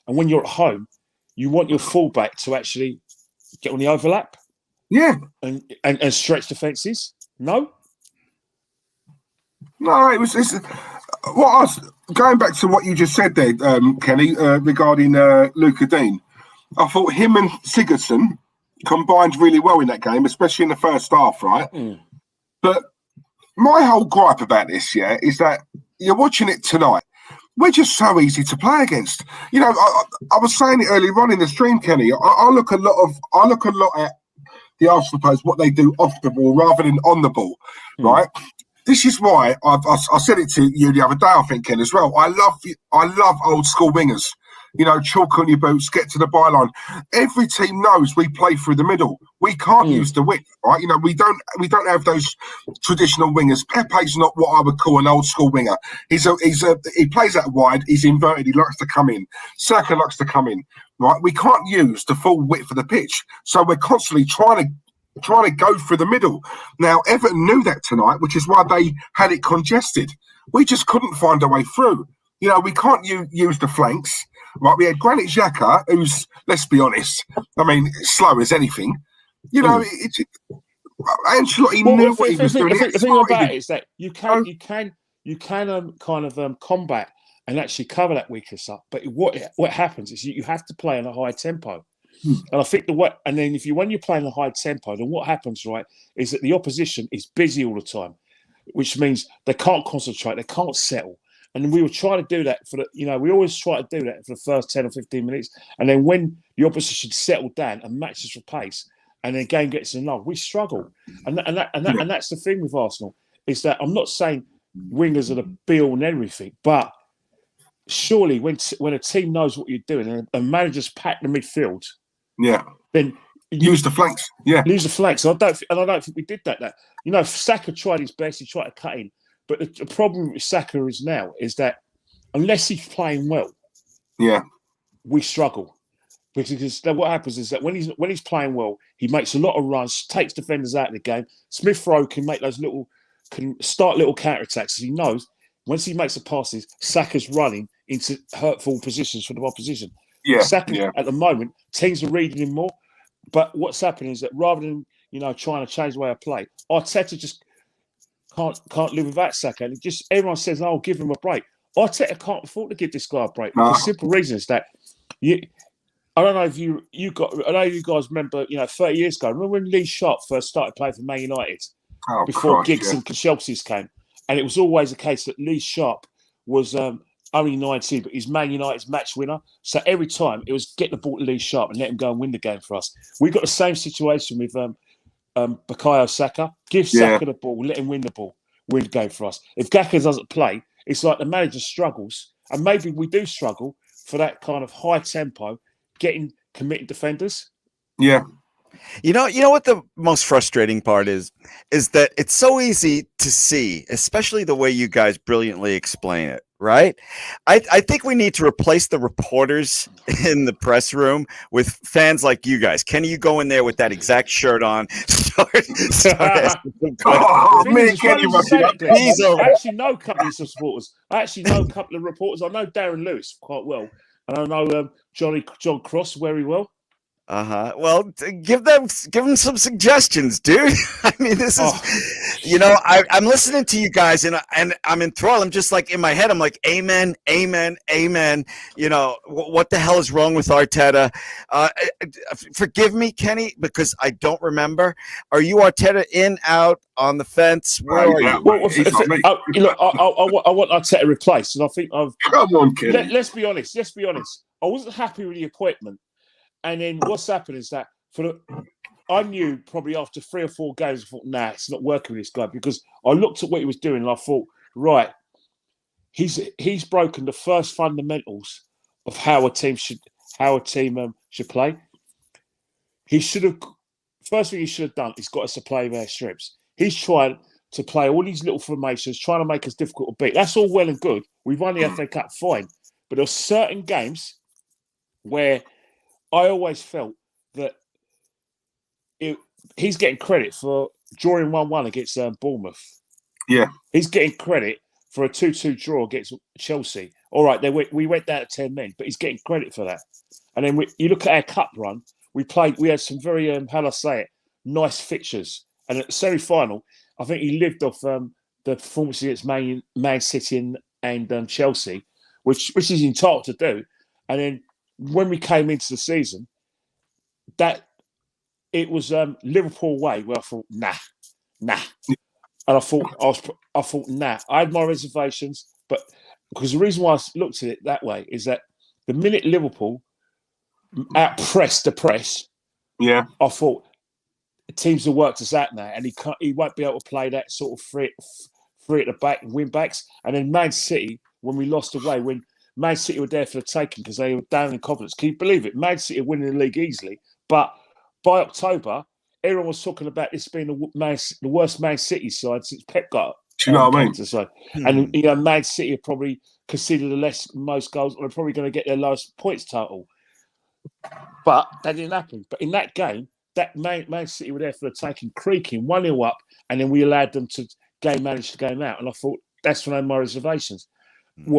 and when you're at home, you want your fullback to actually get on the overlap. Yeah. And stretch defences. No? No, going back to what you just said there, Kenny, regarding Luca Dean. I thought him and Sigurdsson combined really well in that game, especially in the first half, right? But my whole gripe about this, is that you're watching it tonight. We're just so easy to play against. I was saying it earlier on in the stream, Kenny. I look a lot at the Arsenal players, what they do off the ball rather than on the ball, right? This is why I said it to you the other day, I think, Ken, as well. I love old school wingers. Chalk on your boots, get to the byline. Every team knows we play through the middle. We can't use the width, right? We don't have those traditional wingers. Pepe's not what I would call an old school winger. He plays out wide. He's inverted. He likes to come in. Saka likes to come in, right? We can't use the full width of the pitch, so we're constantly trying to go through the middle. Now, Everton knew that tonight, which is why they had it congested. We just couldn't find a way through. We can't use the flanks. Right, we had Granit Xhaka, who's, let's be honest, slow as anything. Ancelotti knew what he was doing. The thing about it is that you can kind of combat and actually cover that weakness up. But what happens is you have to play in a high tempo. And I think when you're playing a high tempo, then what happens, right, is that the opposition is busy all the time, which means they can't concentrate, they can't settle. And we will try to do that we always try to do that for the first 10 or 15 minutes. And then when the opposition settle down and matches for pace, and the game gets in love, we struggle. And that's the thing with Arsenal, is that I'm not saying wingers are the be-all and everything, but surely when a team knows what you're doing and managers pack the midfield, then use the flanks. Use the flanks. And I don't think we did that. Saka tried his best. He tried to cut in. But the problem with Saka is that unless he's playing well, we struggle. Because what happens is that when he's playing well, he makes a lot of runs, takes defenders out of the game. Smith Rowe can start little counter-attacks. He knows once he makes the passes, Saka's running into hurtful positions for the opposition. Saka, at the moment, teams are reading him more. But what's happening is that rather than trying to change the way I play, Arteta just can't live without Saka. And everyone says, "Oh, give him a break." Arteta can't afford to give this guy a break. No. The simple reason is that I don't know if I know you guys remember, 30 years ago. Remember when Lee Sharp first started playing for Man United before Giggs and Chelsea's came, and it was always the case that Lee Sharp was only 19, but he's Man United's match winner. So every time it was get the ball to Lee Sharp and let him go and win the game for us. We got the same situation with Bukayo Saka. Give Saka the ball, let him win the game for us. If Gakpo doesn't play, it's like the manager struggles, and maybe we do struggle for that kind of high tempo, getting committed defenders. Yeah. You know what the most frustrating part is that it's so easy to see, especially the way you guys brilliantly explain it, right? I think we need to replace the reporters in the press room with fans like you guys. Can you go in there with that exact shirt on? Start asking some questions. Oh, Thing me is, and it's funny Kenny you must say be that, up. Glenn. These are- I actually know a couple of supporters. I actually know a couple of reporters. I know Darren Lewis quite well, and I know John Cross very well. Well, give them some suggestions, dude. I mean, this is, I'm listening to you guys, and I'm enthralled. I'm just like in my head. I'm like, amen, amen, amen. What the hell is wrong with Arteta? Forgive me, Kenny, because I don't remember. Are you Arteta in, out, on the fence? Where are you? Well, I want Arteta replaced, and I think I've. Come on, Kenny. Let's be honest. I wasn't happy with the appointment. And then what's happened is that I knew probably after 3 or 4 games, I thought, nah, it's not working with this guy, because I looked at what he was doing and I thought, right, he's broken the first fundamentals of how a team should play. He should have first thing he should have done is got us to play their strips. He's tried to play all these little formations, trying to make us difficult to beat. That's all well and good. We've won the FA Cup, fine, but there are certain games where I always felt that he's getting credit for drawing 1-1 against Bournemouth. Yeah. He's getting credit for a 2-2 draw against Chelsea. All right, we went down to 10 men, but he's getting credit for that. And then you look at our cup run, we had some very, nice fixtures. And at the semi-final, I think he lived off the performance against Man City and Chelsea, which he's entitled to do. And then when we came into the season, that it was Liverpool away, where I thought, nah. And I thought, nah. I had my reservations, but because the reason why I looked at it that way is that the minute Liverpool outpressed the press, yeah, I thought teams have worked us out now, and he won't be able to play that sort of free at the back and win backs. And then Man City, when we lost away, when Man City were there for the taking because they were down in confidence. Can you believe it? Man City are winning the league easily. But by October, everyone was talking about this being the worst Man City side since Pep got. Do you know what I mean? And Man City have probably conceded the most goals, and are probably going to get their lowest points total. But that didn't happen. But in that game, that Man City were there for the taking, creaking 1-0 up, and then we allowed them to manage the game out. And I thought that's when I had my reservations.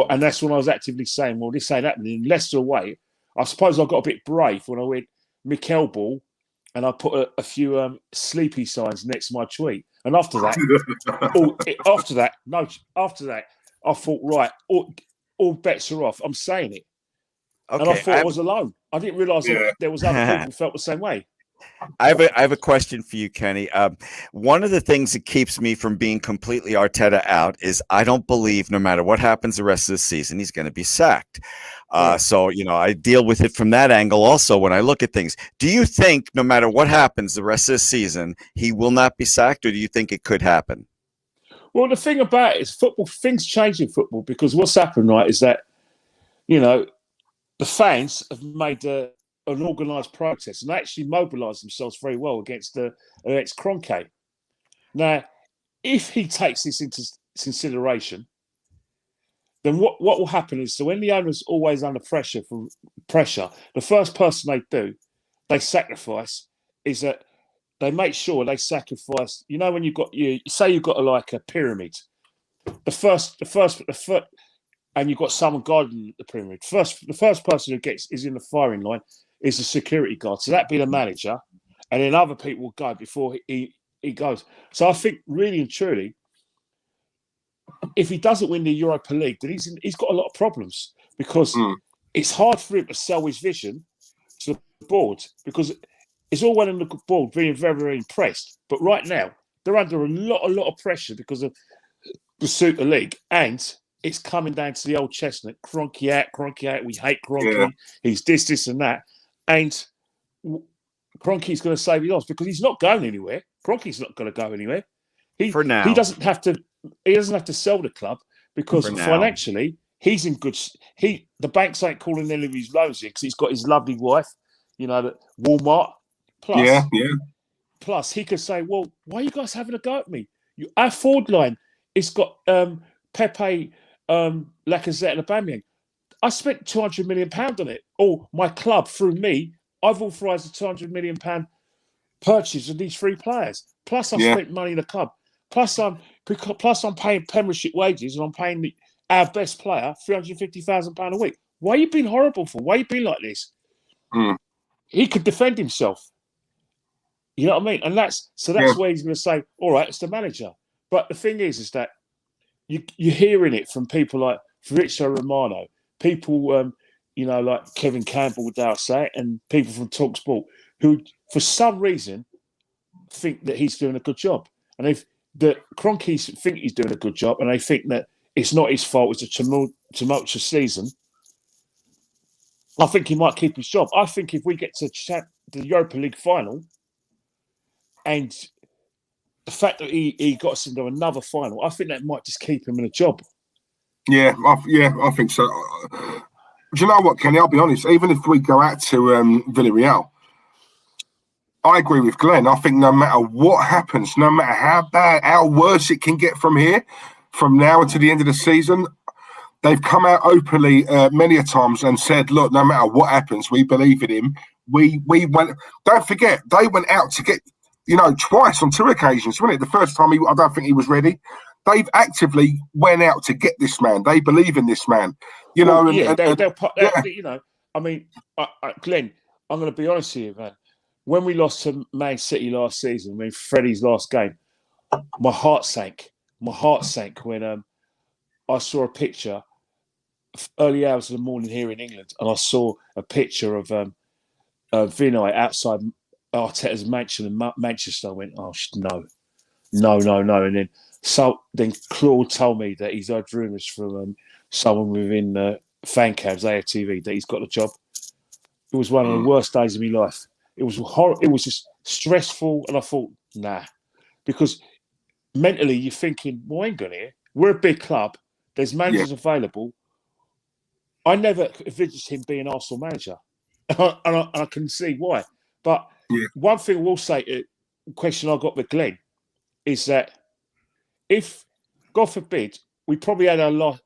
And that's when I was actively saying, well, this ain't happening. Leicester away, I suppose I got a bit brave when I went Mikel ball, and I put a few sleepy signs next to my tweet. And after that, I thought, right, all bets are off. I'm saying it. Okay, and I thought I was alone. I didn't realise there was other people who felt the same way. I have a question for you, Kenny. One of the things that keeps me from being completely Arteta out is I don't believe no matter what happens the rest of the season, he's going to be sacked. So, I deal with it from that angle also when I look at things. Do you think no matter what happens the rest of the season, he will not be sacked, or do you think it could happen? Well, the thing about it is football, things change in football, because what's happened, right, is that, the fans have made an organised protest and actually mobilised themselves very well against Kroenke. Now, if he takes this into consideration, then what will happen is, so when the owner's always under pressure, the first person they sacrifice, is that they make sure they sacrifice. When you've got you've got like a pyramid, the first, and you've got someone guarding the pyramid. The first person who is in the firing line is the security guard. So that'd be the manager, and then other people will go before he goes. So I think really and truly, if he doesn't win the Europa League, then he's got a lot of problems, because it's hard for him to sell his vision to the board, because it's all well and the board being very, very impressed. But right now, they're under a lot of pressure because of the Super League, and it's coming down to the old chestnut. Kroenke out. We hate Kroenke. Yeah. He's this, and that. And Kroenke's going to save his life, because he's not going anywhere. Kroenke's not going to go anywhere. For now. He doesn't have to sell the club, because financially he's in good. The banks ain't calling any of his loans in, because he's got his lovely wife, that Walmart, Plus, yeah. Plus, he could say, well, why are you guys having a go at me? Our forward line, it's got Pepe, Lacazette and Aubameyang. I spent £200 million on it. Oh, my club, through me, I've authorised a £200 million purchase of these 3 players. Plus, I've spent money in the club. Plus, I'm paying Premiership wages and I'm paying our best player £350,000 a week. Why are you being horrible for? Why are you being like this? He could defend himself. You know what I mean? And that's where he's going to say, all right, it's the manager. But the thing is that you're hearing it from people like Fabrizio Romano, people, like Kevin Campbell, dare I say, and people from TalkSport, who, for some reason, think that he's doing a good job. And if the Cronkies think he's doing a good job and they think that it's not his fault, it's a tumultuous season, I think he might keep his job. I think if we get to the Europa League final, and the fact that he got us into another final, I think that might just keep him in a job. Yeah, I think so. Do you know what, Kenny? I'll be honest. Even if we go out to Villarreal, I agree with Glenn. I think no matter what happens, no matter how bad, how worse it can get from here, from now until the end of the season, they've come out openly many a times and said, look, no matter what happens, we believe in him. We went. Don't forget, they went out to get, twice on 2 occasions, wasn't it? The first time, I don't think he was ready. They've actively went out to get this man. They believe in this man. They'll I mean, Glenn, I'm going to be honest with you, man. When we lost to Man City last season, Freddie's last game, my heart sank. My heart sank when I saw a picture early hours of the morning here in England, and I saw a picture of Vinay outside Arteta's mansion in Manchester. I went, oh no. And then Claude told me that he's heard rumours from someone within fan cabs, aftv, that he's got the job. It was one of the worst days of my life. It was horrible. It was just stressful, and I thought, nah, because mentally you're thinking, well, I ain't going here. We're a big club. There's managers available. I never envisaged him being Arsenal manager, and I can see why. But one thing I will say, the question I got with Glenn, is that if, God forbid, we probably had our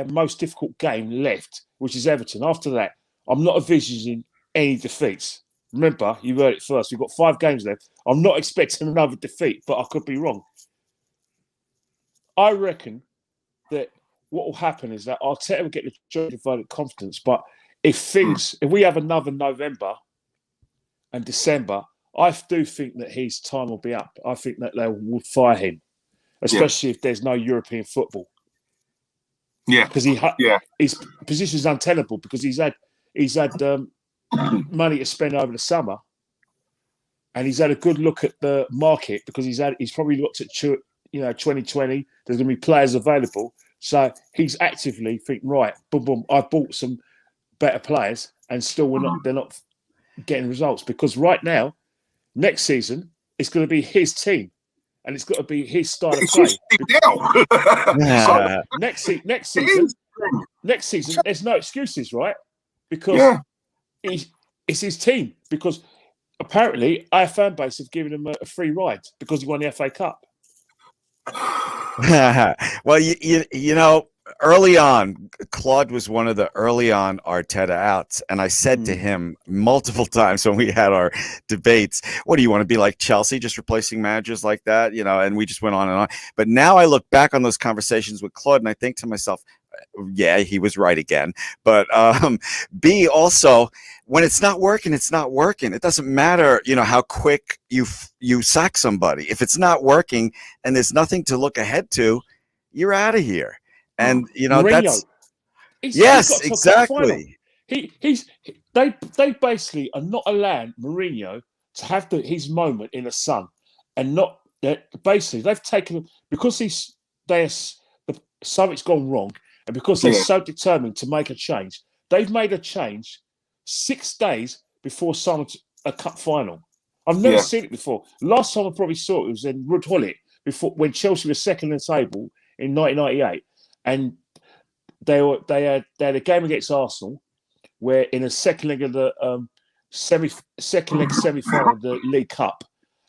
most difficult game left, which is Everton. After that, I'm not envisaging any defeats. Remember, you heard it first. We've got 5 games left. I'm not expecting another defeat, but I could be wrong. I reckon that what will happen is that Arteta will get the job of vote of confidence. But if we have another November and December, I do think that his time will be up. I think that they will fire him, especially if there's no European football. Yeah, because his position is untenable because he's had money to spend over the summer, and he's had a good look at the market because he's probably looked at 2020. There's going to be players available, so he's actively thinking, right, boom, I bought some better players, and still they're not getting results because right now, next season, it's going to be his team, and it's got to be his style of play. So next season, there's no excuses, right? Because it's his team. Because apparently our fan base have given him a free ride because he won the FA Cup. Well, you know, early on, Claude was one of the early on Arteta outs, and I said to him multiple times when we had our debates, "What do you want to be like Chelsea, just replacing managers like that?" You know, and we just went on and on. But now I look back on those conversations with Claude, and I think to myself, yeah, he was right again. But B, also, when it's not working, it's not working. It doesn't matter, you know, how quick you sack somebody. If it's not working and there's nothing to look ahead to, you're out of here. And you know, Mourinho, yes, exactly. They basically are not allowing Mourinho to have his moment in the sun, and not basically they've taken because something's gone wrong. And because they're so determined to make a change, they've made a change 6 days before a cup final. I've never seen it before. Last time I probably saw it was in Rudhulit, when Chelsea was second in the table in 1998, and they had a game against Arsenal, where in the second leg of the second leg semi-final of the League Cup.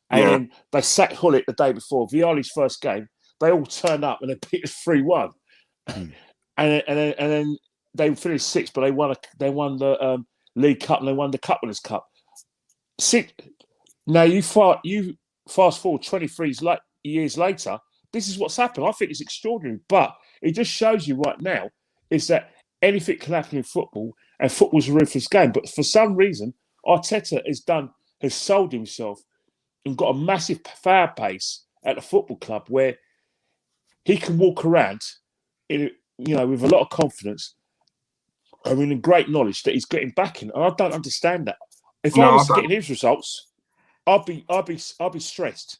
And then they sacked Hullet the day before. Vialli's first game, they all turned up and they beat us 3-1. And then they finished sixth, but they won the League Cup and they won the Cup Winners' Cup. Now you fast forward 23 years later, this is what's happened. I think it's extraordinary, but it just shows you right now is that anything can happen in football, and football's a ruthless game. But for some reason, Arteta has sold himself and got a massive fan base at the football club where he can walk around with a lot of confidence. I mean, in great knowledge that he's getting backing. And I don't understand that. If I was getting his results, I'd be stressed.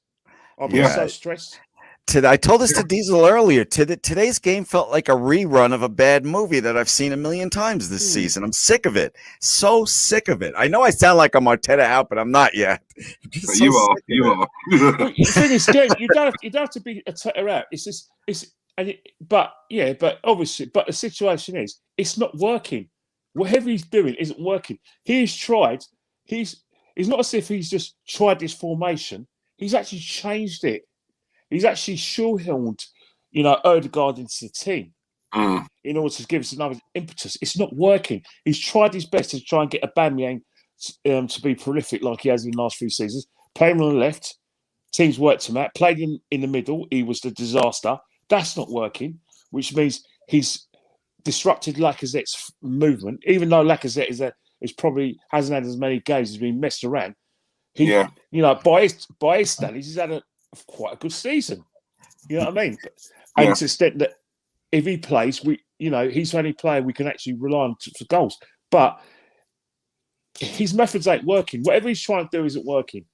I'd be so stressed. I told this to Diesel earlier. Today's game felt like a rerun of a bad movie that I've seen a million times this season. I'm sick of it. So sick of it. I know I sound like I'm Arteta out, but I'm not yet. You are. The thing is, you don't have to be Arteta out. But obviously, the situation is, it's not working. Whatever he's doing isn't working. He's tried. It's not as if he's just tried this formation. He's actually changed it. He's actually shoehorned, Odegaard into the team in order to give us another impetus. It's not working. He's tried his best to try and get aubameyang to be prolific like he has in the last few seasons. Played him on the left. Teams worked him out. Played him in the middle. He was the disaster. That's not working, which means he's disrupted Lacazette's movement. Even though Lacazette probably hasn't had as many games, he's been messed around. By his standards, he's had quite a good season. You know what I mean? And to the extent that if he plays, he's the only player we can actually rely on for goals. But his methods ain't working. Whatever he's trying to do isn't working.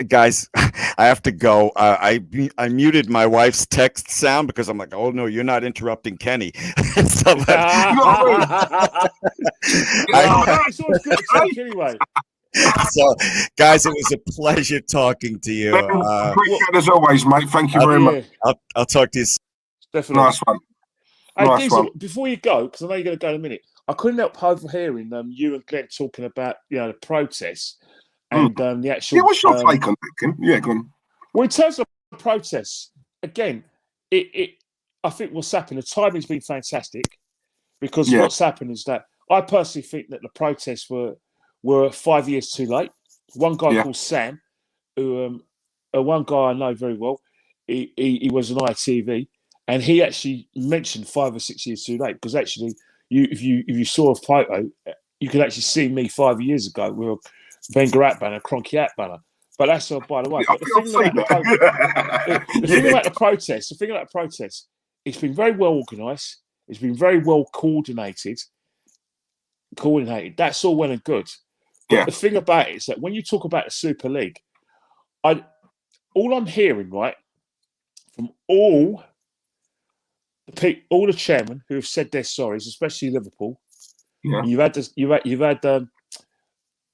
Guys, I have to go. I muted my wife's text sound because I'm like, oh no, you're not interrupting Kenny. It's always good to talk anyway. So, guys, it was a pleasure talking to you. As always, mate. Thank you very much. I'll talk to you soon. Definitely. Nice one. Hey, Diesel, before you go, because I know you're going to go in a minute, I couldn't help overhearing you and Glenn talking about the protests and the actual. Yeah, what's your take on that, Kim? Yeah, go on. Well, in terms of protests, again, I think what's happened, the timing's been fantastic because what's happened is that I personally think that the protests were 5 years too late. One guy called Sam, who one guy I know very well, he was an ITV, and he actually mentioned 5 or 6 years too late because actually, if you saw a photo, you could actually see me 5 years ago with a Wenger hat banner, Kroenke hat banner. But that's by the way. But the thing about the protests, it's been very well organised. It's been very well coordinated. That's all well and good. But the thing about it is that when you talk about the Super League, all I'm hearing, right, from all the chairmen who have said their sorries, especially Liverpool, you've had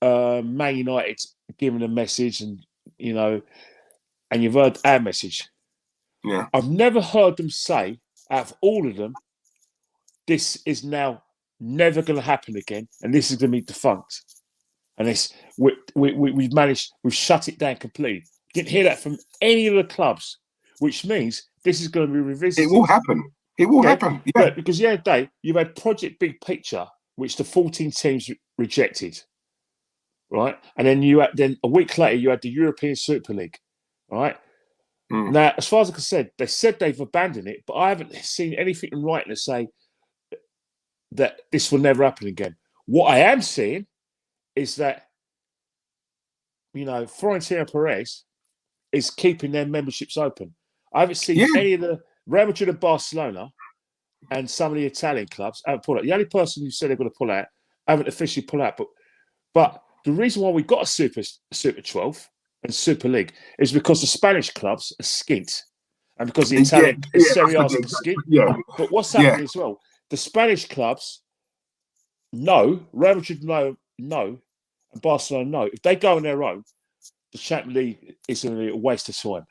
Man United giving a message, and you've heard our message. Yeah, I've never heard them say, out of all of them, this is now never going to happen again, and this is going to be defunct. And we've shut it down completely. Didn't hear that from any of the clubs, which means this is going to be revisited. It will happen. It will happen. Yeah, because the other day you've had Project Big Picture, which the 14 teams rejected, right? And then a week later you had the European Super League, right? Now, as far as I can say, they said they've abandoned it, but I haven't seen anything in writing to say that this will never happen again. What I am seeing is that, Florentino Perez is keeping their memberships open. I haven't seen any of the Real Madrid and Barcelona and some of the Italian clubs haven't pulled out. The only person who said they're going to pull out haven't officially pulled out. But the reason why we got a Super 12 and Super League is because the Spanish clubs are skint, and because the Italian Serie A are skint. Yeah. But what's happening as well? The Spanish clubs know, Real Madrid know, and Barcelona know. If they go on their own, the Champions League is going to be a waste of time.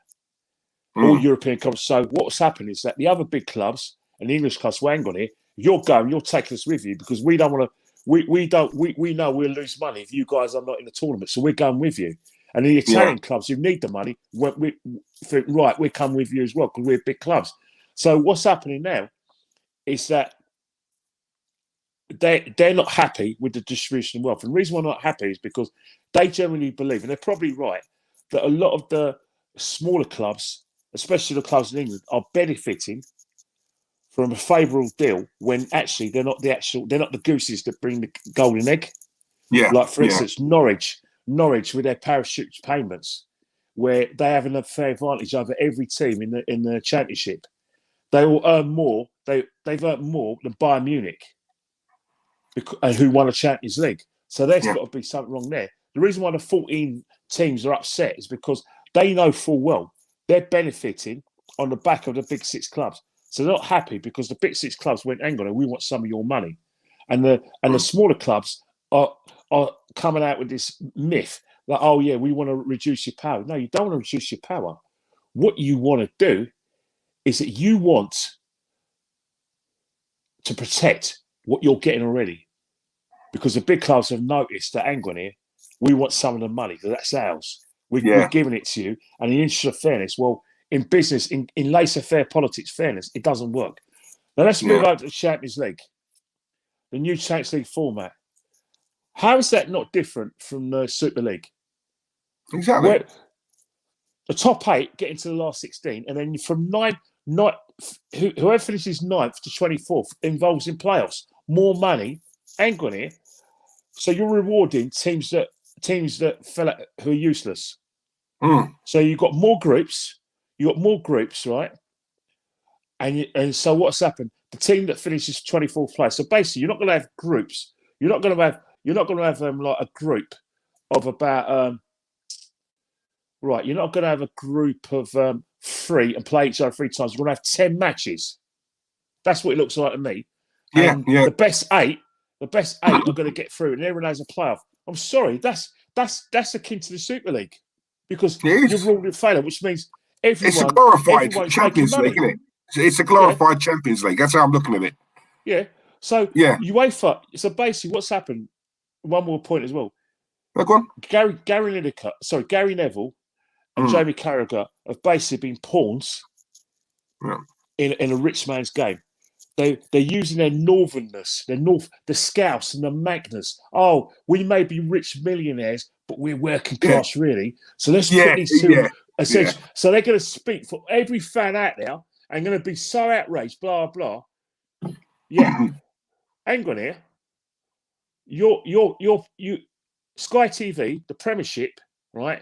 All European clubs. So what's happened is that the other big clubs and the English clubs, hang on here, you're going, you're taking us with you because we don't want we know we'll lose money if you guys are not in the tournament, so we're going with you. And the Italian clubs who need the money, we think, right, we come with you as well because we're big clubs. So what's happening now is that they're not happy with the distribution of wealth. And the reason why they're not happy is because they generally believe, and they're probably right, that a lot of the smaller clubs, especially the clubs in England, are benefiting from a favourable deal when actually they're not the gooses that bring the golden egg. Yeah. Like for instance, Norwich with their parachute payments, where they have an unfair advantage over every team in the championship. They will earn more. They've earned more than Bayern Munich, who won a Champions League. So there's got to be something wrong there. The reason why the 14 teams are upset is because they know full well they're benefiting on the back of the big six clubs. So they're not happy because the big six clubs went, hang on, we want some of your money. And the smaller clubs are coming out with this myth that, oh yeah, we want to reduce your power. No, you don't want to reduce your power. What you want to do is that you want to protect what you're getting already. Because the big clubs have noticed that, hang on here, we want some of the money because that's ours. We're giving it to you. And in the interest of fairness, well, in business, in laissez-faire politics, fairness, it doesn't work. Now let's move on to the Champions League, the new Champions League format. How is that not different from the Super League? Exactly. Where the top 8 get into the last 16, and then from whoever finishes 9th to 24th involves in playoffs. More money, hang on here. So you're rewarding teams that fell out, who are useless. So you've got more groups. Right? And so what's happened? The team that finishes 24th place. So basically, you're not going to have groups. You're not going to have like a group of about right. You're not going to have a group of 3 and play each other 3 times. You're going to have 10 matches. That's what it looks like to me. And the best 8 are going to get through, and everyone has a playoff. I'm sorry, that's akin to the Super League because you're ruled in failure, which means everyone. It's a glorified Champions League, isn't it? It's a glorified Champions League. That's how I'm looking at it. Yeah. So UEFA. So basically, what's happened? One more point as well. Go on. Gary Neville and Jamie Carragher have basically been pawns in a rich man's game. They're using their northernness, the Scouse and the Magnus. Oh, we may be rich millionaires, but we're working class, really. So let's put these two. So they're going to speak for every fan out there and going to be so outraged, blah, blah. Yeah. Hang on here. You Sky TV, the Premiership, right,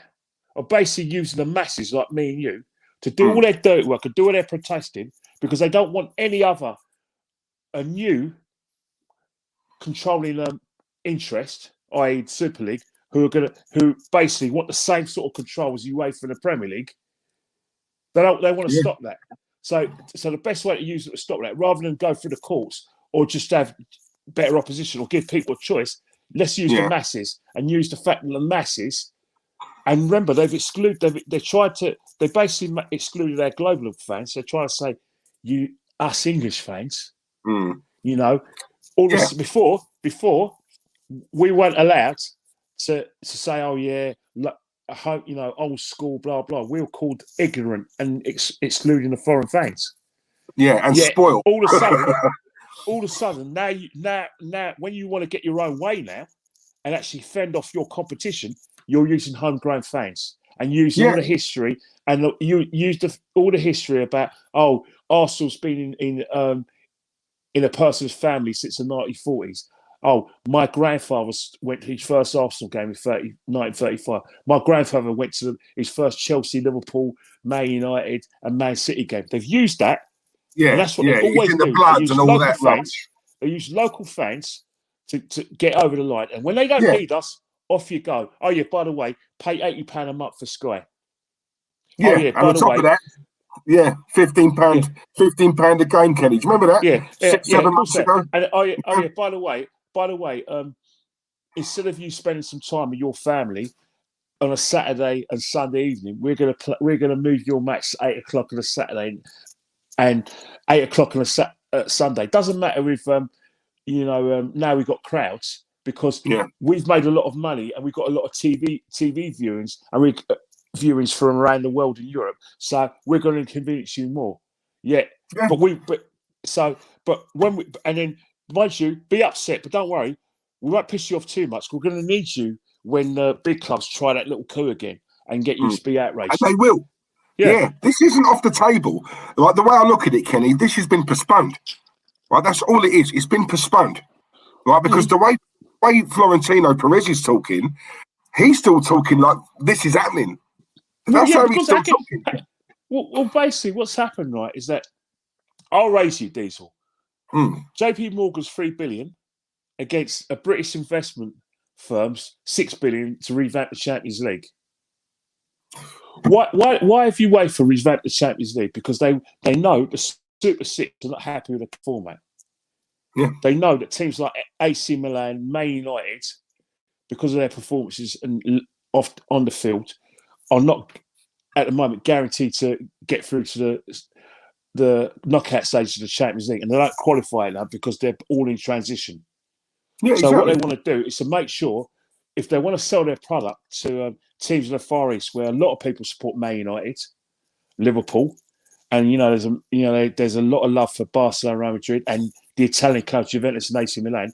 are basically using the masses like me and you to do all their dirty work and do all their protesting because they don't want any other a new controlling interest, i.e. Super League, who basically want the same sort of control as UEFA for the Premier League. They want to stop that. So the best way to use it to stop that, rather than go through the courts or just have better opposition or give people a choice, let's use the masses and use the fact that the masses. And remember, they basically excluded our global fans. They're trying to say, us English fans. You know, all this before we weren't allowed to say, oh yeah, old school, blah blah. We were called ignorant and excluding the foreign fans. Yeah, and spoiled. All of a sudden, now, when you want to get your own way now and actually fend off your competition, you're using homegrown fans and using all the history and you use all the history about Arsenal's been in a person's family since the 1940s. Oh, my grandfather went to his first Arsenal game in 1935. My grandfather went to his first Chelsea, Liverpool, Man United and Man City game. They've used that. Yeah, and that's what they always do. They use local fans to get over the line. And when they don't need us, off you go. Oh, yeah, by the way, pay £80 a month for Sky. Yeah, oh, yeah, by the way. That, £15 a game, Kenny. Do you remember that? Yeah, 7 months ago. And by the way, instead of you spending some time with your family on a Saturday and Sunday evening, we're gonna move your match to 8 o'clock on a Saturday and 8 o'clock on a Sunday. Doesn't matter if now we've got crowds because Yeah. we've made a lot of money and we've got a lot of TV viewings and viewings from around the world in Europe. So we're going to convince you more. Yeah. But then mind you, be upset, but don't worry, we won't piss you off too much. We're going to need you when the big clubs try that little coup again and get you to be outraged. And they will. Yeah. This isn't off the table. Like the way I look at it, Kenny, this has been postponed. Right, that's all it is. It's been postponed. Right, because the way Florentino Perez is talking, he's still talking like this is happening. That's how he's still talking. Well, basically, what's happened, right, is that I'll raise you, Diesel. JP Morgan's $3 billion against a British investment firm's $6 billion to revamp the Champions League. Why have you waited for revamp the Champions League? Because they know the Super Six are not happy with the format. Yeah. They know that teams like AC Milan, Man United, because of their performances and on the field, are not at the moment guaranteed to get through to the knockout stage of the Champions League, and they don't qualify now because they're all in transition. Yeah, so what they want to do is to make sure if they want to sell their product to teams in the Far East, where a lot of people support Man United, Liverpool, and there's a lot of love for Barcelona, Real Madrid, and the Italian clubs Juventus and AC Milan.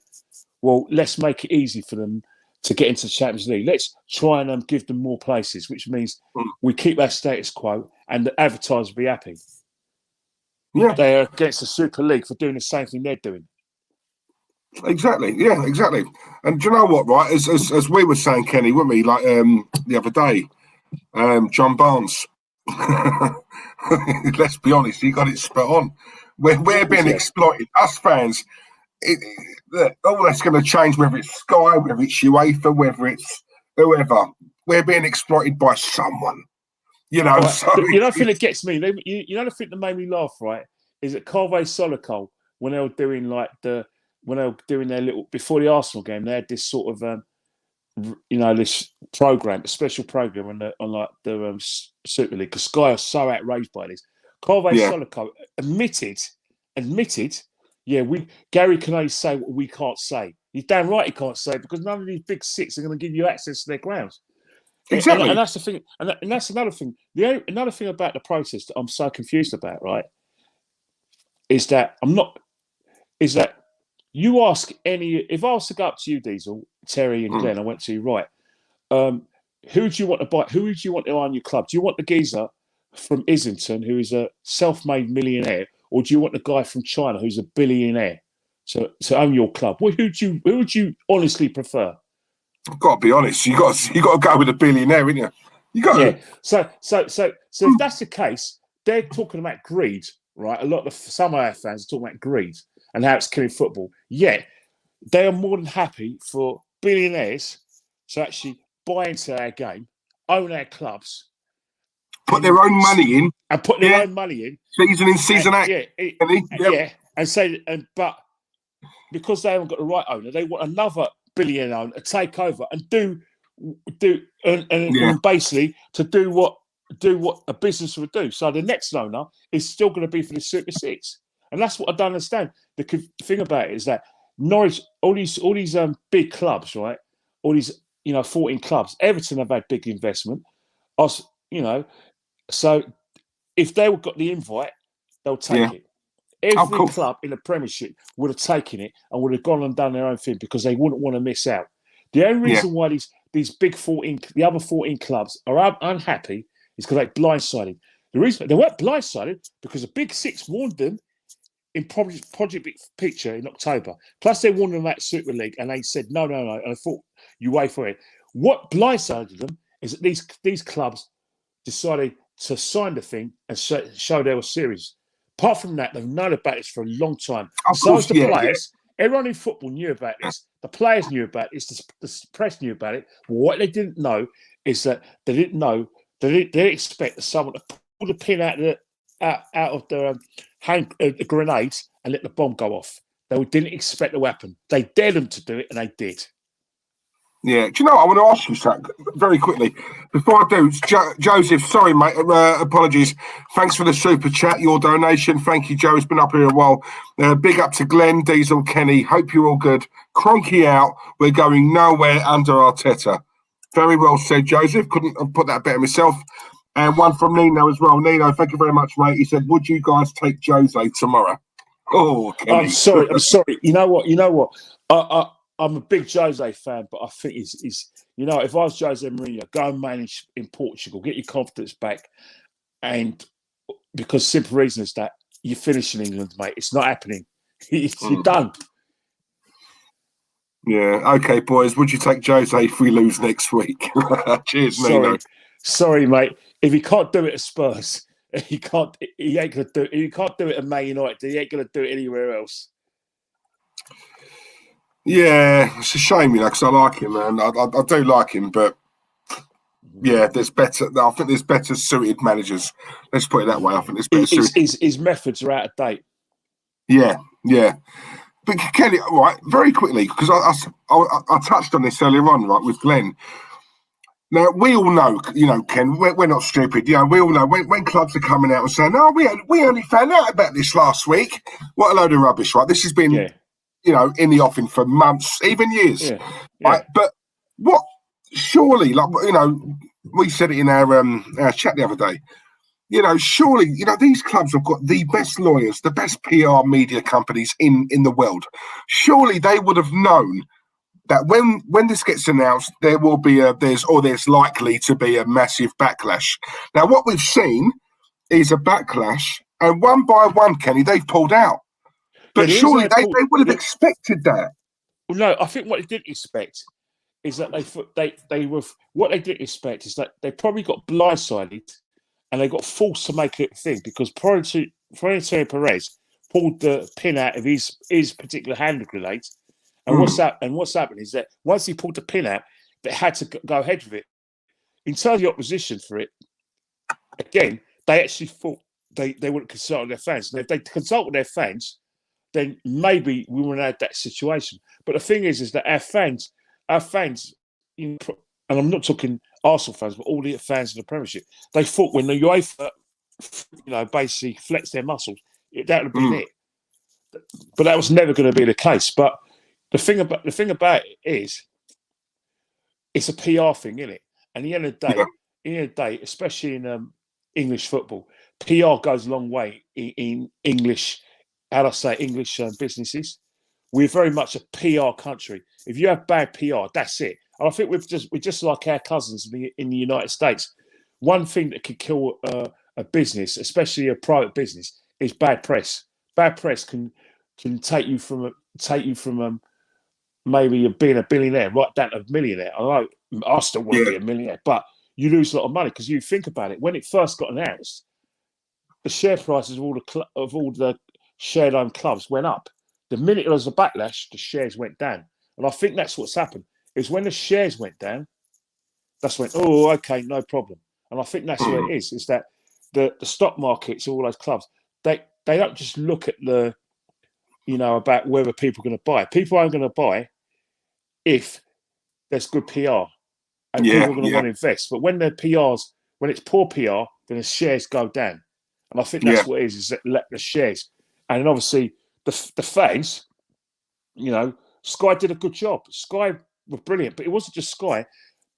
Well, let's make it easy for them to get into the Champions League. Let's try and give them more places, which means we keep our status quo, and the advertisers will be happy. Yeah, they are against the Super League for doing the same thing they're doing. Exactly. Yeah, exactly. And do you know what? Right, as we were saying, Kenny, weren't we? Like the other day, John Barnes. Let's be honest, he got it spot on. We're being exploited. Us fans. All that's going to change, whether it's Sky, whether it's UEFA, whether it's whoever. We're being exploited by someone. Right. So you know the thing that gets me? You know the thing that made me laugh, right? Is that Carve Solikol, when they were doing their little before the Arsenal game, they had this sort of this program, a special program on the Super League, because Sky are so outraged by this. Carve Solikol admitted, Gary can only say what we can't say. He's damn right he can't say it, because none of these big six are going to give you access to their grounds. Exactly. And that's the thing. And that's another thing. Another thing about the protest that I'm so confused about, right, is that you ask if I was to go up to you, Diesel, Terry and Glenn, I went to you, right, who do you want to buy? Who do you want to own your club? Do you want the geezer from Islington, who is a self-made millionaire, or do you want the guy from China who's a billionaire to own your club? Who would you honestly prefer? I've got to be honest. You got to go with a billionaire, haven't you? You got to. So if that's the case, they're talking about greed, right? Some of our fans are talking about greed and how it's killing football. Yet they are more than happy for billionaires to actually buy into our game, own our clubs, put their own money in, and put their own money in, season in, season out. But because they haven't got the right owner, they want another billionaire owner to take over and basically to do what a business would do. So the next owner is still going to be for the Super Six, and that's what I don't understand. The thing about it is that Norwich, all these big clubs, right? All these 14 clubs. Everton have had big investment. So if they got the invite, they'll take it. Every club in the Premiership would have taken it and would have gone and done their own thing because they wouldn't want to miss out. The only reason why these big 14, the other 14 clubs are unhappy is because they blindsided. The reason they weren't blindsided because the Big Six warned them in Project Picture in October. Plus they warned them about Super League and they said no. And I thought you wait for it. What blindsided them is that these clubs decided to sign the thing and show they were serious. Apart from that, they've known about this for a long time. So as the players, everyone in football knew about this. The players knew about this. The press knew about it. But what they didn't know is that they didn't expect that someone to pull the pin out of the grenades and let the bomb go off. They didn't expect it to happen. They dared them to do it, and they did. Yeah, do you know what? I want to ask you something very quickly. Before I do, Joseph, sorry, mate, apologies. Thanks for the super chat, your donation. Thank you, Joe. It's been up here a while. Big up to Glenn, Diesel, Kenny. Hope you're all good. Cronky out. We're going nowhere under Arteta. Very well said, Joseph. Couldn't have put that better myself. And one from Nino as well. Nino, thank you very much, mate. He said, would you guys take Jose tomorrow? Oh, Kenny. I'm sorry. You know what? I'm a big Jose fan, but I think he's if I was Jose Mourinho, go and manage in Portugal, get your confidence back, and because simple reason is that you finish in England, mate. It's not happening. You're done. Yeah. Okay, boys. Would you take Jose if we lose next week? Cheers, Nino. Sorry, mate. If he can't do it at Spurs, he ain't gonna do it. He can't do it at Man United. He ain't gonna do it anywhere else. Yeah, it's a shame, because I like him, man. I do like him, but yeah, there's better. I think there's better suited managers. Let's put it that way. I think there's better suited. His methods are out of date. Yeah. But Kelly, right, very quickly, because I touched on this earlier on, right, with Glenn. Now, we all know, Ken, we're not stupid. We all know when clubs are coming out and saying, "Oh, we only found out about this last week." What a load of rubbish, right? This has been, in the offing for months, even years. Yeah. Right? But what? Surely, we said it in our chat the other day. Surely, these clubs have got the best lawyers, the best PR media companies in the world. Surely they would have known that when this gets announced, there will be there's likely to be a massive backlash. Now, what we've seen is a backlash, and one by one, Kenny, they've pulled out. But surely they would have expected that. Well, no, I think what they didn't expect is that what they didn't expect is that they probably got blindsided and they got forced to make it a thing because Florentino Perez pulled the pin out of his particular hand grenade. And what's happened is that once he pulled the pin out, they had to go ahead with it. In terms of the opposition for it, again, they actually thought they wouldn't consult with their fans. And if they consult with their fans, then maybe we wouldn't have that situation. But the thing is that our fans, and I'm not talking Arsenal fans, but all the fans of the Premiership, they thought when the UEFA, basically flexed their muscles, that would have been it. But that was never going to be the case. But the thing about it is, it's a PR thing, isn't it? And at the end of the day, especially in English football, PR goes a long way in English. How do I say English businesses? We're very much a PR country. If you have bad PR, that's it. And I think we're just like our cousins in the United States. One thing that could kill a business, especially a private business, is bad press. Bad press can take you from maybe being a billionaire right down to a millionaire. I still want to be a millionaire, but you lose a lot of money because you think about it. When it first got announced, the share prices of all the shared-owned clubs went up. The minute there was a backlash, the shares went down. And I think that's what's happened. Is when the shares went down, that's when, oh, okay, no problem. And I think that's what it is that the stock markets, all those clubs, they don't just look at about whether people are going to buy. People aren't going to buy if there's good PR and people are going to want to invest. But when it's poor PR, then the shares go down. And I think that's what it is that the shares. And then obviously the fans, Sky did a good job. Sky were brilliant, but it wasn't just Sky.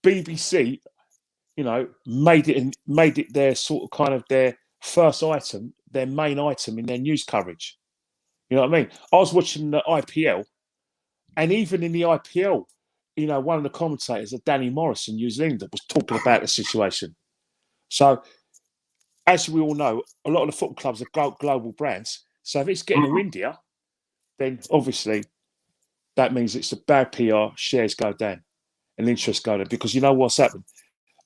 BBC, made it their sort of kind of their first item, their main item in their news coverage. You know what I mean? I was watching the IPL, and even in the IPL, one of the commentators, Danny Morris in New Zealand, was talking about the situation. So, as we all know, a lot of the football clubs are global brands. So if it's getting to India, then obviously that means it's a bad PR, shares go down, and interest go down. Because you know what's happened?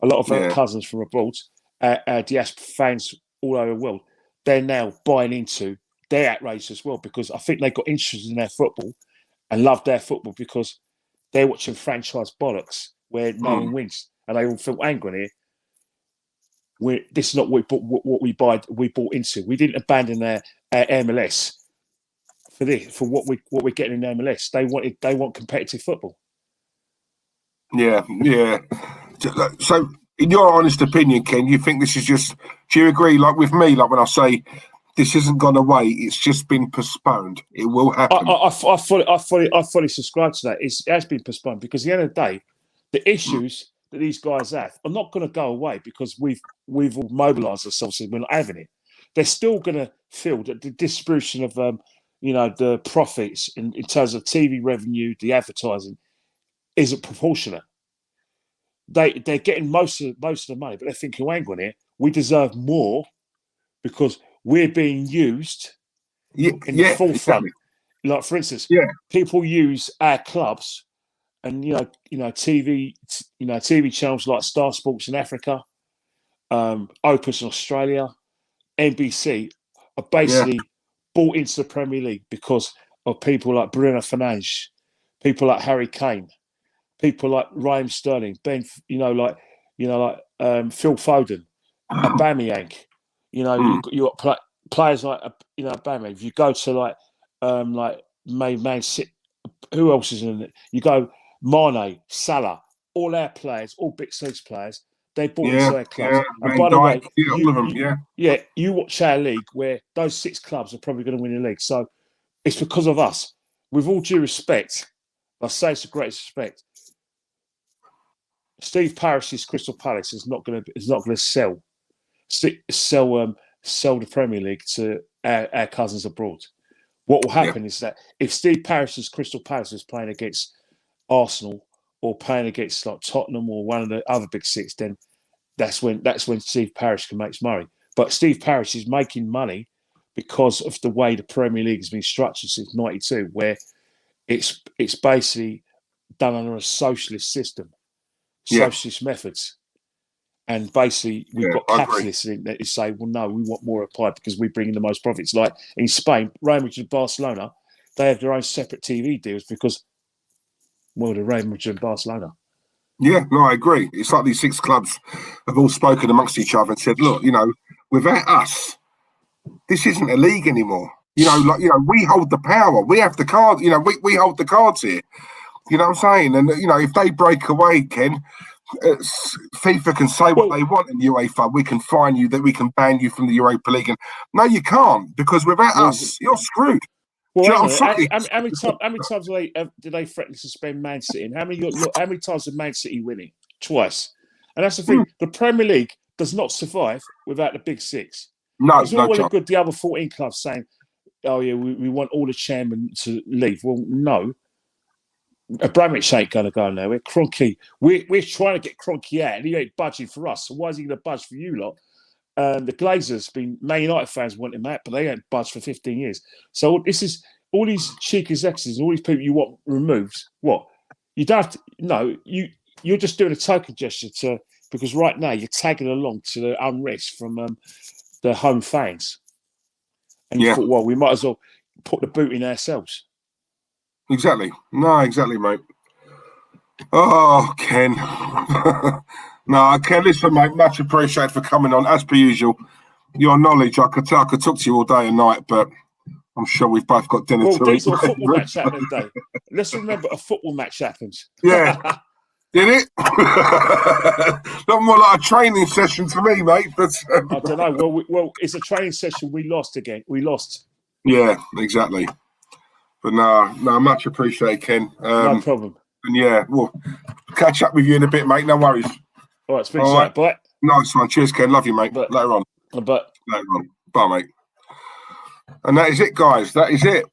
A lot of our cousins from abroad, our diaspora fans all over the world, they're now buying into their outrage as well, because I think they got interested in their football and love their football because they're watching franchise bollocks where no one wins, and they all feel angry here. This is not what we bought into. We didn't abandon our MLS for what we're getting in MLS. They want competitive football. Yeah, yeah. So, in your honest opinion, Ken, you think this is just? Do you agree, like with me, like when I say this hasn't gone away, it's just been postponed? It will happen. I fully subscribe to that. It has been postponed because at the end of the day, the issues that these guys have are not going to go away because we've all mobilised ourselves and we're not having it. They're still going to feel that the distribution of the profits in terms of TV revenue, the advertising, isn't proportionate. They're getting most of the money, but they're thinking, hang on here, we deserve more because we're being used in the forefront. Exactly. Like for instance, people use our clubs and TV channels like Star Sports in Africa, Opus in Australia, NBC are basically bought into the Premier League because of people like Bruno Fernandes, people like Harry Kane, people like Raheem Sterling, Phil Foden, aubameyang. You got players like aubameyang. If you go to like Man City, who else is in it? You go Mane, Salah, all our players, all big six players. They bought into their clubs. And by the way, you watch our league where those 6 clubs are probably going to win the league. So it's because of us. With all due respect, I say it's the greatest respect. Steve Parish's Crystal Palace is not going to sell the Premier League to our cousins abroad. What will happen is that if Steve Parish's Crystal Palace is playing against Arsenal or playing against like Tottenham or one of the other big 6, then that's when Steve Parish can make money. But Steve Parish is making money because of the way the Premier League has been structured since '92, where it's basically done under a socialist system, socialist methods. And basically, we've got capitalists in that say, well, no, we want more of pie because we bring in the most profits. Like in Spain, Real Madrid and Barcelona, they have their own separate TV deals because, well, they're Real Madrid and Barcelona. Yeah, no, I agree. It's like these 6 clubs have all spoken amongst each other and said, look, without us, this isn't a league anymore. We hold the power. We have the card. We hold the cards here. You know what I'm saying? And, if they break away, Ken, FIFA can say what they want in UEFA. We can fine you, that we can ban you from the Europa League. And no, you can't, because without us, you're screwed. Well, how many times did they threaten to suspend Man City? And how many times did Man City win it? Twice. And that's the thing. The Premier League does not survive without the big 6. No, it's all well and good. The other 14 clubs saying, "Oh yeah, we want all the chairmen to leave." Well, no. Abramovich ain't going to go nowhere. Kroenke, we're trying to get Kroenke out, and he ain't budging for us. So why is he going to budge for you lot? The Glazers, Man United fans want him out, but they ain't budged for 15 years. So this is all these cheeky executives, all these people you want removed. What? You don't have to. No, you're just doing a token gesture because right now you're tagging along to the unrest from the home fans, and you thought, well, we might as well put the boot in ourselves. Exactly. No, exactly, mate. Oh, Ken. No, Ken, listen, mate, much appreciated for coming on. As per usual, your knowledge, I could talk to you all day and night, but I'm sure we've both got dinner to eat. These are a football match happening today. Let's remember a football match happens. Yeah. Did it? Not more like a training session to me, mate. But I don't know. Well, it's a training session. We lost again. We lost. Yeah, exactly. But no, much appreciated, Ken. No problem. And we'll catch up with you in a bit, mate. No worries. All right, speak to you. Bye. Nice one. Cheers, Ken. Love you, mate. Later on. Later on. Bye, mate. And that is it, guys. That is it.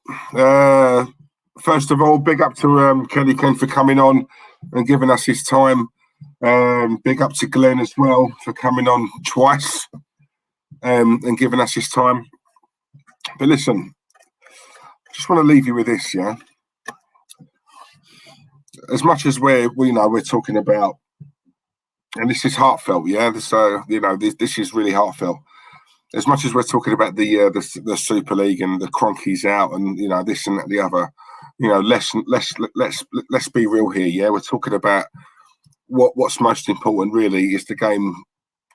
First of all, big up to Kelly Ken for coming on and giving us his time. Big up to Glenn as well for coming on twice and giving us his time. But listen, I just want to leave you with this, yeah. As much as we're talking about, and this is heartfelt, yeah. This is really heartfelt. As much as we're talking about the Super League and the Kroenkes out and this and that, the other, let's be real here, yeah. We're talking about what's most important really is the game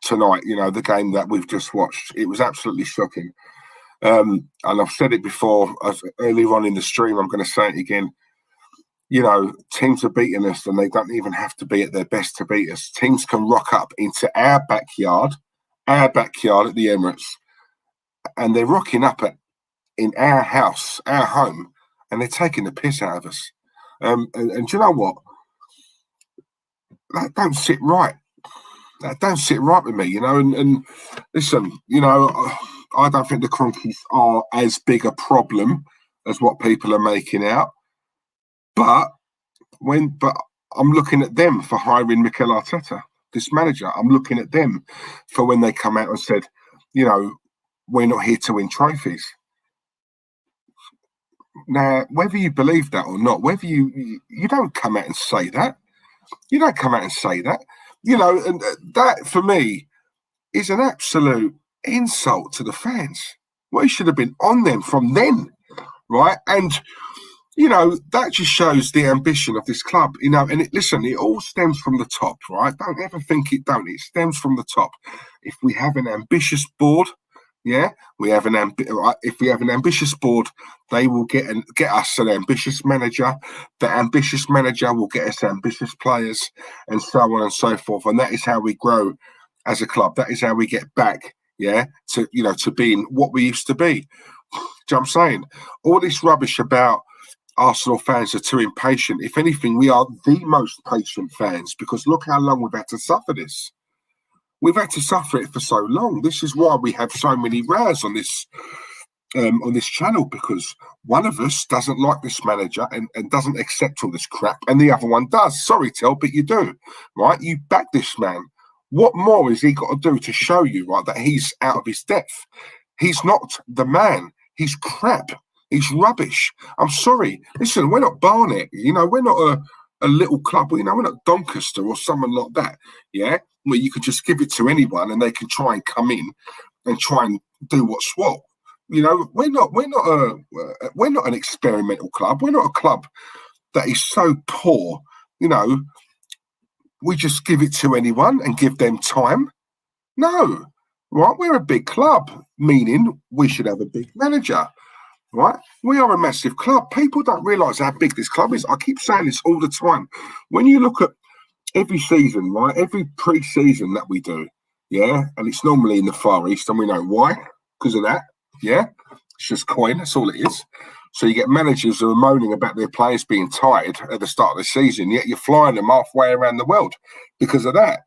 tonight. The game that we've just watched. It was absolutely shocking. And I've said it before, earlier on in the stream. I'm going to say it again. teams are beating us and they don't even have to be at their best to beat us. Teams can rock up into our backyard at the Emirates, and they're rocking up in our house, our home, and they're taking the piss out of us. And do you know what? That don't sit right. That don't sit right with me, And listen, I don't think the Cronkies are as big a problem as what people are making out. But I'm looking at them for hiring Mikel Arteta, this manager. I'm looking at them for when they come out and said, we're not here to win trophies. Now, whether you believe that or not, whether you don't come out and say that. You don't come out and say that. And that for me is an absolute insult to the fans. We should have been on them from then, right? And that just shows the ambition of this club, and it all stems from the top, right? Don't ever think it don't. It stems from the top. If we have an ambitious board, if we have an ambitious board, they will get us an ambitious manager. The ambitious manager will get us ambitious players, and so on and so forth. And that is how we grow as a club. That is how we get back, to being what we used to be. Do you know what I'm saying? All this rubbish about Arsenal fans are too impatient. If anything, we are the most patient fans, because look how long we've had to suffer this. We've had to suffer it for so long. This is why we have so many rows on this channel, because one of us doesn't like this manager and doesn't accept all this crap, and the other one does. Sorry, Tel, but you do, right? You back this man. What more has he got to do to show you, right, that he's out of his depth? He's not the man. He's crap. He's rubbish. I'm sorry. Listen, we're not Barnet. We're not a little club. We're not Doncaster or someone like that. Yeah, where you could just give it to anyone and they can try and come in and try and do what's what. We're not an experimental club. We're not a club that is so poor. We just give it to anyone and give them time. No, right? We're a big club, meaning we should have a big manager. Right? We are a massive club. People don't realise how big this club is. I keep saying this all the time. When you look at every season, right, every pre-season that we do, and it's normally in the Far East, and we know why, because of that, it's just coin, that's all it is. So you get managers who are moaning about their players being tired at the start of the season, yet you're flying them halfway around the world because of that.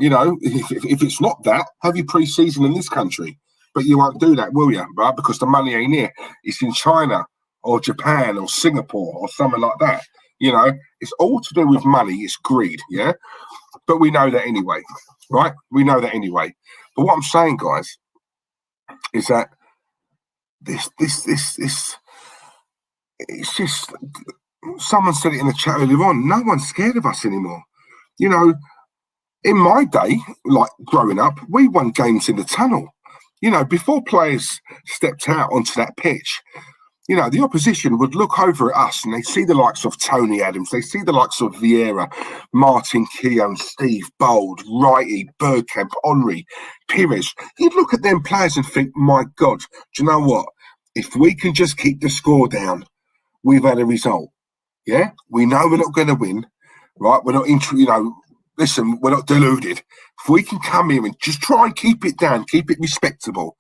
If it's not that, have your pre-season in this country. But you won't do that, will you? Right? Because the money ain't here. It's in China or Japan or Singapore or something like that. It's all to do with money. It's greed, yeah? But we know that anyway, right? We know that anyway. But what I'm saying, guys, is that this it's just, someone said it in the chat earlier on, no one's scared of us anymore. In my day, like growing up, we won games in the tunnel. Before players stepped out onto that pitch, the opposition would look over at us and they see the likes of Tony Adams, they see the likes of Vieira, Martin Keown, Steve Bold, Wrighty, Bergkamp, Henry, Pires. You'd look at them players and think, my God, do you know what? If we can just keep the score down, we've had a result. Yeah? We know we're not going to win, right? We're not, listen, we're not deluded. If we can come here and just try and keep it down, keep it respectable,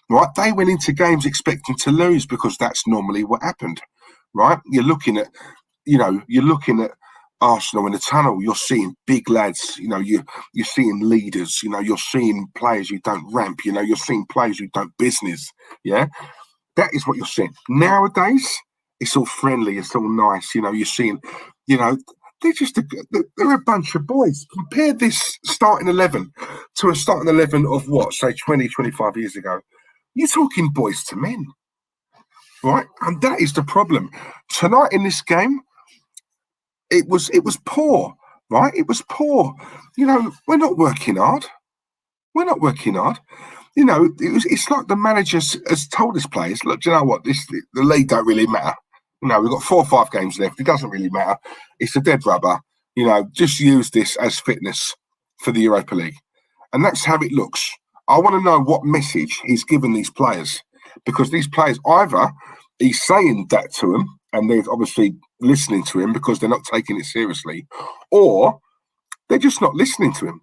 right? They went into games expecting to lose because that's normally what happened, right? You're looking at Arsenal in the tunnel. You're seeing big lads. You're seeing leaders. You're seeing players who don't ramp. You're seeing players who don't business. Yeah, that is what you're seeing nowadays. It's all friendly. It's all nice. You're seeing, they're a bunch of boys. Compare this starting 11 to a starting 11 of what, say 20, 25 years ago. You're talking boys to men, right? And that is the problem. Tonight in this game, it was poor, right? It was poor. We're not working hard. We're not working hard. It's like the manager has told his players, look, do you know what? The league don't really matter. We've got 4 or 5 games left. It doesn't really matter. It's a dead rubber. Just use this as fitness for the Europa League. And that's how it looks. I want to know what message he's given these players, because these players, either he's saying that to them and they're obviously listening to him because they're not taking it seriously, or they're just not listening to him.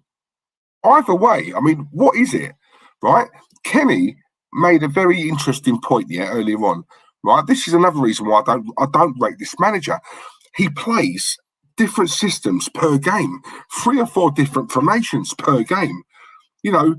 Either way, I mean, what is it, right? Kenny made a very interesting point earlier on, right? This is another reason why I don't rate this manager. He plays different systems per game, 3 or 4 different formations per game. You know,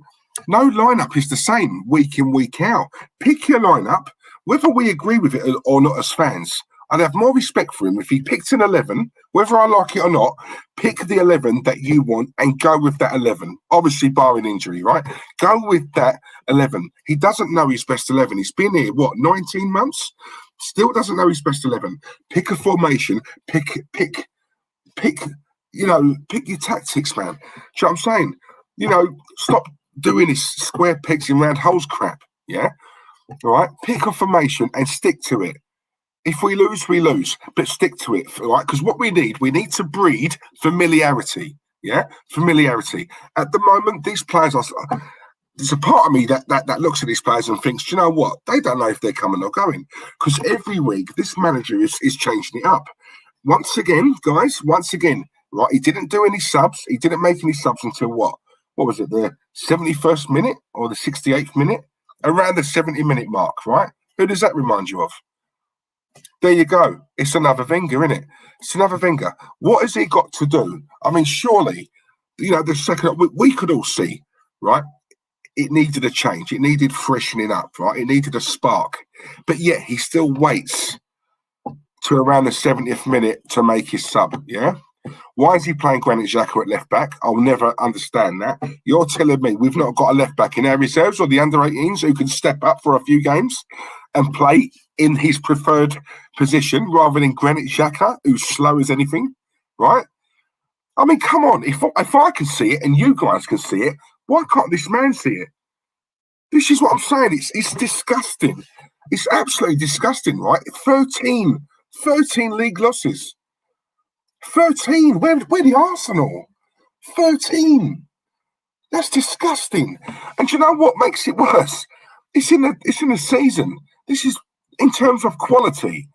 no lineup is the same week in, week out. Pick your lineup, whether we agree with it or not as fans. I'd have more respect for him if he picked an 11, whether I like it or not. Pick the 11 that you want and go with that 11. Obviously, barring injury, right? Go with that 11. He doesn't know his best 11. He's been here, 19 months? Still doesn't know his best 11. Pick a formation. Pick your tactics, man. Do you know what I'm saying? You know, stop doing this square pegs in round holes crap, yeah? All right? Pick a formation and stick to it. If we lose, we lose, but stick to it, right? Because what we need to breed familiarity, yeah? Familiarity. At the moment, these players are... There's a part of me that looks at these players and thinks, do you know what? They don't know if they're coming or going. Because every week, this manager is changing it up. Once again, guys, right? He didn't do any subs. He didn't make any subs until what? What was it, the 71st minute or the 68th minute? Around the 70-minute mark, right? Who does that remind you of? There you go. It's another Wenger, isn't it? It's another Wenger. What has he got to do? I mean, surely, you know, the second we could all see, right? It needed a change. It needed freshening up, right? It needed a spark. But yet he still waits to around the 70th minute to make his sub, yeah? Why is he playing Granit Xhaka at left back? I'll never understand that. You're telling me we've not got a left back in our reserves or the under-18s who can step up for a few games and play in his preferred position rather than Granit Xhaka, who's slow as anything, right? I mean, come on. If I can see it and you guys can see it, why can't this man see it? This is what I'm saying. It's disgusting. It's absolutely disgusting, right? 13 league losses. 13. Where the Arsenal? 13. That's disgusting. And do you know what makes it worse? It's in the season. This is, in terms of quality,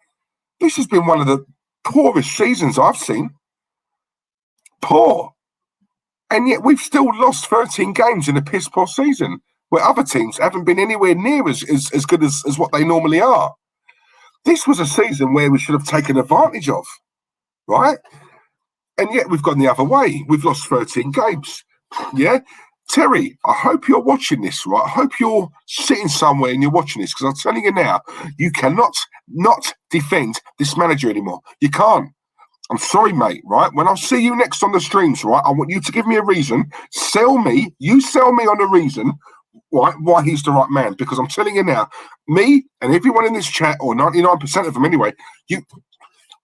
this has been one of the poorest seasons I've seen. Poor. And yet we've still lost 13 games in a piss poor season where other teams haven't been anywhere near as good as what they normally are. This was a season where we should have taken advantage of, right? And yet we've gone the other way. We've lost 13 games. Yeah? Terry, I hope you're watching this, right? I hope you're sitting somewhere and you're watching this, because I'm telling you now, you cannot not defend this manager anymore. You can't. I'm sorry, mate, right? When I see you next on the streams, right, I want you to give me a reason. Sell me on a reason, right, why he's the right man. Because I'm telling you now, me and everyone in this chat, or 99% of them anyway,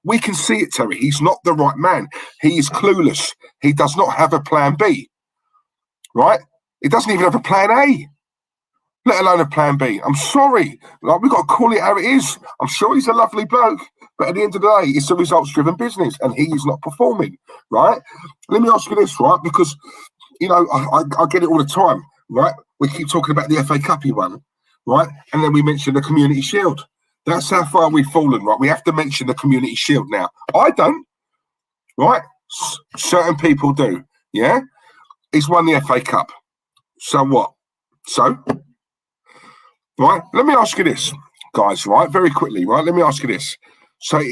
we can see it, Terry. He's not the right man. He is clueless. He does not have a plan B, right? He doesn't even have a plan A, let alone a plan B. I'm sorry. Like, we've got to call it how it is. I'm sure he's a lovely bloke, but at the end of the day, it's a results-driven business, and he is not performing, right? Let me ask you this, right? Because, you know, I get it all the time, right? We keep talking about the FA Cup he won, right? And then we mention the Community Shield. That's how far we've fallen, right? We have to mention the Community Shield now. I don't, right? Certain people do, yeah? He's won the FA Cup. So what? So, right? Let me ask you this, guys, right? Very quickly, right? Let me ask you this. So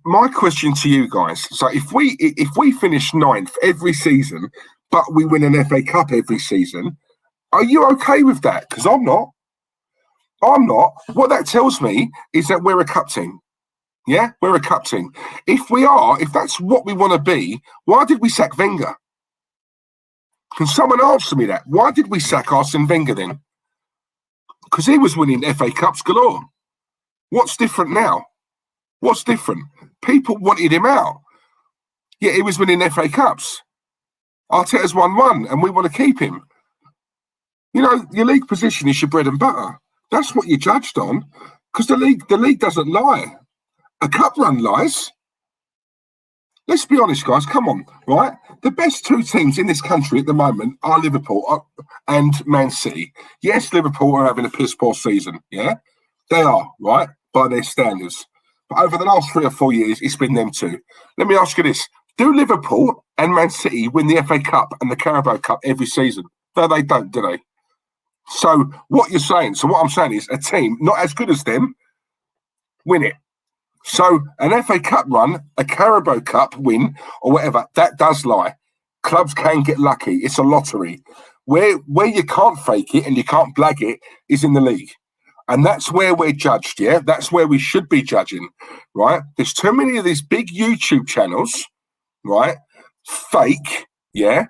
my question to you guys, so if we finish 9th every season, but we win an FA Cup every season, are you okay with that? Because I'm not. I'm not. What that tells me is that we're a cup team. Yeah, we're a cup team. If we are, if that's what we want to be, why did we sack Wenger? Can someone answer me that? Why did we sack Arsene Wenger then? Because he was winning FA Cups galore. What's different now? What's different? People wanted him out. Yet he was winning FA Cups. Arteta's won one, and we want to keep him. You know, your league position is your bread and butter. That's what you're judged on, because the league doesn't lie. A cup run lies. Let's be honest, guys. Come on, right? The best 2 teams in this country at the moment are Liverpool and Man City. Yes, Liverpool are having a piss poor season. Yeah, they are, right, by their standards. But over the last 3 or 4 years, it's been them two. Let me ask you this. Do Liverpool and Man City win the FA Cup and the Carabao Cup every season? No, they don't, do they? So what I'm saying is a team not as good as them win it. So an FA Cup run, a Carabao Cup win, or whatever, that does lie. Clubs can get lucky. It's a lottery. Where you can't fake it and you can't blag it is in the league. And that's where we're judged, yeah? That's where we should be judging, right? There's too many of these big YouTube channels, right? Fake, yeah?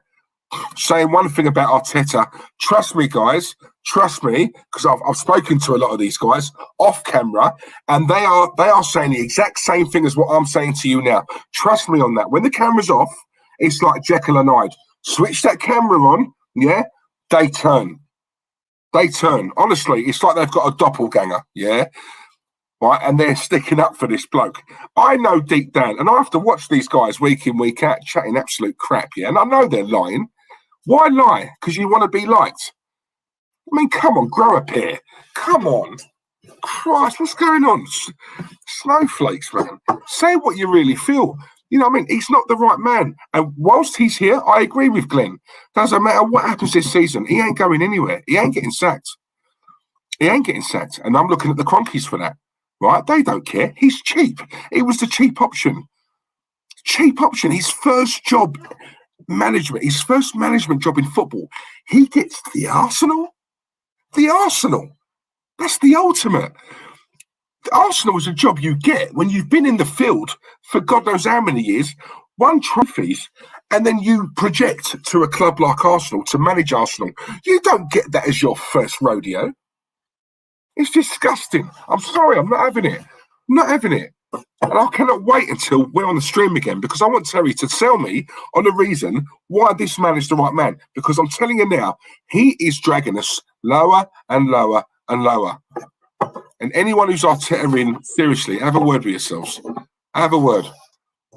Saying one thing about Arteta. Trust me, guys. Trust me, because I've spoken to a lot of these guys off camera, and they are saying the exact same thing as what I'm saying to you now. Trust me on that. When the camera's off, it's like Jekyll and Hyde. Switch that camera on, yeah? They turn. They turn. Honestly, it's like they've got a doppelganger, yeah? Right, and they're sticking up for this bloke. I know deep down, and I have to watch these guys week in, week out, chatting absolute crap, yeah? And I know they're lying. Why lie? Because you want to be liked. I mean, come on, grow a pair. Come on. Christ, what's going on? Snowflakes, man. Say what you really feel. You know what I mean? He's not the right man. And whilst he's here, I agree with Glenn. Doesn't matter what happens this season. He ain't going anywhere. He ain't getting sacked. He ain't getting sacked. And I'm looking at the Cronkies for that. Right? They don't care. He's cheap. He was the cheap option. Cheap option. His first job management, his first management job in football. He gets the Arsenal. The Arsenal. That's the ultimate. The Arsenal is a job you get when you've been in the field for God knows how many years, won trophies, and then you project to a club like Arsenal to manage Arsenal. You don't get that as your first rodeo. It's disgusting. I'm sorry, I'm not having it. I'm not having it. And I cannot wait until we're on the stream again because I want Terry to tell me on the reason why this man is the right man. Because I'm telling you now, he is dragging us lower and lower and lower. And anyone who's Arteta in, seriously, have a word with yourselves. Have a word.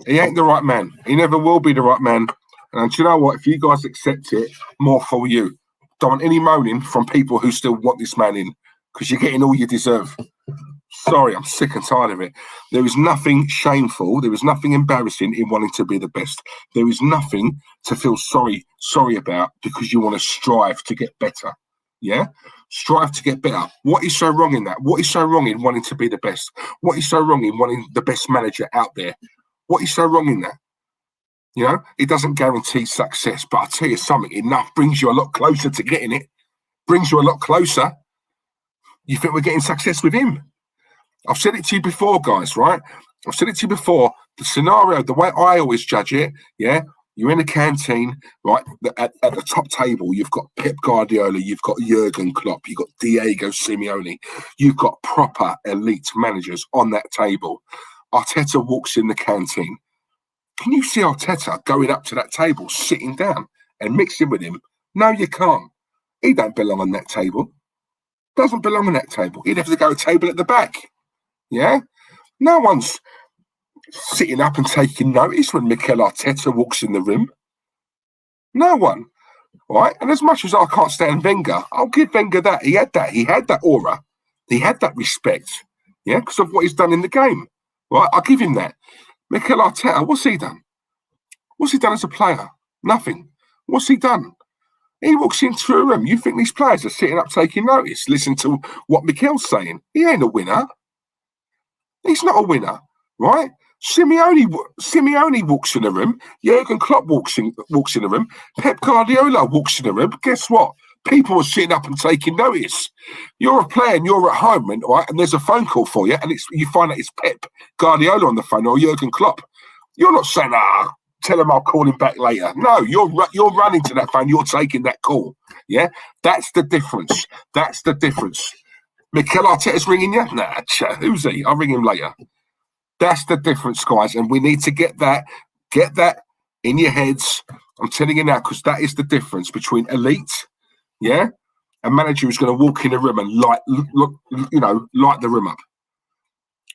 He ain't the right man. He never will be the right man. And do you know what? If you guys accept it, more for you. Don't want any moaning from people who still want this man in because you're getting all you deserve. Sorry, I'm sick and tired of it. There is nothing shameful. There is nothing embarrassing in wanting to be the best. There is nothing to feel sorry about because you want to strive to get better. Yeah? Strive to get better. What is so wrong in that? What is so wrong in wanting to be the best? What is so wrong in wanting the best manager out there? What is so wrong in that? You know, it doesn't guarantee success, but I'll tell you something, enough brings you a lot closer to getting it. Brings you a lot closer. You think we're getting success with him? I've said it to you before, guys, right? I've said it to you before. The scenario, the way I always judge it, yeah? You're in a canteen, right? At the top table, you've got Pep Guardiola, you've got Jurgen Klopp, you've got Diego Simeone. You've got proper elite managers on that table. Arteta walks in the canteen. Can you see Arteta going up to that table, sitting down and mixing with him? No, you can't. He don't belong on that table. Doesn't belong on that table. He'd have to go to a table at the back. Yeah? No one's sitting up and taking notice when Mikel Arteta walks in the room. No one. Right? And as much as I can't stand Wenger, I'll give Wenger that. He had that. He had that aura. He had that respect. Yeah? Because of what he's done in the game. Right? I'll give him that. Mikel Arteta, what's he done? What's he done as a player? Nothing. What's he done? He walks into a room. You think these players are sitting up taking notice? Listen to what Mikel's saying. He ain't a winner. He's not a winner, right? Simeone walks in the room. Jurgen Klopp walks in the room. Pep Guardiola walks in the room. Guess what? People are sitting up and taking notice. You're a player and you're at home, right? And there's a phone call for you, and you find out it's Pep Guardiola on the phone or Jurgen Klopp. You're not saying, tell him I'll call him back later. No, you're running to that phone. You're taking that call. Yeah, that's the difference. That's the difference. Mikel Arteta's ringing you? Nah, who's he? I'll ring him later. That's the difference, guys. And we need to get that in your heads. I'm telling you now, because that is the difference between elite, yeah, a manager who's going to walk in a room and light the room up.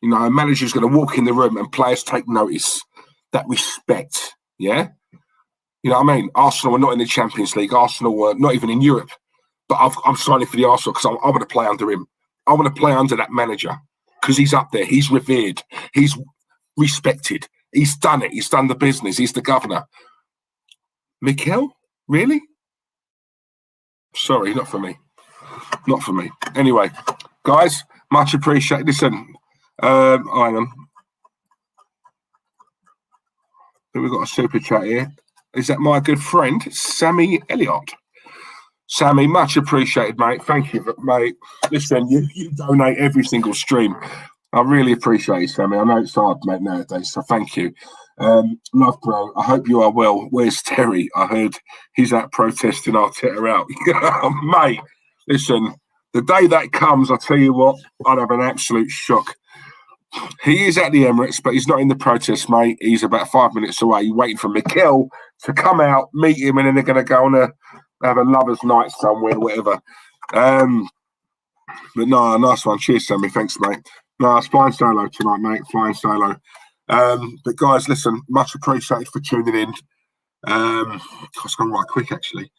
You know, a manager who's going to walk in the room and players take notice. That respect, yeah? You know what I mean? Arsenal are not in the Champions League. Arsenal were not even in Europe. But I'm signing for the Arsenal because I want to play under him. I want to play under that manager because he's up there. He's revered. He's respected. He's done it. He's done the business. He's the governor. Mikel? Really? Sorry, not for me. Not for me. Anyway, guys, much appreciated. Listen, hang on. We've got a super chat here. Is that my good friend, Sammy Elliott? Sammy, much appreciated, mate. Thank you, mate. Listen, you donate every single stream. I really appreciate it, Sammy. I know it's hard, mate, nowadays, so thank you. Love, bro. I hope you are well. Where's Terry? I heard he's out protesting Arteta out. Mate, listen, the day that comes, I tell you what, I'd have an absolute shock. He is at the Emirates, but he's not in the protest, mate. He's about 5 minutes away, waiting for Mikel to come out, meet him, and then they're going to go on have a lover's night somewhere, whatever. But no, nice one. Cheers, Sammy. Thanks, mate. No, it's flying solo tonight, mate. Flying solo. But guys, listen, much appreciated for tuning in. It's gone right quick, actually.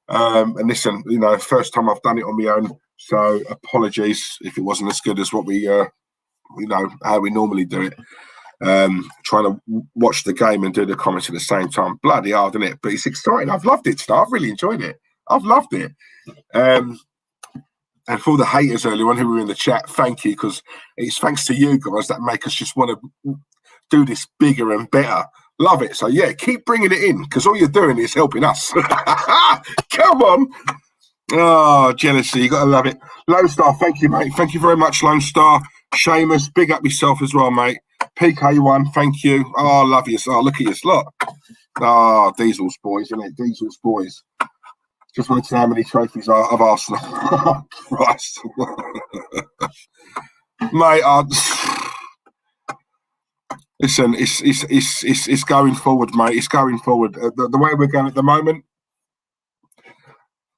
And listen, you know, first time I've done it on my own, so apologies if it wasn't as good as what we, you know, how we normally do it. Trying to watch the game and do the comments at the same time. Bloody hard, isn't it? But it's exciting. I've loved it today. I've really enjoyed it. I've loved it. And for all the haters earlier on who were in the chat, thank you, because it's thanks to you guys that make us just want to do this bigger and better. Love it. So, yeah, keep bringing it in, because all you're doing is helping us. Come on. Oh, jealousy. You got to love it. Lone Star, thank you, mate. Thank you very much, Lone Star. Seamus, big up yourself as well, mate. PK1, thank you. Oh, I love you. Oh, look at your slot. Oh, Diesel's boys, isn't it? Diesel's boys. Just wanted to know how many trophies of Arsenal. Oh, Christ. Mate, listen, it's going forward, mate. It's going forward. The way we're going at the moment,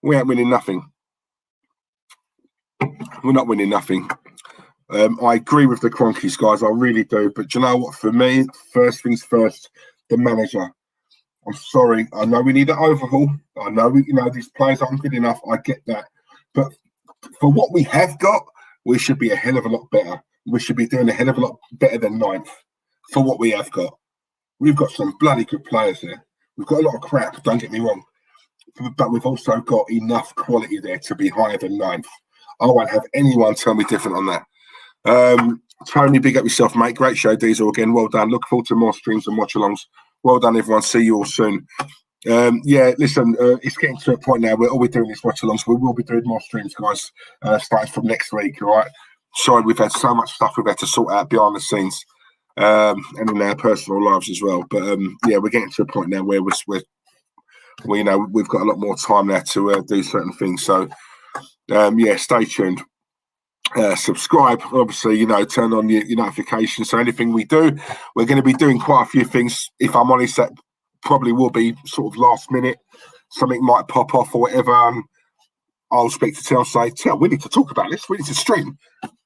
we ain't winning nothing. We're not winning nothing. I agree with the Cronkies, guys. I really do. But do you know what? For me, first things first, the manager. I'm sorry. I know we need an overhaul. I know these players aren't good enough. I get that. But for what we have got, we should be a hell of a lot better. We should be doing a hell of a lot better than ninth for what we have got. We've got some bloody good players there. We've got a lot of crap, don't get me wrong. But we've also got enough quality there to be higher than ninth. I won't have anyone tell me different on that. Tony, big up yourself, mate. Great show, Diesel, again. Well done. Look forward to more streams and watch-alongs. Well done, everyone. See you all soon. Yeah, listen, it's getting to a point now where all we're doing is watch-alongs. We will be doing more streams, guys, starting from next week, all right? Sorry, we've had so much stuff we've had to sort out behind the scenes and in our personal lives as well. But, yeah, we're getting to a point now where we've got a lot more time now to do certain things. So, yeah, stay tuned. Subscribe, obviously, turn on your notifications. So anything we do, we're going to be doing quite a few things. If I'm honest, that probably will be sort of last minute. Something might pop off or whatever. I'll speak to Tel, say, Tel, we need to talk about this. We need to stream.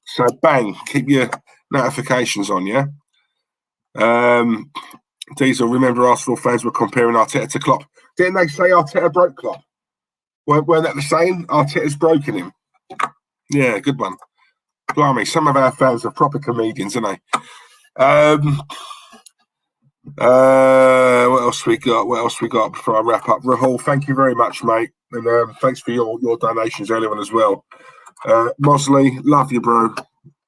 So bang, keep your notifications on, yeah? Diesel, remember Arsenal fans were comparing Arteta to Klopp. Didn't they say Arteta broke Klopp? Weren't that the same? Arteta's broken him. Yeah, good one. Blimey, some of our fans are proper comedians, aren't they? What else we got before I wrap up? Rahul, thank you very much, mate. And thanks for your donations earlier on as well. Mosley, love you, bro.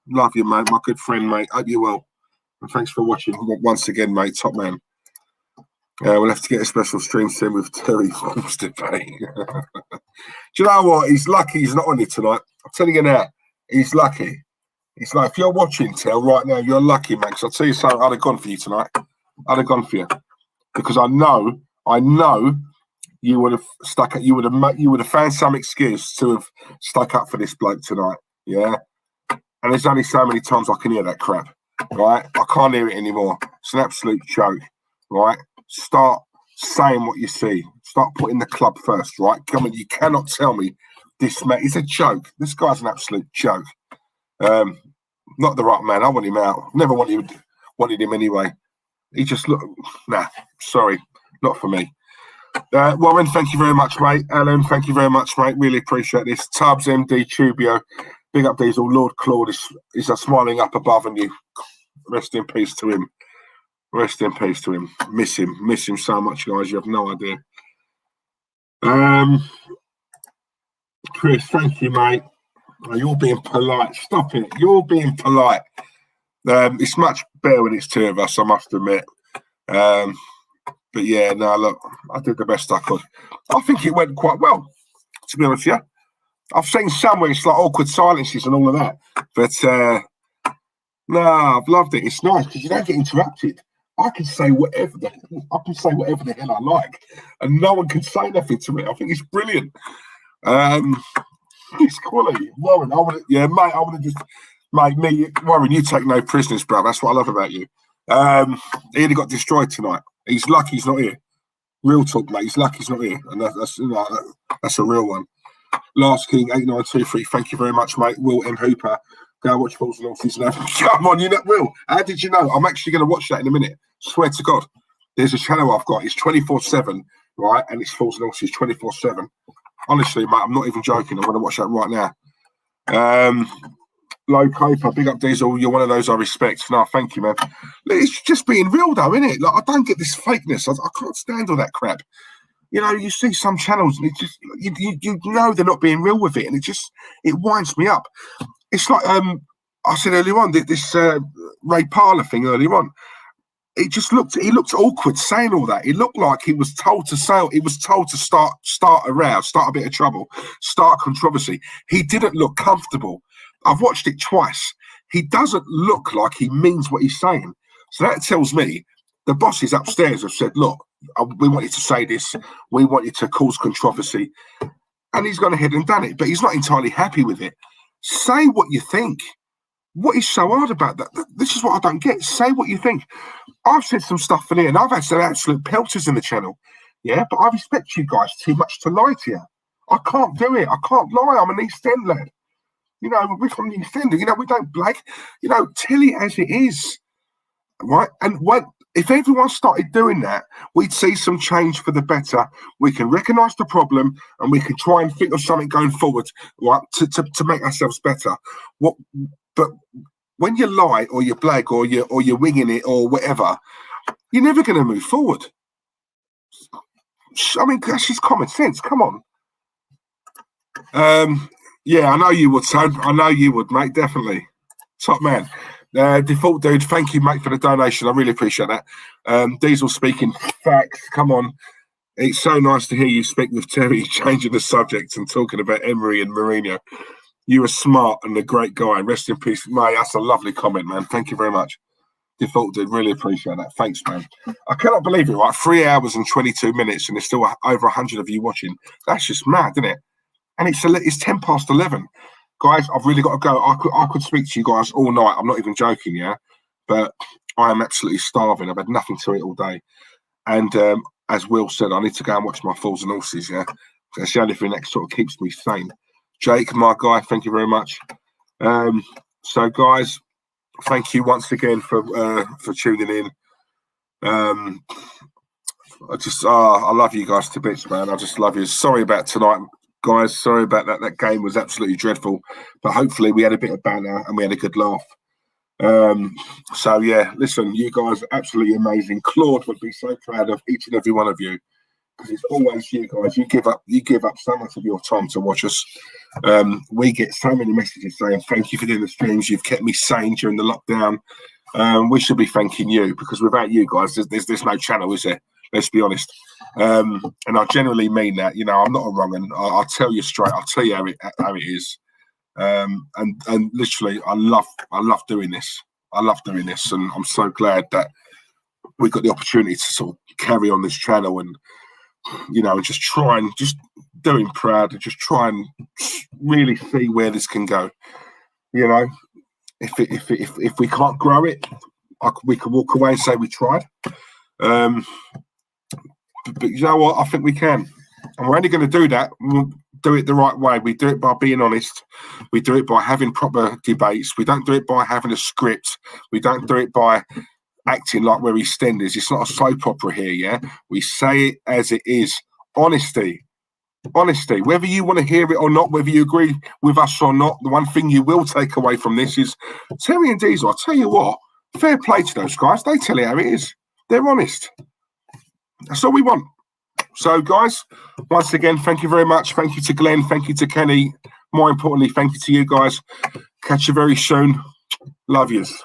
Love you, mate. My good friend, mate. Hope you're well. And thanks for watching once again, mate. Top man. We'll have to get a special stream soon with Terry Forms today. Do you know what? He's lucky he's not on it tonight. I'm telling you now, he's lucky. It's like, if you're watching, Tel, right now, you're lucky, man. Because I'll tell you something, I'd have gone for you tonight. I'd have gone for you. Because I know you would have stuck up, you would have found some excuse to have stuck up for this bloke tonight. Yeah. And there's only so many times I can hear that crap. Right? I can't hear it anymore. It's an absolute joke. Right? Start saying what you see. Start putting the club first, right? Come on, you cannot tell me this man. It's a joke. This guy's an absolute joke. Not the right man. I want him out. Never wanted him anyway. He just looked. Nah, sorry, not for me. Warren, thank you very much, mate. Alan, thank you very much, mate. Really appreciate this. Tubbs, MD, Tubio, big up Diesel. Lord Claude is smiling up above on you. Rest in peace to him. Rest in peace to him. Miss him so much, guys. You have no idea. Chris, thank you, mate. Oh, you're being polite. Stop it. You're being polite. It's much better when it's two of us, I must admit. But yeah, no, look, I did the best I could. I think it went quite well, to be honest with you. I've seen somewhere it's like awkward silences and all of that. But no, I've loved it. It's nice because you don't get interrupted. I can say whatever the hell I like, and no one can say nothing to me. I think it's brilliant. It's quality. Warren, Warren, you take no prisoners, bro. That's what I love about you. He only got destroyed tonight. He's lucky he's not here. Real talk, mate. He's lucky he's not here, and that's a real one. Last King 8923. Thank you very much, mate. Will M Hooper. Go watch Falls and Horses now. Come on, you know, Will. How did you know? I'm actually going to watch that in a minute. Swear to God. There's a channel I've got. It's 24/7, right? And it's Falls and Horses 24/7. Honestly, mate, I'm not even joking. I'm going to watch that right now. Low Coper, big up Diesel. You're one of those I respect. No, thank you, man. It's just being real, though, isn't it? Like, I don't get this fakeness. I can't stand all that crap. You know, you see some channels, and it just you know they're not being real with it, and it winds me up. It's like I said earlier on, this Ray Parlour thing earlier on. He looked awkward saying all that. It looked like he was told to say. He was told to start a row, start a bit of trouble, start controversy. He didn't look comfortable. I've watched it twice. He doesn't look like he means what he's saying. So that tells me the bosses upstairs have said, look, we want you to say this. We want you to cause controversy. And he's gone ahead and done it. But he's not entirely happy with it. Say what you think. What is so hard about that? This is what I don't get. Say what you think. I've said some stuff in here, and I've had some absolute pelters in the channel. Yeah, but I respect you guys too much to lie to you. I can't do it. I can't lie. I'm an East End lad. You know, we're from the East End. You know, we don't blag. You know, tell it as it is. Right? And if everyone started doing that, we'd see some change for the better. We can recognise the problem, and we can try and think of something going forward, right, to make ourselves better. But when you lie or you blag or you're winging it or whatever, you're never going to move forward. I mean, that's just common sense. Come on. Yeah, I know you would, son. I know you would, mate. Definitely. Top man. Default dude, thank you, mate, for the donation. I really appreciate that. Diesel speaking facts. Come on. It's so nice to hear you speak with Terry, changing the subject and talking about Emery and Mourinho. You are smart and a great guy. Rest in peace, mate. That's a lovely comment, man. Thank you very much. Default dude, really appreciate that. Thanks, man. I cannot believe it, right? 3 hours and 22 minutes and there's still over 100 of you watching. That's just mad, isn't it? And it's 11:10. Guys, I've really got to go. I could speak to you guys all night. I'm not even joking, yeah? But I am absolutely starving. I've had nothing to eat all day. And as Will said, I need to go and watch my Falls and Horses, yeah? That's the only thing that sort of keeps me sane. Jake, my guy, thank you very much. So, guys, thank you once again for tuning in. I love you guys to bits, man. I just love you. Sorry about tonight, guys. Sorry about that. That game was absolutely dreadful, but hopefully we had a bit of banter and we had a good laugh. So yeah, listen, you guys are absolutely amazing. Claude would be so proud of each and every one of you because it's always you guys. You give up so much of your time to watch us. We get so many messages saying thank you for doing the streams. You've kept me sane during the lockdown. We should be thanking you because without you guys, there's no channel, is there? Let's be honest. And I genuinely mean that. You know, I'm not a wrong un. I'll tell you straight. I'll tell you how it is. And literally, I love doing this. I love doing this, and I'm so glad that we got the opportunity to sort of carry on this channel and just try and just doing proud and just try and really see where this can go. You know, if we can't grow it, we can walk away and say we tried. But you know what? I think we can. And we're only going to do that. We'll do it the right way. We do it by being honest. We do it by having proper debates. We don't do it by having a script. We don't do it by acting like we're EastEnders. It's not a soap opera here, yeah? We say it as it is. Honesty. Honesty. Whether you want to hear it or not, whether you agree with us or not, the one thing you will take away from this is Terry and Diesel, I'll tell you what, fair play to those guys. They tell it how it is. They're honest. That's all we want. So, guys, once again, thank you very much. Thank you to Glenn. Thank you to Kenny. More importantly, thank you to you guys. Catch you very soon. Love yous.